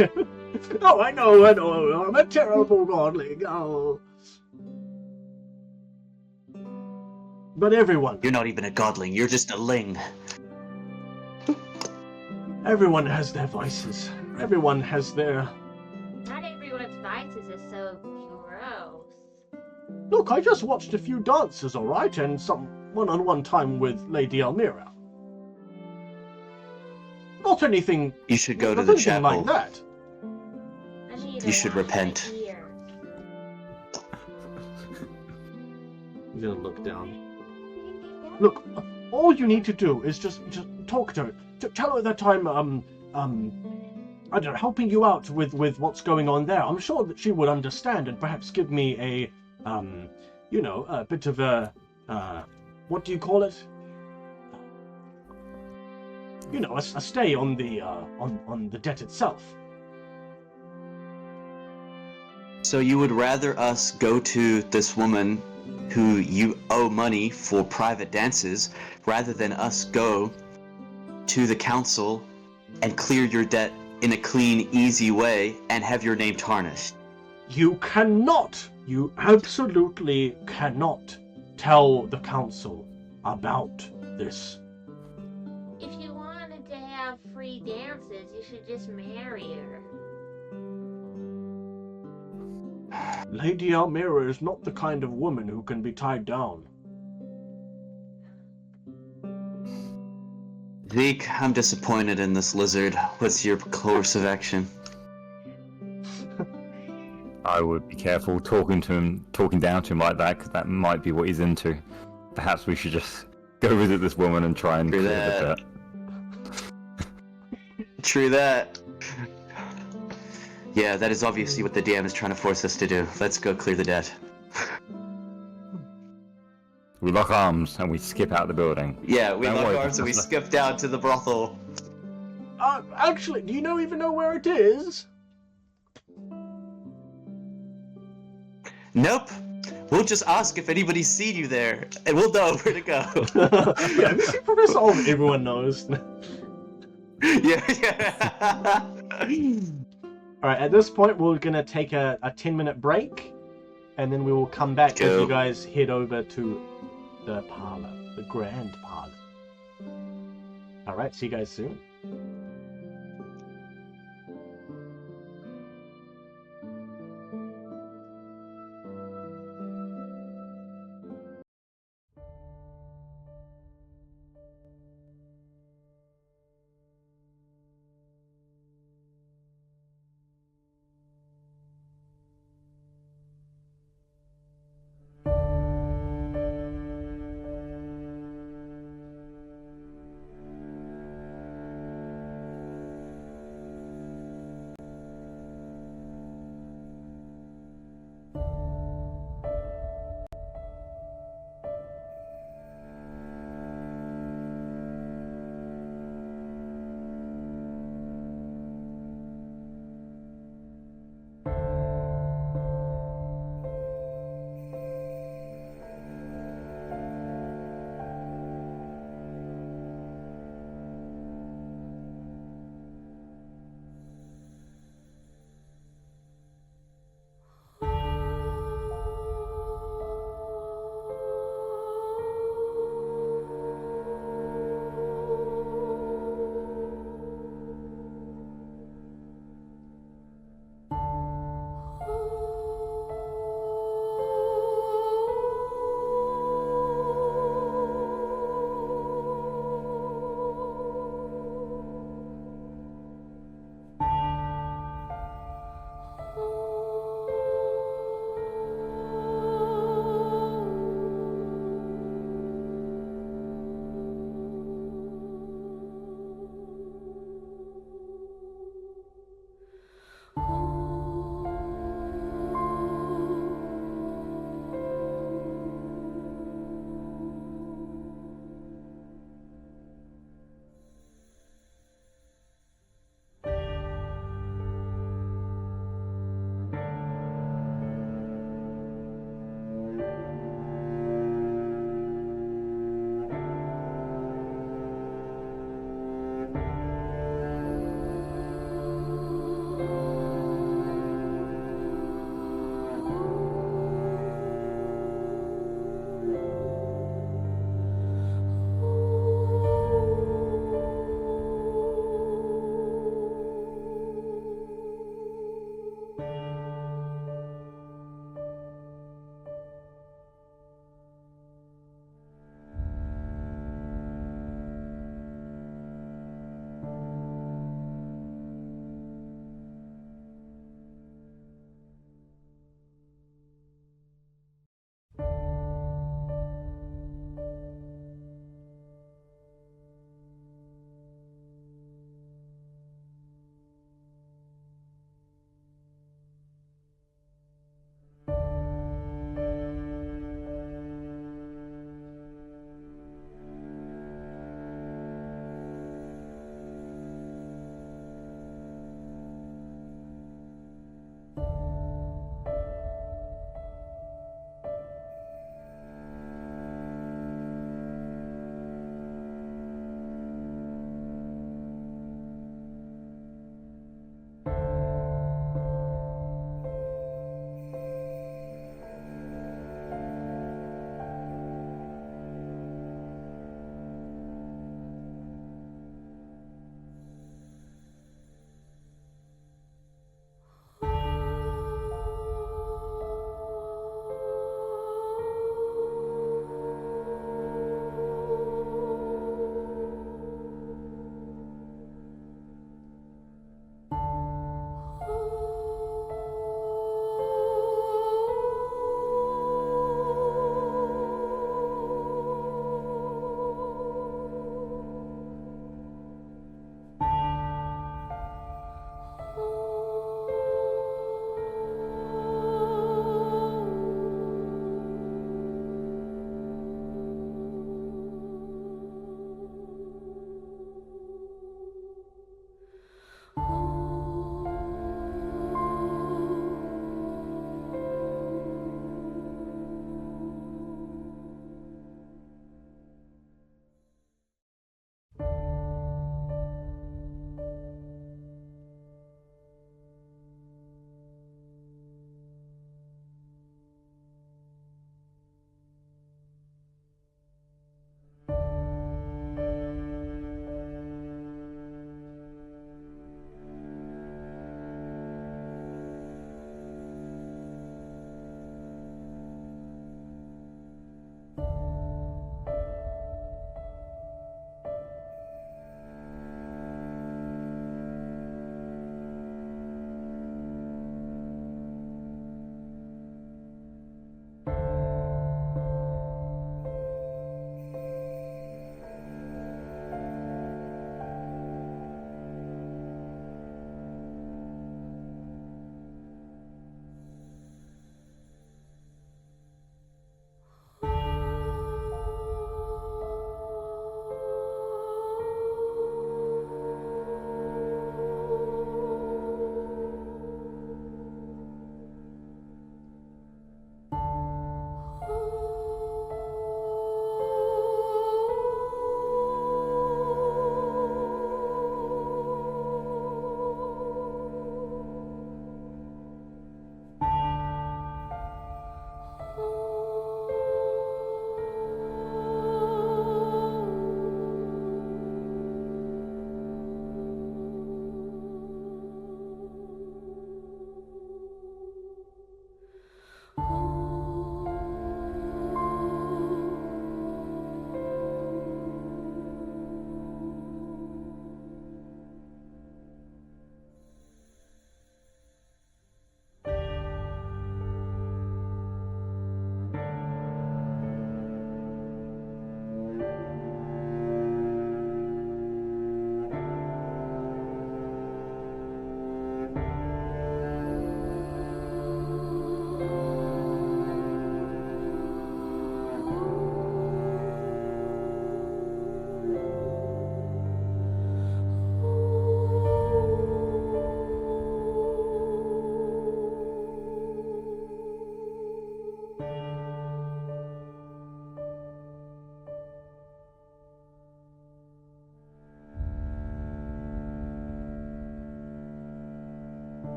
Oh, I know, I'm a terrible godling. Oh. But everyone You're not even a godling, you're just a ling. has their vices. Everyone has their... Not everyone's vices are so gross. Look, I just watched a few dances, alright, and some one-on-one time with Lady Elmira. Not anything... You should go to not the anything chapel. like that. I need to You should wash my repent. ears. He's gonna look down. Look, all you need to do is just talk to her. Tell her that I'm, I don't know, helping you out with what's going on there. I'm sure that she would understand and perhaps give me a, you know, a bit of a, what do you call it? You know, a stay on the, on the debt itself. So you would rather us go to this woman who you owe money for private dances, rather than us go to the council and clear your debt in a clean, easy way and have your name tarnished? You cannot, you absolutely cannot tell the council about this. If you wanted to have free dances, you should just marry her. Lady Elmira is not the kind of woman who can be tied down. Zeke, I'm disappointed in this lizard. What's your course of action? I would be careful talking down to him like that, because that might be what he's into. Perhaps we should just go visit this woman and try and True clear that. the debt. True that. Yeah, that is obviously what the DM is trying to force us to do. Let's go clear the debt. We lock arms and we skip out the building. Yeah, we Don't lock worry, arms and we skip down to the brothel. Actually, do you even know where it is? Nope. We'll just ask if anybody's seen you there, and we'll know where to go. Yeah, Professor Olive, everyone knows. Yeah. Alright, at this point, we're going to take a 10-minute break, and then we will come back as Go. you guys head over to the parlor, the grand parlor. Alright, see you guys soon.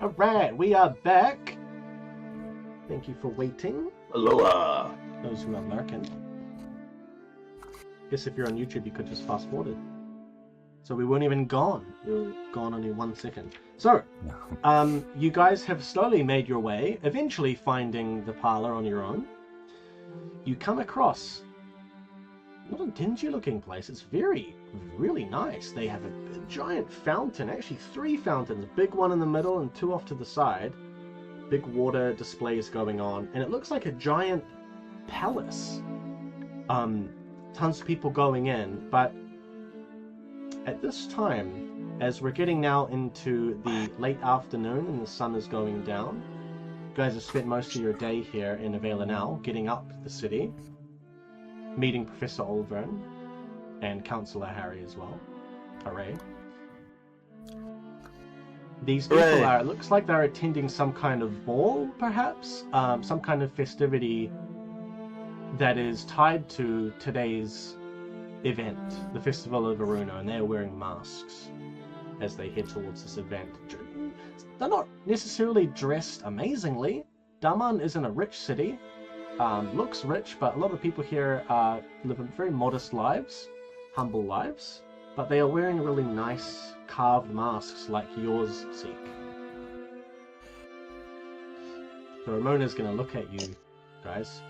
Alright, we are back. Thank you for waiting. Aloha. Those who are lurking. Guess if you're on YouTube, you could just fast forward it. So we weren't even gone. We were gone only 1 second. So, you guys have slowly made your way, eventually finding the parlor on your own. You come across not a dingy-looking place. It's really nice. They have a giant fountain, actually 3 fountains, a big one in the middle and 2 off to the side. Big water displays going on, and it looks like a giant palace. Tons of people going in, but at this time, as we're getting now into the late afternoon and the sun is going down, you guys have spent most of your day here in Avalanel, getting up the city, meeting Professor Olvern and Councillor Harry as well. Hooray. These people Hooray. it looks like they're attending some kind of ball, perhaps? Some kind of festivity that is tied to today's event, the Festival of Aruna, and they're wearing masks as they head towards this event. They're not necessarily dressed amazingly. Daman isn't a rich city. Looks rich, but a lot of people here live in very modest lives, humble lives, but they are wearing really nice carved masks like yours, Zeke. So Ramona's going to look at you guys.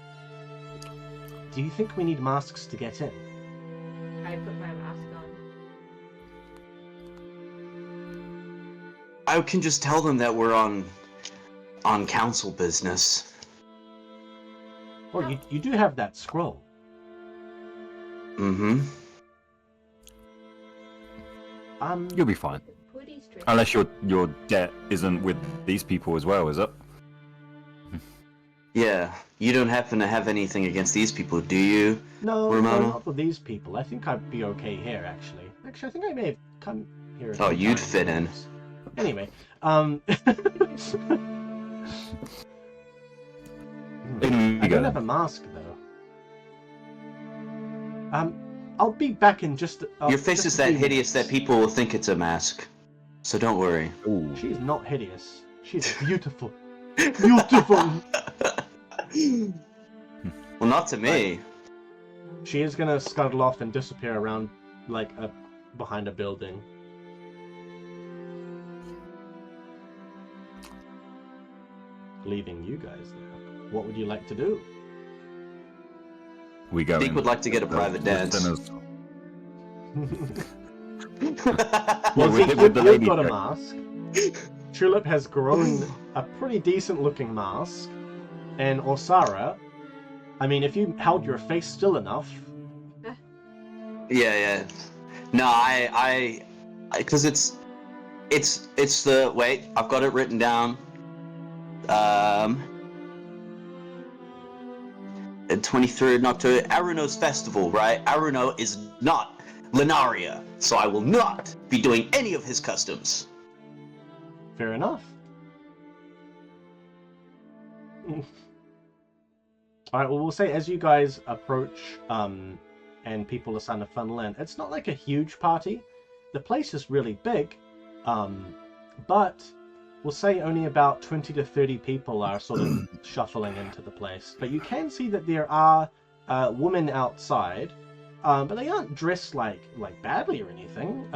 Do you think we need masks to get in? I put my mask on. I can just tell them that we're on council business. Well, you do have that scroll. Mm-hmm. You'll be fine. Putty's dressed. Unless your debt isn't with these people as well, is it? Yeah. You don't happen to have anything against these people, do you? No, Ramona? not with these people. I think I'd be okay here, actually. Actually, I think I may have come here. a Oh, few you'd times. fit in. Anyway, In I you don't go. have a mask though. I'll be back in just. Your face just is a that few hideous that minutes. people will think it's a mask. So don't worry. Ooh. She's not hideous. She's beautiful. Beautiful. Well, not to me. She is gonna scuttle off and disappear around, like, behind a building. Leaving you guys there. What would you like to do? We go Zeke in. would like to get a private dance. Listeners. Well, with Zeke, the- with the you've lady got a chick. mask. Tulip has grown a pretty decent-looking mask, and Osara, I mean, if you held your face still enough, Yeah. No, because it's the wait. I've got it written down. 23rd October, Aruno's festival, right? Aruno is not Linaria, so I will not be doing any of his customs. fair enough. Alright, well, we'll say as you guys approach, and people are starting to funnel in, it's not like a huge party. The place is really big, but we'll say only about 20 to 30 people are sort of shuffling into the place. But you can see that there are women outside, but they aren't dressed like badly or anything.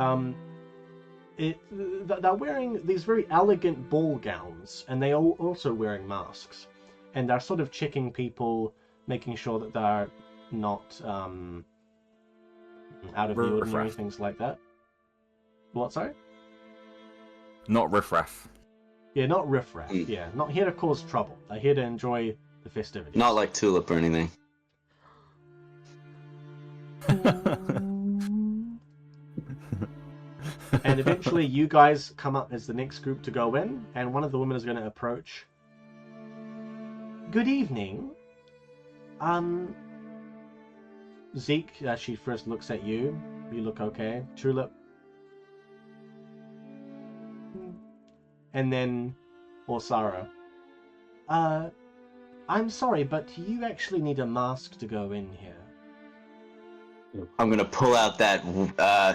They're wearing these very elegant ball gowns, and they are also wearing masks. And they're sort of checking people, making sure that they're not out of the ordinary, Riffraff. things like that. What, sorry? Not riffraff. Yeah, not riffraff. Mm. Yeah, not here to cause trouble. They're here to enjoy the festivities. Not like Tulip or anything. And eventually you guys come up as the next group to go in, and one of the women is going to approach. Good evening. Zeke, she first looks at you. You look okay. Tulip. And then Orsara. I'm sorry, but you actually need a mask to go in here. I'm gonna pull out that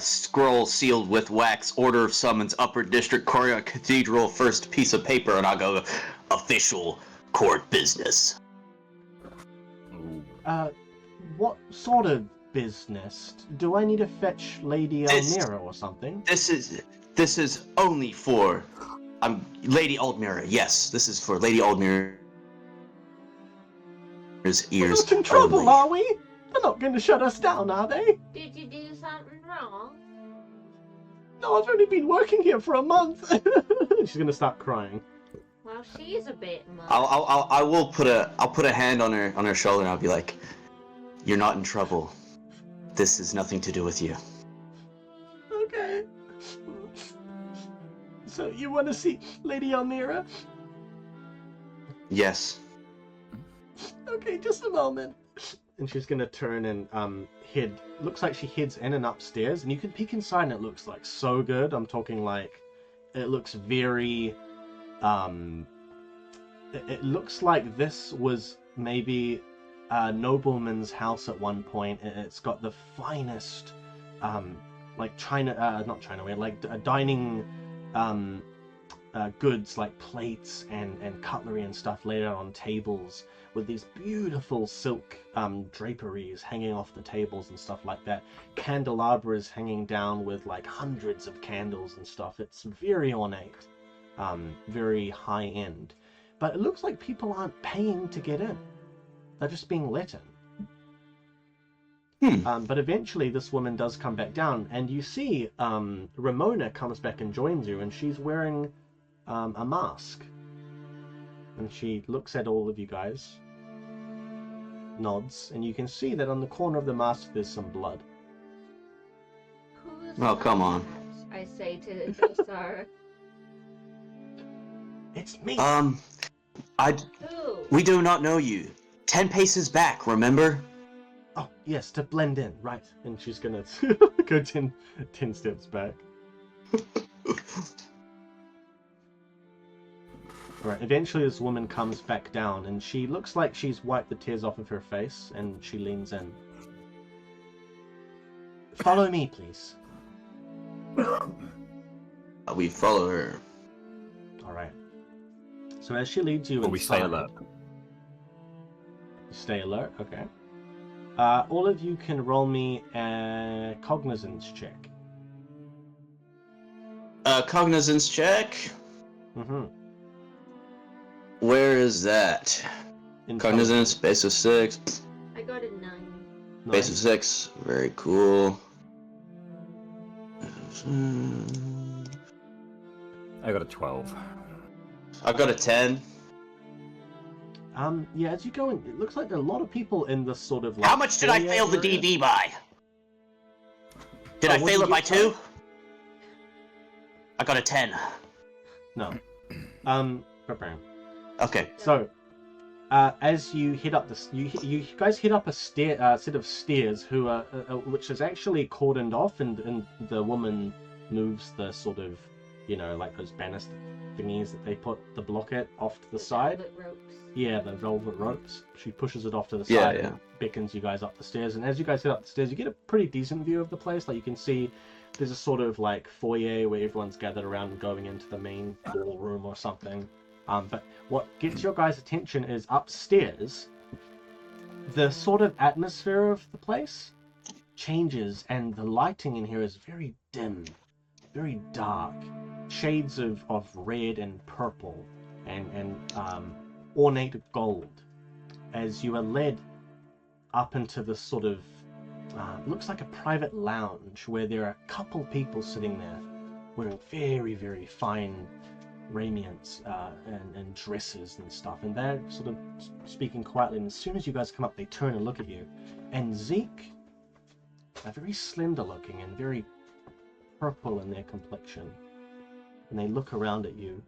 scroll sealed with wax, order of summons, Upper District Corian Cathedral, first piece of paper, and I'll go, official court business. Ooh. What sort of business? Do I need to fetch Lady This- Elmira or something? This is only for, Lady Aldmira. Yes, this is for Lady Aldmira's We're ears not in trouble, only. are we? They're not going to shut us down, are they? Did you do something wrong? No, I've only been working here for a month. She's going to start crying. Well, she's a bit much. I'll put a hand on her shoulder and I'll be like, you're not in trouble. This has nothing to do with you. Okay. So you want to see Lady Elmira? Yes. Okay, just a moment. And she's gonna turn and head. Looks like she heads in and upstairs, and you can peek inside, and it looks like so good. I'm talking like, it looks very, it looks like this was maybe a nobleman's house at one point. It's got the finest, like not Chinaware, like dining, goods like plates and cutlery and stuff laid out on tables with these beautiful silk draperies hanging off the tables and stuff like that. Candelabras hanging down with like hundreds of candles and stuff. It's very ornate, very high end. But it looks like people aren't paying to get in. They're just being let in. But eventually this woman does come back down, and you see Ramona comes back and joins you, and she's wearing a mask. And she looks at all of you guys, nods, and you can see that on the corner of the mask there's some blood. Who's Oh, come on. that? I say to Josara. It's me! Who? We do not know you. 10 paces back, remember? Oh, yes, to blend in, right. And she's gonna go 10 steps back. Right, eventually this woman comes back down, and she looks like she's wiped the tears off of her face, and she leans in. Follow me, please. We follow her. Alright. So as she leads you Or we stay inside- alert. Stay alert, okay. All of you can roll me a cognizance check. Cognizance check. Mm-hmm. Where is that? Cognizance, base of 6. I got a 9. Base of 6. Very cool. I got a 12. I got a 10. Yeah, as you go in, it looks like there are a lot of people in this sort of like... How much did I foyer fail the area. DD by? Did I what fail did it by you fail? 2? I got a 10. No. Okay. So, as you head up this, you guys head up a set of stairs, which is actually cordoned off, and the woman moves the sort of, like those banister thingies that they put the block at off to the side. Velvet ropes. Yeah, the velvet ropes. She pushes it off to the Yeah, side yeah. and beckons you guys up the stairs. And as you guys head up the stairs, you get a pretty decent view of the place. Like, you can see there's a sort of like foyer where everyone's gathered around and going into the main ballroom or something. But what gets your guys' attention is upstairs, the sort of atmosphere of the place changes, and the lighting in here is very dim, very dark. Shades of red and purple and ornate gold, as you are led up into this sort of looks like a private lounge where there are a couple people sitting there wearing very, very fine raiments and dresses and stuff, and they're sort of speaking quietly, and as soon as you guys come up they turn and look at you, and Zeke are very slender looking and very purple in their complexion, and they look around at you,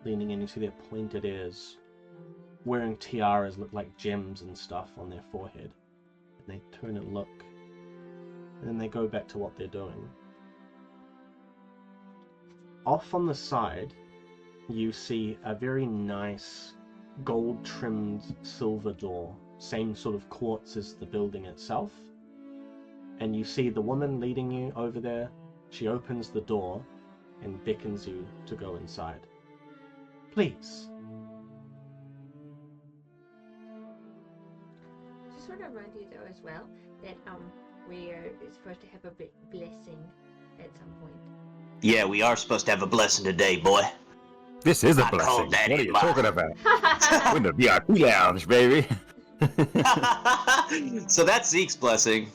leaning in. You see their pointed ears, wearing tiaras, look like gems and stuff on their forehead, and they turn and look, and then they go back to what they're doing. Off on the side, you see a very nice gold-trimmed silver door, same sort of quartz as the building itself, and you see the woman leading you over there. She opens the door and beckons you to go inside. Please. Just want to remind you though as well that we are supposed to have a blessing at some point. Yeah, we are supposed to have a blessing today, boy. This is a I blessing. called that What are in you my- talking about? We're in the VIP lounge, baby. So that's Zeke's blessing.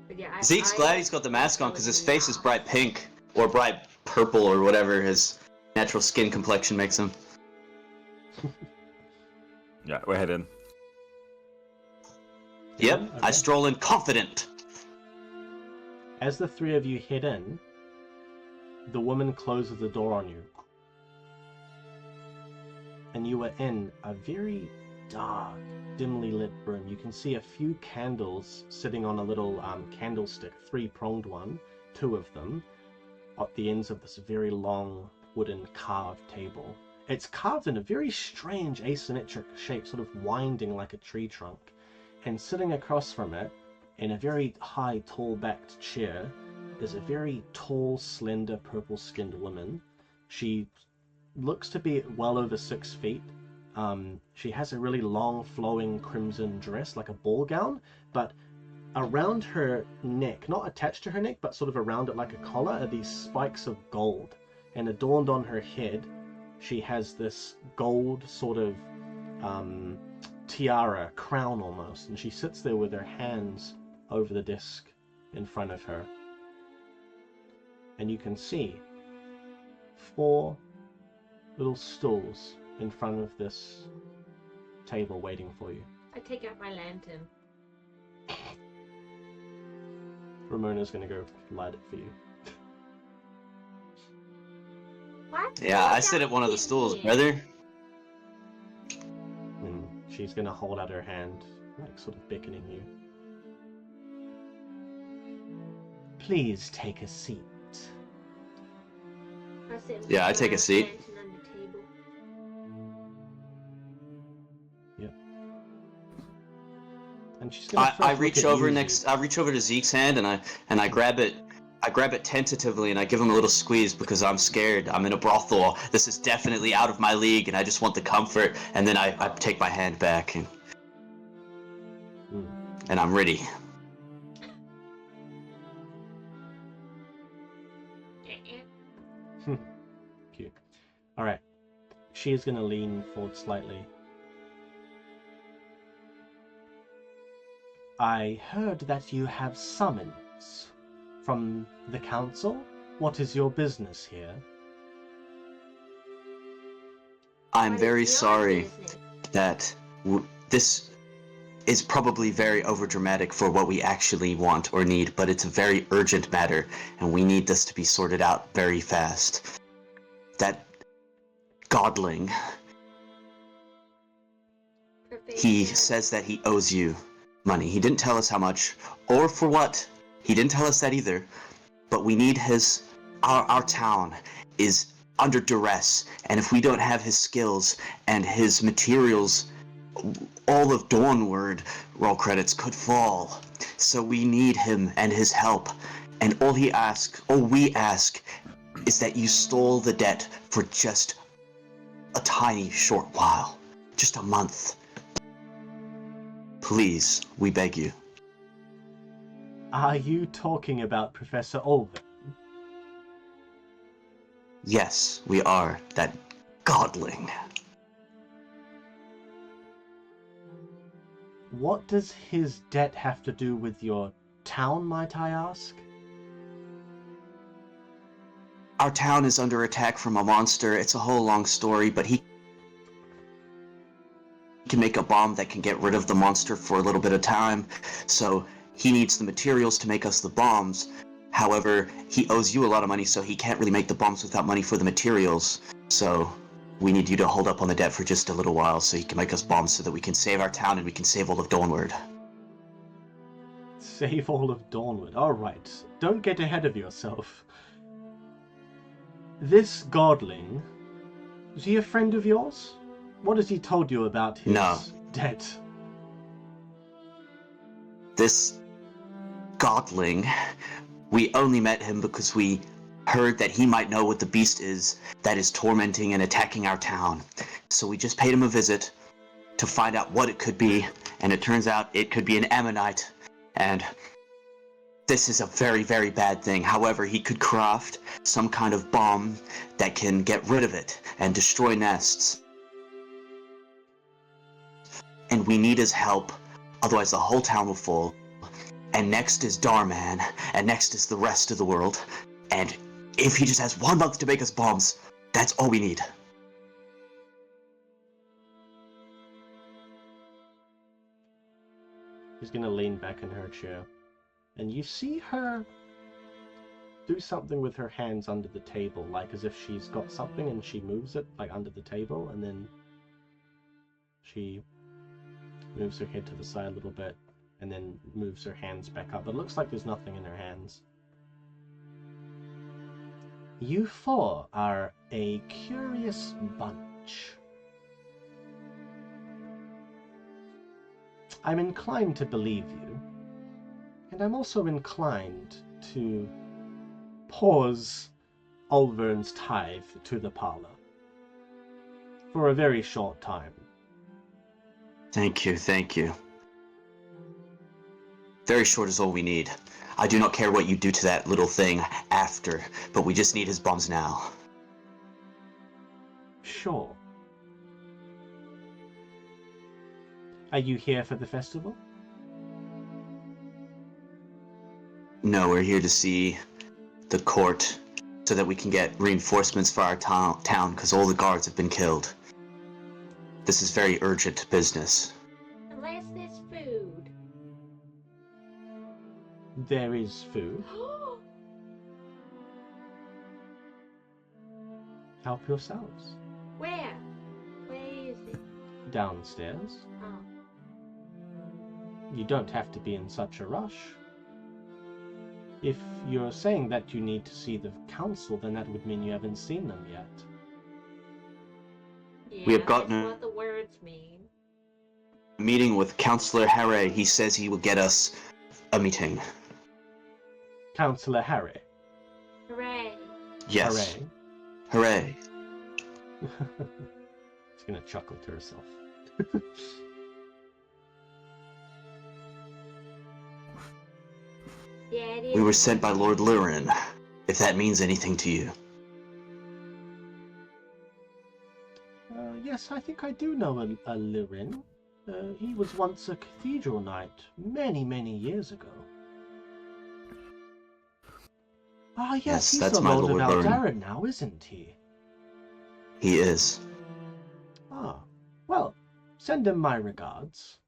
But yeah, Zeke's glad he's got the mask on also because his agree. face is bright pink or bright purple or whatever his natural skin complexion makes him. Yeah, we're heading. Yep, Okay. I stroll in confident. As the three of you head in, the woman closes the door on you. And you are in a very dark, dimly lit room. You can see a few candles sitting on a little candlestick, three-pronged one, two of them, at the ends of this very long wooden carved table. It's carved in a very strange asymmetric shape, sort of winding like a tree trunk. And sitting across from it, in a very high, tall-backed chair, is a very tall, slender, purple-skinned woman. She looks to be well over 6 feet. She has a really long, flowing crimson dress, like a ball gown, but around her neck, not attached to her neck, but sort of around it like a collar, are these spikes of gold. And adorned on her head, she has this gold sort of tiara, crown almost, and she sits there with her hands over the desk in front of her. And you can see 4 little stools in front of this table waiting for you. I take out my lantern. Ramona's gonna go light it for you. What? Yeah, I sit at one of the stools, brother. And she's gonna hold out her hand, like sort of beckoning you. Please take a seat. Yeah, I take a seat. Lantern on the table. And she's gonna I first reach look at over you, next. Zeke. I reach over to Zeke's hand and I grab it. I grab it tentatively and I give him a little squeeze because I'm scared. I'm in a brothel. This is definitely out of my league, and I just want the comfort. And then I take my hand back and I'm ready. Cute. Alright. She is gonna lean forward slightly. I heard that you have summons from the council. What is your business here? I'm What very is your sorry business? that this is probably very overdramatic for what we actually want or need, but it's a very urgent matter, and we need this to be sorted out very fast. That godling, he says that he owes you money. He didn't tell us how much or for what. He didn't tell us that either. But we need his. Our town is under duress, and if we don't have his skills and his materials, all of Dawnward roll credits could fall. So we need him and his help. And all we ask, is that you stole the debt for just a tiny short while. Just a month. Please, we beg you. Are you talking about Professor Olvin? Yes, we are that godling. What does his debt have to do with your town, might I ask? Our town is under attack from a monster. It's a whole long story, but he can make a bomb that can get rid of the monster for a little bit of time. So he needs the materials to make us the bombs. However, he owes you a lot of money, so he can't really make the bombs without money for the materials. So we need you to hold up on the debt for just a little while so he can make us bombs so that we can save our town and we can save all of Dawnward. Save all of Dawnward. Alright, don't get ahead of yourself. This godling, is he a friend of yours? What has he told you about his No. debt? This godling, we only met him because we heard that he might know what the beast is that is tormenting and attacking our town. So we just paid him a visit to find out what it could be, and it turns out it could be an ammonite, and this is a very, very bad thing. However, he could craft some kind of bomb that can get rid of it and destroy nests. And we need his help, otherwise the whole town will fall. And next is Darman, and next is the rest of the world. And if he just has 1 month to make us bombs, that's all we need. She's gonna lean back in her chair, and you see her do something with her hands under the table, like as if she's got something and she moves it like under the table, and then she moves her head to the side a little bit, and then moves her hands back up. It looks like there's nothing in her hands. You four are a curious bunch. I'm inclined to believe you, and I'm also inclined to pause Ulvern's tithe to the parlor for a very short time. Thank you, thank you. Very short is all we need. I do not care what you do to that little thing after, but we just need his bombs now. Sure. Are you here for the festival? No, we're here to see the court so that we can get reinforcements for our town because all the guards have been killed. This is very urgent business. Unless there's food. There is food. Help yourselves. Where? Where is it? Downstairs. Oh. You don't have to be in such a rush. If you're saying that you need to see the council, then that would mean you haven't seen them yet. Yeah, We have gotten that's a- what the words mean. Meeting with Councillor Harry. He says he will get us a meeting. Councillor Harry. Hooray. Yes. Hooray. Hooray. She's gonna chuckle to herself. Yeah, it is. We were sent by Lord Lirin, if that means anything to you. Yes, I think I do know a Lirin. He was once a cathedral knight many, many years ago. Ah, yes, Yes, he's that's the my Lord of Lord Lirin. Aldaran now, isn't he? He is. Ah, well, send him my regards.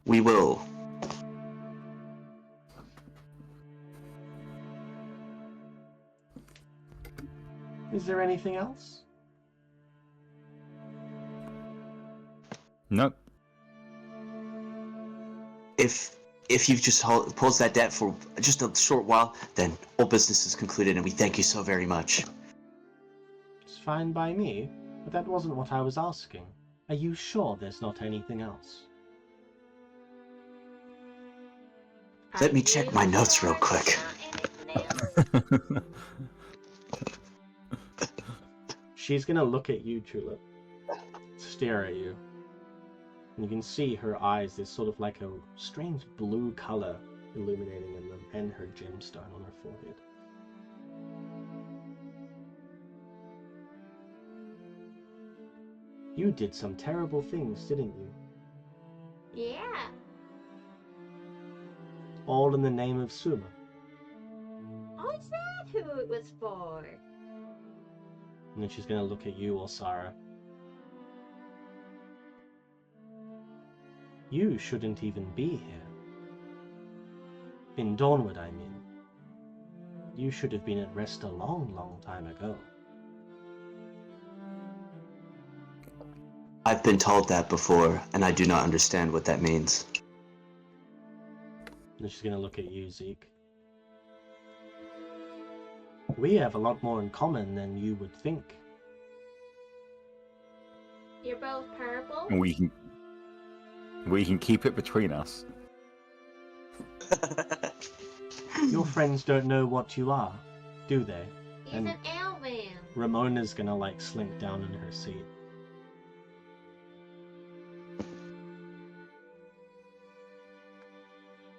We will. Is there anything else? Nope. If you've just paused that debt for just a short while, then all business is concluded, and we thank you so very much. It's fine by me, but that wasn't what I was asking. Are you sure there's not anything else? Let me check my notes real quick. Anything else? She's gonna look at you, Tulip. Stare at you. And you can see her eyes, there's sort of like a strange blue color illuminating in them, and her gemstone on her forehead. You did some terrible things, didn't you? Yeah. All in the name of Suma. Oh, is that who it was for? And then she's gonna look at you, Osara. You shouldn't even be here. In Dawnward, I mean. You should have been at rest a long, long time ago. I've been told that before, and I do not understand what that means. And she's gonna look at you, Zeke. We have a lot more in common than you would think. You're both purple? And we can. We can keep it between us. Your friends don't know what you are, do they? He's And an elven. Ramona's gonna like slink down in her seat.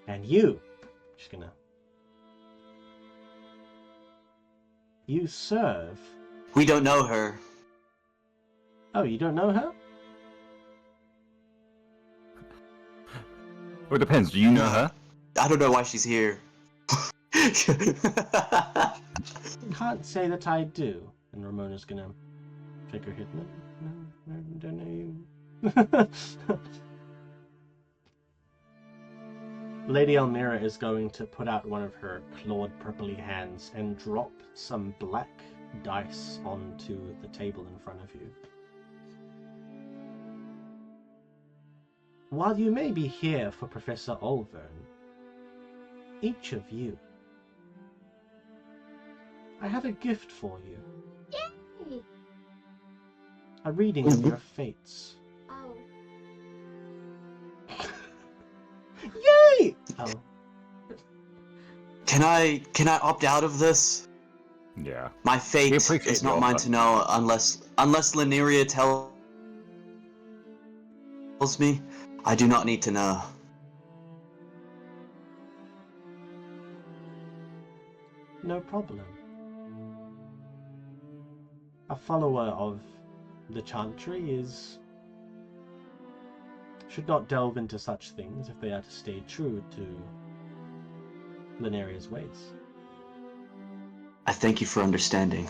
And you, she's gonna. You serve. We don't know her. Oh, you don't know her? Well, it depends. Do you know No. her? I don't know why she's here. Can't say that I do. And Ramona's gonna take her head. No, I don't know you. Lady Elmira is going to put out one of her clawed purpley hands and drop some black dice onto the table in front of you. While you may be here for Professor Olvern, each of you, I have a gift for you. Yay! A reading of your fates. Oh. Yay! Oh, Can I opt out of this? Yeah. My fate We appreciate is the not mine offer. to know unless Lineria tells me. I do not need to know. no problem. A follower of the Chantry should not delve into such things if they are to stay true to Linaria's ways. I thank you for understanding.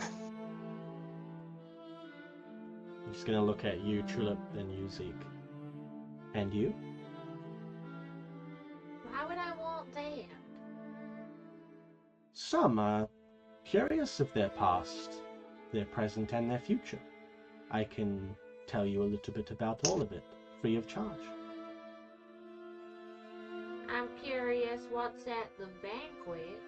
I'm just gonna look at you, Tulip, and you, Zeke. And you? Why would I want that? Some are curious of their past, their present, and their future. I can tell you a little bit about all of it, free of charge. I'm curious what's at the banquet.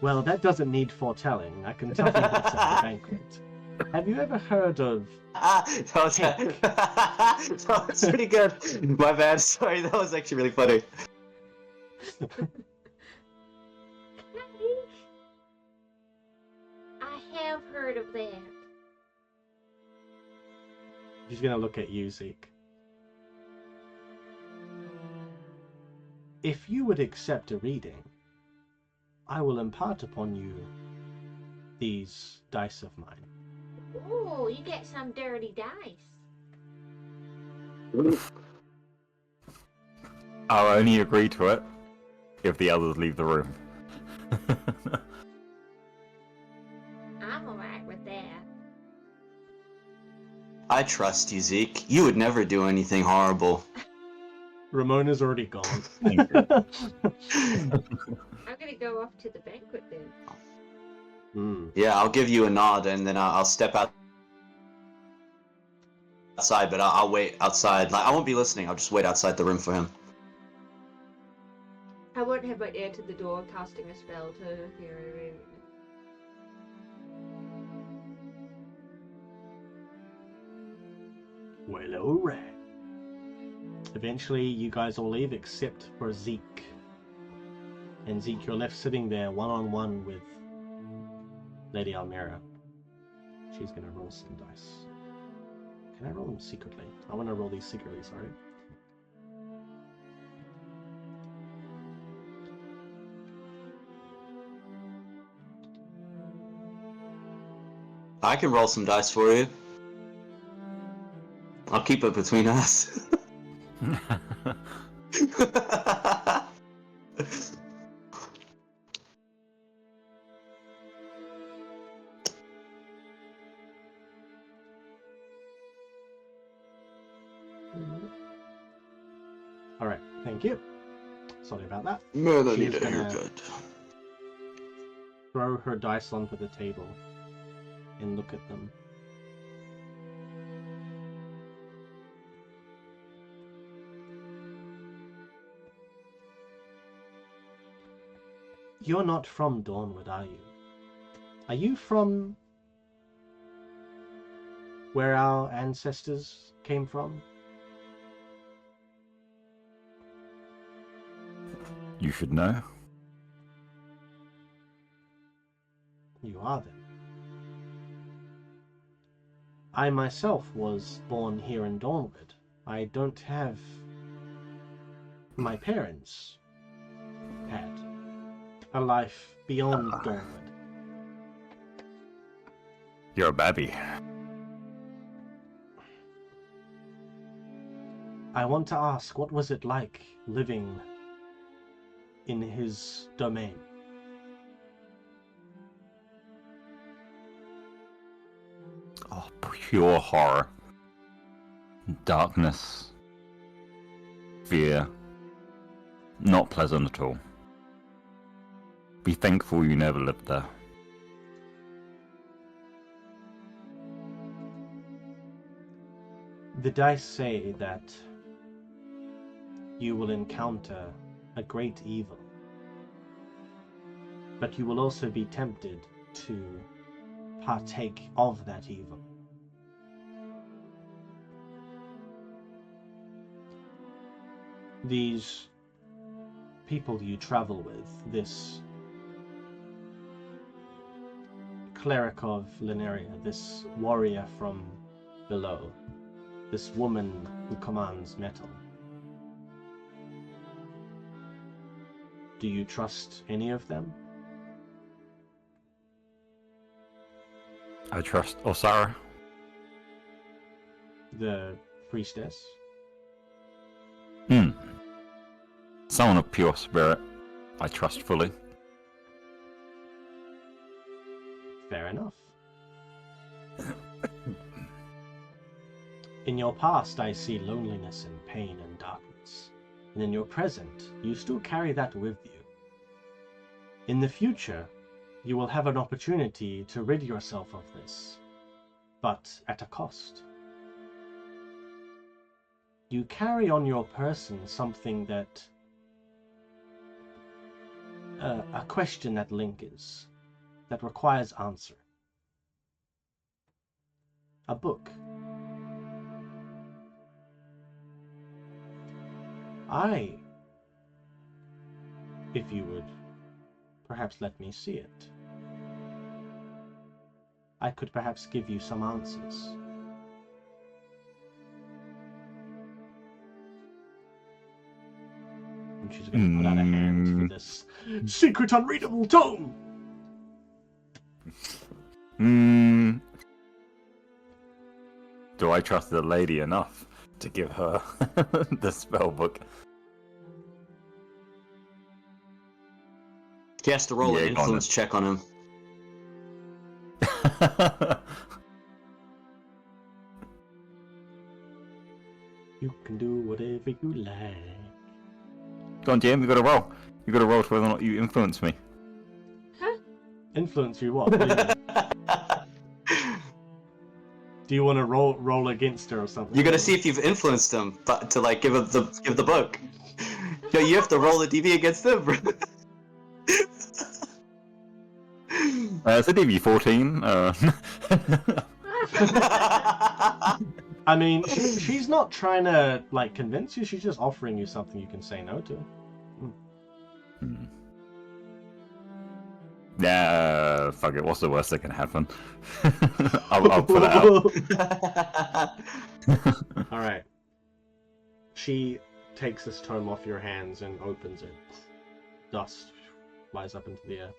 Well, that doesn't need foretelling. I can tell you what's at the banquet. Have you ever heard of... That was that was pretty good. My bad. Sorry, that was actually really funny. I have heard of that. She's gonna look at you, Zeke. If you would accept a reading, I will impart upon you these dice of mine. Ooh, you get some dirty dice. I'll only agree to it if the others leave the room. I'm alright with that. I trust you, Zeke. You would never do anything horrible. Ramona's already gone. Thank you. I'm gonna go off to the banquet then. Yeah, I'll give you a nod and then I'll step outside, but I'll wait outside. Like I won't be listening. I'll just wait outside the room for him. I won't have my ear to the door casting a spell to hear it. Well, alright. Eventually, you guys all leave except for Zeke. And Zeke, you're left sitting there one-on-one with Lady Almira. She's gonna roll some dice. Can I roll them secretly? I want to roll these secretly, sorry. I can roll some dice for you. I'll keep it between us. Alright, thank you. Sorry about that. Man, I She's need a gonna- haircut. Throw her dice onto the table and look at them. You're not from Dawnward, are you? Are you from where our ancestors came from? You should know. You are then. I myself was born here in Dawnward. I don't have... My parents had a life beyond Dawnward. You're a babby. I want to ask, what was it like living in his domain? Oh, pure horror. Darkness. Fear. Not pleasant at all. Be thankful you never lived there. The dice say that you will encounter a great evil, but you will also be tempted to partake of that evil. These people you travel with, this cleric of Lineria, this warrior from below, this woman who commands metal. Do you trust any of them? I trust Osara. The priestess? Someone of pure spirit, I trust fully. Fair enough. In your past, I see loneliness and pain and darkness. And in your present, you still carry that with you. In the future, you will have an opportunity to rid yourself of this, but at a cost. You carry on your person something that... a question that lingers, that requires answer. A book. If you would perhaps let me see it, I could perhaps give you some answers. And she's going to put out a hand for this secret unreadable tome! Do I trust the lady enough to give her the spell book? He has to roll an Yeah, go on influence check on him. You can do whatever you like. Go on, Jim, you gotta roll. You gotta roll to whether or not you influence me. Influence you what? What do you mean? Do you want to roll against her or something? You gotta see if you've influenced him, but to like give the book. Yo, you have to roll a DV against him. Bro. It's a DV 14. I mean, she's not trying to like convince you. She's just offering you something you can say no to. Yeah, fuck it. What's the worst that can happen? I'll put it out. All right. She takes this tome off your hands and opens it. Dust flies up into the air.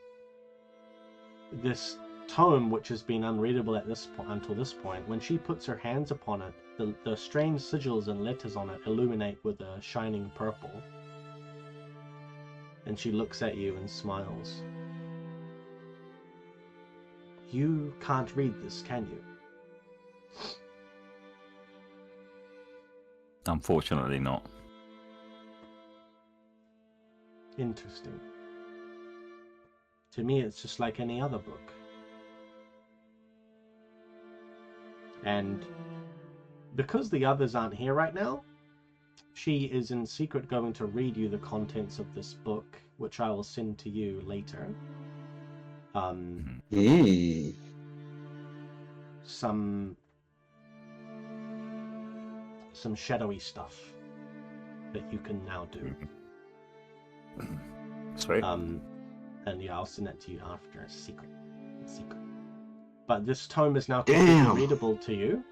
This tome, which has been unreadable at this until this point, when she puts her hands upon it, the strange sigils and letters on it illuminate with a shining purple. And she looks at you and smiles. You can't read this, can you? Unfortunately not. Interesting. To me, it's just like any other book. And because the others aren't here right now, she is in secret going to read you the contents of this book, which I will send to you later. Some some shadowy stuff that you can now do. Sweet. And yeah, I'll send that to you after. A secret. But this tome is now completely readable to you,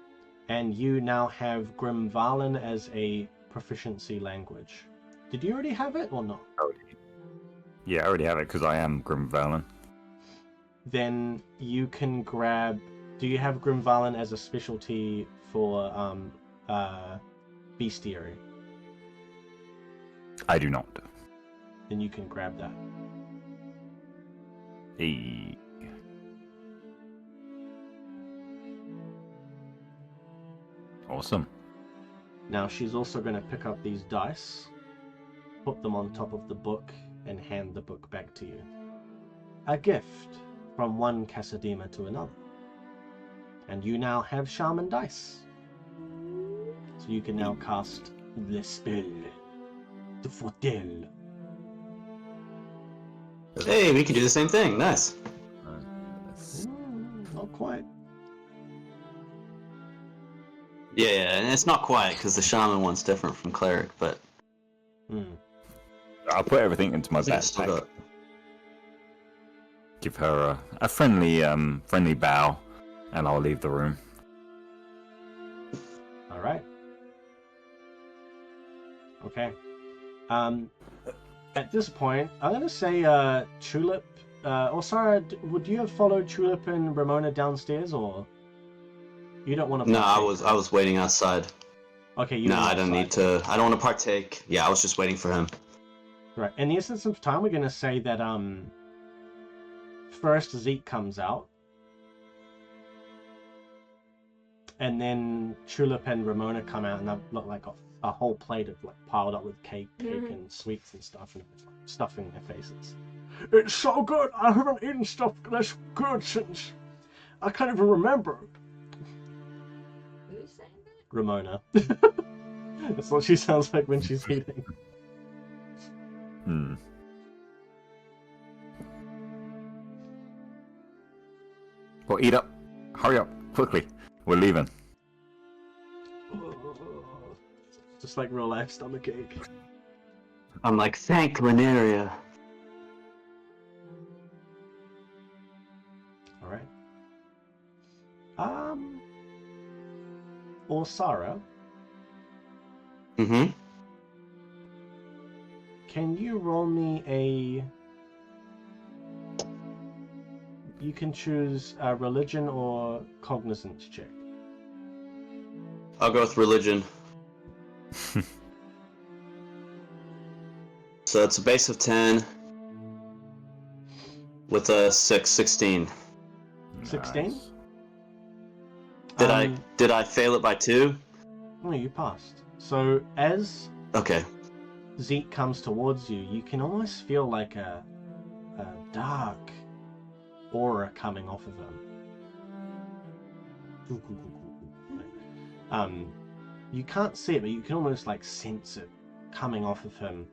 and you now have Grimvalen as a proficiency language. Did you already have it or not? Yeah, I already have it because I am Grimvalen. Then you can grab. Do you have Grimvalen as a specialty for bestiary? I do not. Then you can grab that. E. Awesome. Now she's also going to pick up these dice, put them on top of the book, and hand the book back to you. A gift from one Casadema to another. And you now have Shaman dice. So you can now cast the spell, the Foretell. Hey, we can do the same thing. Nice. Not quite. Yeah, and it's not quiet because the shaman one's different from cleric, but I'll put everything into my yeah, still backpack. got- Give her a friendly bow, and I'll leave the room. All right. Okay. At this point, I'm gonna say Tulip. Or Sarah, would you have followed Tulip and Ramona downstairs, or you don't want to? No, I was waiting outside. Okay, you. No, were I don't outside. need to. I don't want to partake. Yeah, I was just waiting for him. Right. In the essence of time, we're gonna say that first Zeke comes out, and then Tulip and Ramona come out, and they look like a whole plate of like piled up with cake and sweets and stuff, and stuffing their faces. It's so good. I haven't eaten stuff this good since I can't even remember. Who's saying that? Ramona. That's what she sounds like when she's eating. Well, eat up. Hurry up, quickly. We're leaving. Just like real life stomach ache. I'm like, thank Lineria. All right. Or Sarah, Mm-hmm. can you roll me a... You can choose a religion or cognizance check. I'll go with religion. So it's a base of 10 with a 16. 16? Nice. Did I fail it by 2? No, you passed. So as Okay. Zeke comes towards you, you can almost feel like a dark aura coming off of him. You can't see it, but you can almost like sense it coming off of him,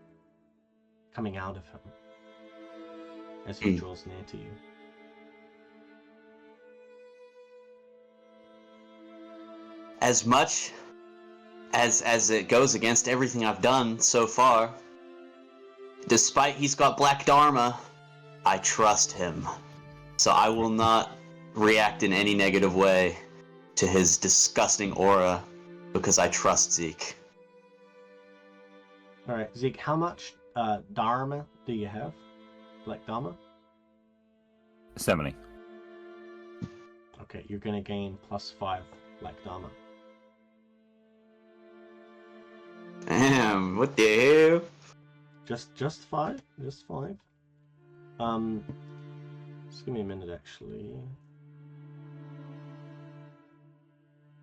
coming out of him as he draws near to you. As much as it goes against everything I've done so far, despite he's got black dharma, I trust him. So I will not react in any negative way to his disgusting aura because I trust Zeke. All right, Zeke, how much dharma do you have? Black dharma? 70. Okay, you're gonna gain +5 black dharma. Damn, what the hell? Just 5? Just 5? Just give me a minute, actually.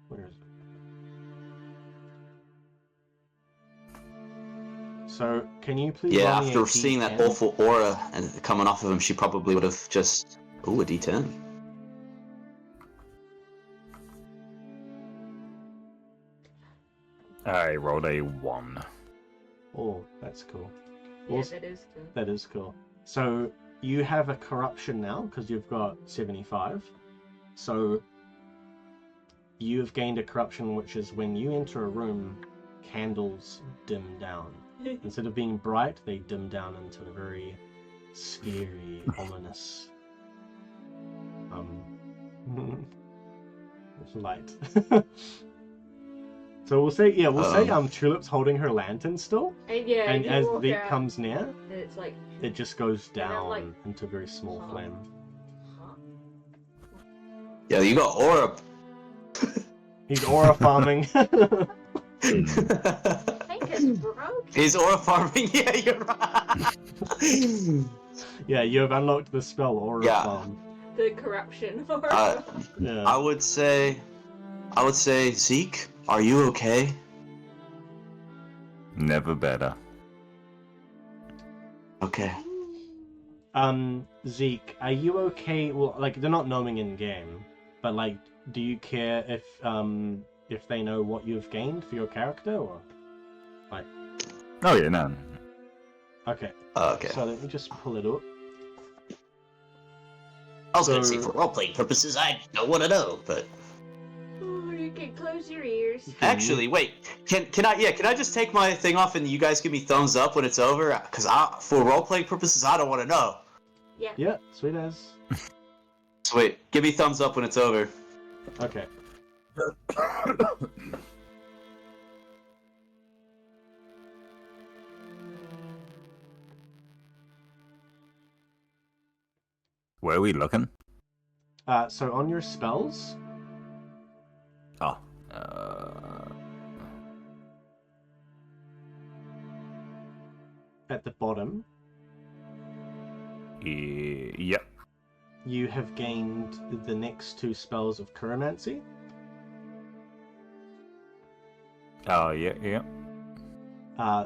Where is it? So, can you please Yeah, roll me after a seeing that D10? awful aura and coming off of him, she probably would have just... Ooh, a D10. I rolled a 1. Oh, that's cool. Yeah, Also- that is cool. That is cool. So, you have a corruption now, because you've got 75. So, you've gained a corruption, which is when you enter a room, candles dim down. Instead of being bright, they dim down into a very scary, ominous light. So we'll say Tulip's holding her lantern still, And yeah, and you as walk Zeke out, comes near, and it's like, it just goes then, down like, into a very small huh? flame. huh? Yeah, you got aura. He's aura farming. I think it's broken. He's aura farming. Yeah, you're right. Yeah, you have unlocked the spell Aura Yeah. Farm. The corruption. Yeah. I would say, Zeke, are you okay? Never better. Okay. Zeke, are you okay? Well, like, they're not knowing in game, but like, do you care if they know what you've gained for your character, or like? Oh yeah, no. Okay. Okay. So let me just pull it up. I was gonna say So- for role-playing purposes, I don't want to know, but Oh, you can close your ears. actually, wait. Can I just take my thing off and you guys give me thumbs up when it's over? Because for role-playing purposes, I don't want to know. Yeah. Yeah, sweet as. Sweet. Give me thumbs up when it's over. Okay. Where are we looking? So on your spells, Oh. at the bottom, Yep. you have gained the next two spells of Chiromancy. Oh yeah, yeah.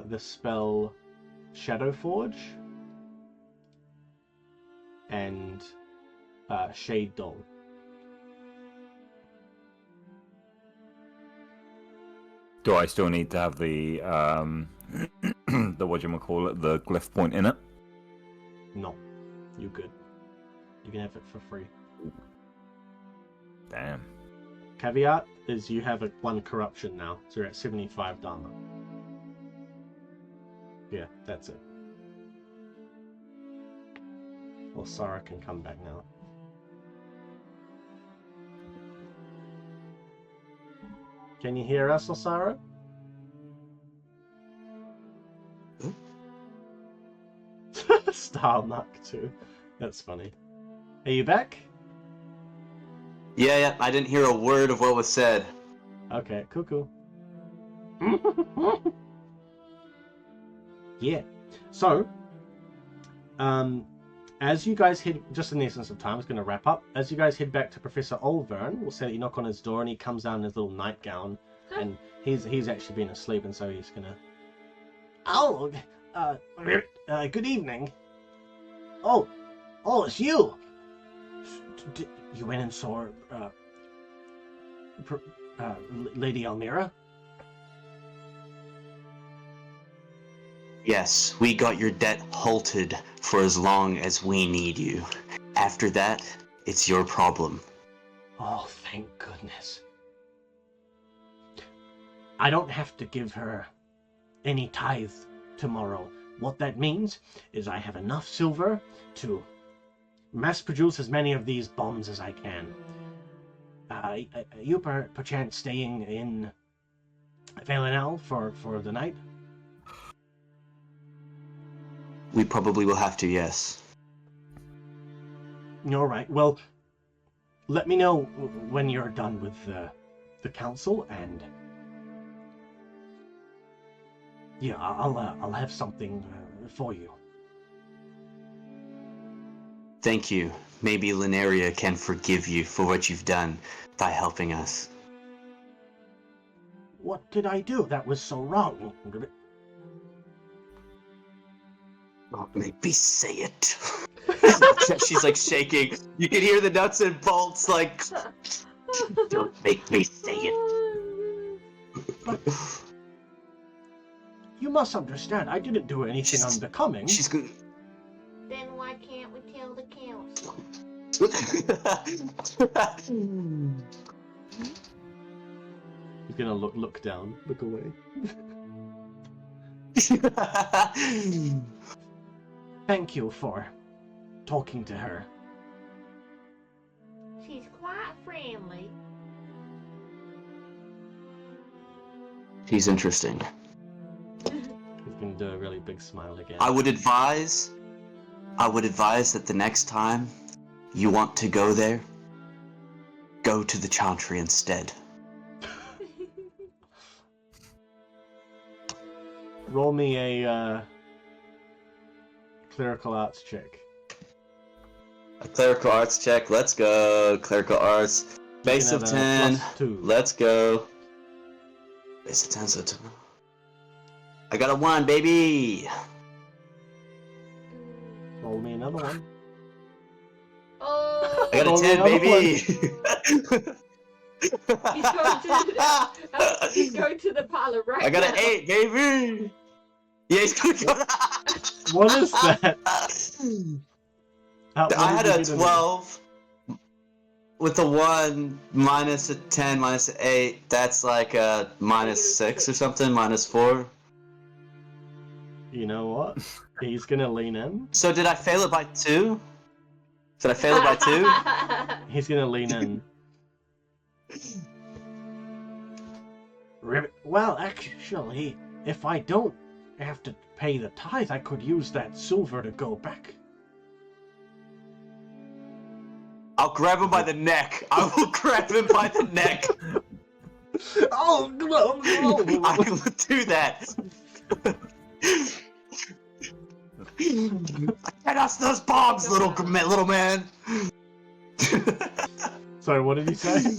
The spell Shadow Forge and Shade Dawn. Do I still need to have the the whatchamacallit, the glyph point in it? No, you good. You can have it for free. Damn. Caveat is you have one corruption now, so you're at 75 Dharma. Yeah, that's it. Well, Sarah can come back now. Can you hear us, Osara? Starmark too. That's funny. Are you back? Yeah, I didn't hear a word of what was said. Okay, cool. Yeah. So, as you guys head, just in the essence of time, it's going to wrap up. As you guys head back to Professor Olvern, we'll say that you knock on his door and he comes down in his little nightgown, and he's actually been asleep, and so he's gonna. Oh, good evening. Oh, it's you. You went and saw Lady Elmira? Yes, we got your debt halted for as long as we need you. After that, it's your problem. Oh, thank goodness. I don't have to give her any tithe tomorrow. What that means is I have enough silver to mass produce as many of these bombs as I can. You perchance staying in Valenel for the night? We probably will have to, yes. All right. Well, let me know when you're done with the council, and yeah, I'll have something for you. Thank you. Maybe Lineria can forgive you for what you've done by helping us. What did I do that was so wrong? Don't make me say it. She's like shaking. You can hear the nuts and bolts like, don't make me say it. But you must understand, I didn't do anything unbecoming. She's good. Then why can't we tell the council? He's gonna look down, look away. Thank you for talking to her. She's quite friendly. He's interesting. He's gonna do a really big smile again. I would advise that the next time you want to go there, go to the Chantry instead. Roll me a clerical arts check. A clerical arts check. Let's go. Clerical arts. Base You of can have a 10. +2. Let's go. Base of 10, so 10. I got a 1, baby. Roll me another one. Oh, I got Roll a me 10, another baby. He's going to the parlor right I got now. an 8, baby. Yeah, he's going to go. What is that? What I had did you a get in 12 with a 1 minus a 10 minus an 8. That's like a -6 or something, -4. there? You know what? He's gonna lean in. So did I fail it by 2? Did I fail it by 2? He's gonna lean in. Ribbit. Well, actually, if I don't have to pay the tithe, I could use that silver to go back. I'll grab him by the neck. I will grab him by the neck. Oh, no, I will do that. Get us those bombs, little man. Sorry, what did he say?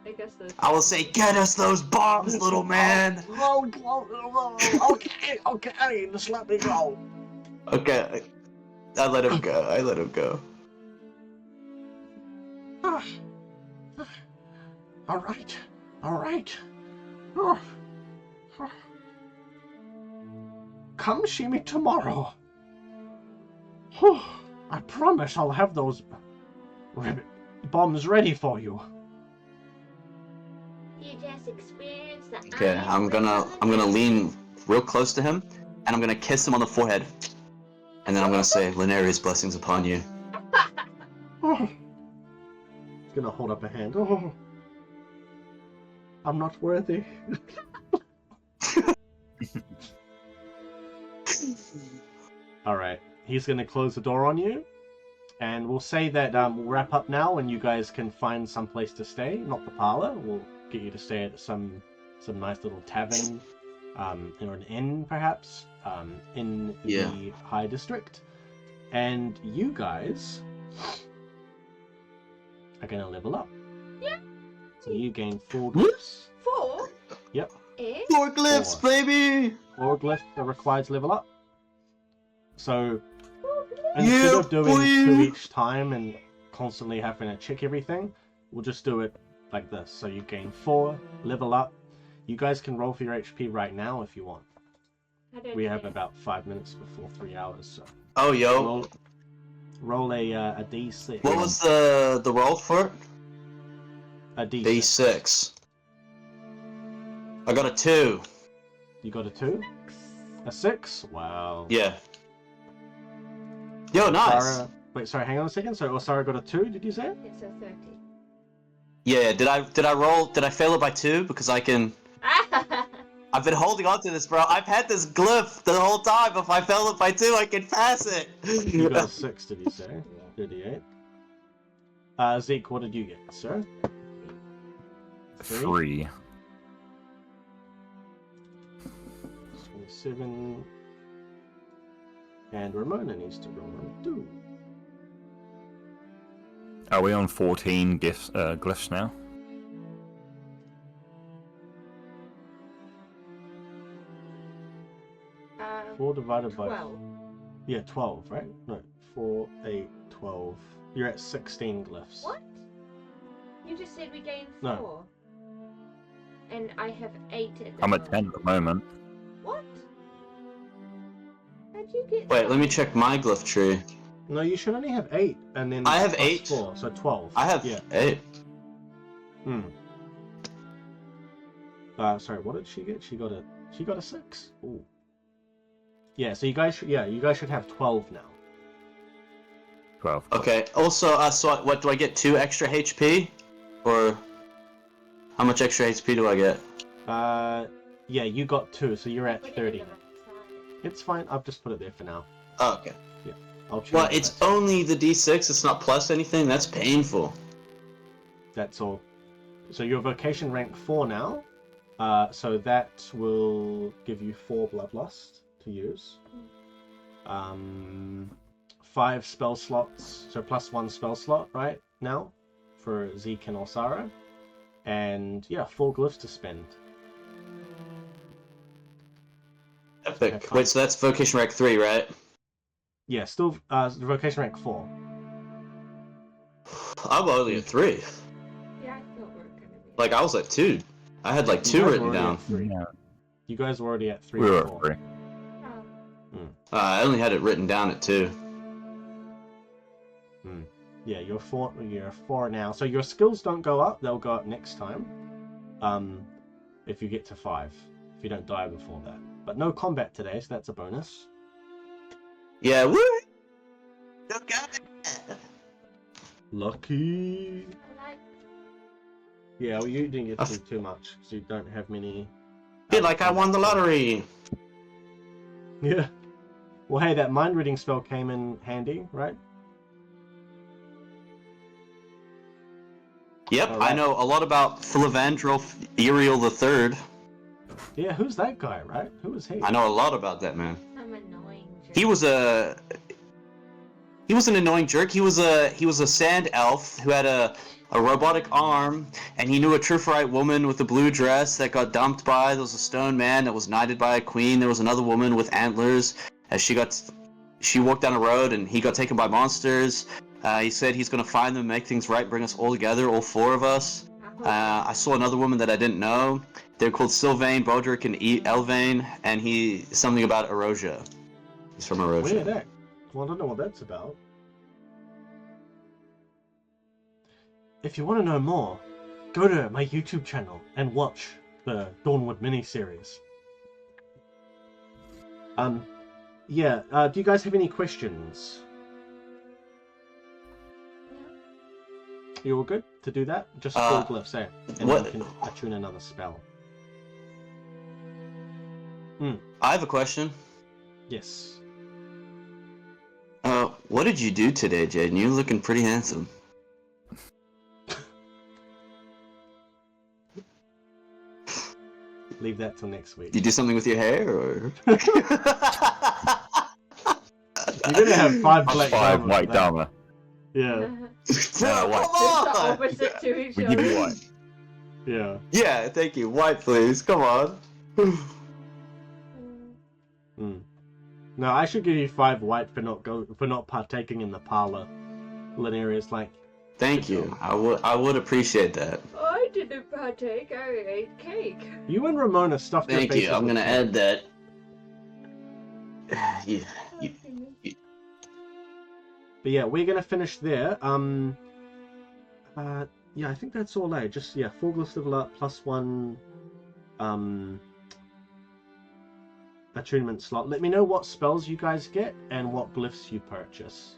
I guess those. I will say, get us those bombs, little man. Okay, just let me go. Okay, I let him go. All right. Come see me tomorrow. I promise I'll have those bombs ready for you. you just experienced the Okay, I'm gonna lean real close to him, and I'm gonna kiss him on the forehead, and then I'm gonna say, Linaria's blessings upon you. He's gonna hold up a hand. Oh, I'm not worthy. Alright, he's gonna close the door on you, and we'll say that we'll wrap up now and you guys can find some place to stay, not the parlor. We'll get you to stay at some nice little tavern, or an inn perhaps, in the High District. And you guys are gonna level up. Yeah. So you gain 4 glyphs. 4? Yep. 4 glyphs, baby! 4 glyphs are required to level up. So Yeah, instead of doing boy. 2 each time and constantly having to check everything, we'll just do it like this. So you gain 4, level up. You guys can roll for your HP right now if you want. We have about 5 minutes before 3 hours, so Oh, yo. roll a D6. What was the roll for it? a D6? D6. I got a 2. You got a 2? A 6? Wow. Yeah. Yo, nice. Sarah, wait, sorry, hang on a second. So Osara got a 2, did you say? It's a 30. Yeah, did I fail it by 2? Because I can... I've been holding on to this, bro. I've had this glyph the whole time. If I fail it by 2, I can pass it. You got a 6, did you say? 38. Zeke, what did you get, sir? 3. 27. And Ramona needs to roll on 2. Are we on 14 glyphs now? 4 divided by... 12. Yeah, 12, right? No, 4, 8, 12. You're at 16 glyphs. What? You just said we gained 4. No. And I have 8 at the I'm at moment. 10 at the moment. What? How'd you get Wait, let me that? check my glyph tree. No, you should only have 8, and then I have plus 8. 4, so 12. I have Yeah. 8. Hmm. Sorry, what did she get? She got a 6. Ooh. Yeah, so you guys should have 12 now. 12. Okay. Also, so what do I get? 2 extra HP, or how much extra HP do I get? Yeah, you got 2, so you're at Put it in 30. the right side. It's fine. I've just put it there for now. Oh, okay. I'll change Well, it it's later. only the D6. It's not plus anything. That's painful. That's all. So you're vocation rank 4 now. So that will give you 4 bloodlust to use. 5 spell slots, so plus 1 spell slot right now for Zeke and Osara. And yeah, 4 glyphs to spend. Epic. Wait, so that's vocation rank 3, right? Yeah, still vocation rank 4. I'm only at 3. Yeah, I thought we were gonna be. Like, I was at 2. I had like 2 guys were written already down. at 3. Yeah. You guys were already at 3 We were before. at 3. Oh, I only had it written down at 2. Yeah, you're 4 now. So your skills don't go up, they'll go up next time. If you get to 5. If you don't die before that. But no combat today, so that's a bonus. Yeah, woo! Look at it! Lucky. I like Yeah, well, you didn't get to do too much because you don't have many. Feel like I won the lottery. Yeah. Well, hey, that mind reading spell came in handy, right? Yep, Alright. I know a lot about Philavandrel Uriel III. Yeah, who's that guy, right? Who is he? I know a lot about that man. I'm annoying. Jerk. He was an annoying jerk. He was a sand elf who had a robotic arm, and he knew a Triferite woman with a blue dress that got dumped by. There was a stone man that was knighted by a queen. There was another woman with antlers as she walked down a road, and he got taken by monsters. He said he's gonna find them, make things right, bring us all together, all 4 of us. I saw another woman that I didn't know. They're called Sylvain, Bodric, and Elvain, and something about Erosia. He's from Erosia. Weird, eh? Well, I don't know what that's about. If you want to know more, go to my YouTube channel and watch the Dawnward miniseries. Yeah. Do you guys have any questions? You all good to do that? Just 4 glyphs, eh? And what- then you can attune another spell. I have a question. Yes. What did you do today, Jaden? You're looking pretty handsome. Leave that till next week. You do something with your hair, or? You're gonna have 5 black 5 Dharma white for that. Dharma. Yeah. Bro, white. it's the come on! opposite to each We other. give you white. Yeah. Yeah, thank you. White, please. Come on. No, I should give you 5 white for not partaking in the parlor. Linaria's like, Thank you. I would appreciate that. I didn't partake. I ate cake. you and Ramona stuffed your Thank faces you. I'm with gonna cake. add that. Yeah. But yeah, we're gonna finish there. Yeah, I think that's all. Just 4 glyphs level up plus 1 attunement slot. Let me know what spells you guys get and what glyphs you purchase.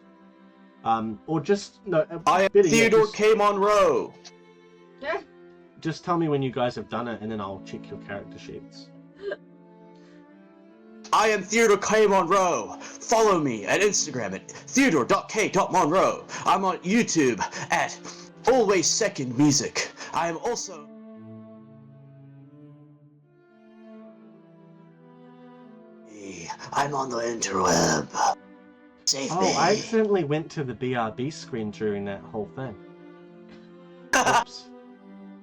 Or just no. I am Billy, Theodore just, K. Monroe. Yeah. just tell me when you guys have done it, and then I'll check your character sheets. I am Theodore K. Monroe. Follow me at Instagram at theodore.k.monroe. I'm on YouTube at Always Second Music. I am also... I'm on the interweb. Save Oh, me. I accidentally went to the BRB screen during that whole thing. Oops.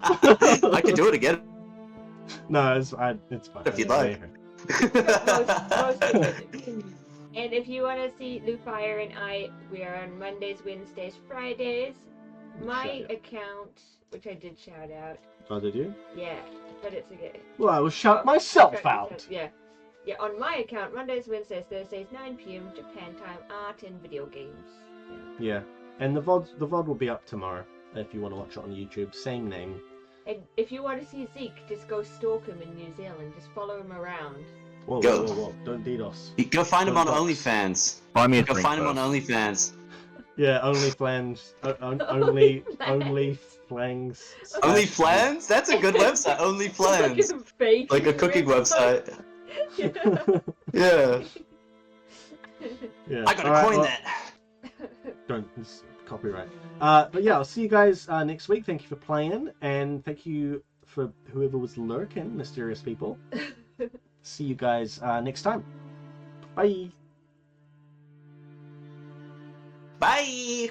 I can do it again No, it's fine. if you'd like. And if you want to see Lufire and I, we are on Mondays, Wednesdays, Fridays. My Shout out. account, which I did shout out, Oh, did you? yeah, but it's a good. Well, I will shout myself out. Yeah. Yeah, on my account, Mondays, Wednesdays, Thursdays, 9 p.m. Japan time, art and video games. Yeah, and the VOD will be up tomorrow if you want to watch it on YouTube. Same name. And if you want to see Zeke, just go stalk him in New Zealand. Just follow him around. Whoa, Go. whoa, whoa, whoa! Don't DDoS. Go find him on Box. OnlyFans. Buy me a Go drink find him on first. OnlyFans. Yeah, only flangs. Only Only flangs. OnlyFlans? That's a good website. OnlyFlans. Fake Like a cooking website. Yeah. Yeah. Yeah. I gotta alright, coin well, that. Don't it's copyright. But yeah, I'll see you guys next week. Thank you for playing, and thank you for whoever was lurking, mysterious people. See you guys next time. Bye. Bye.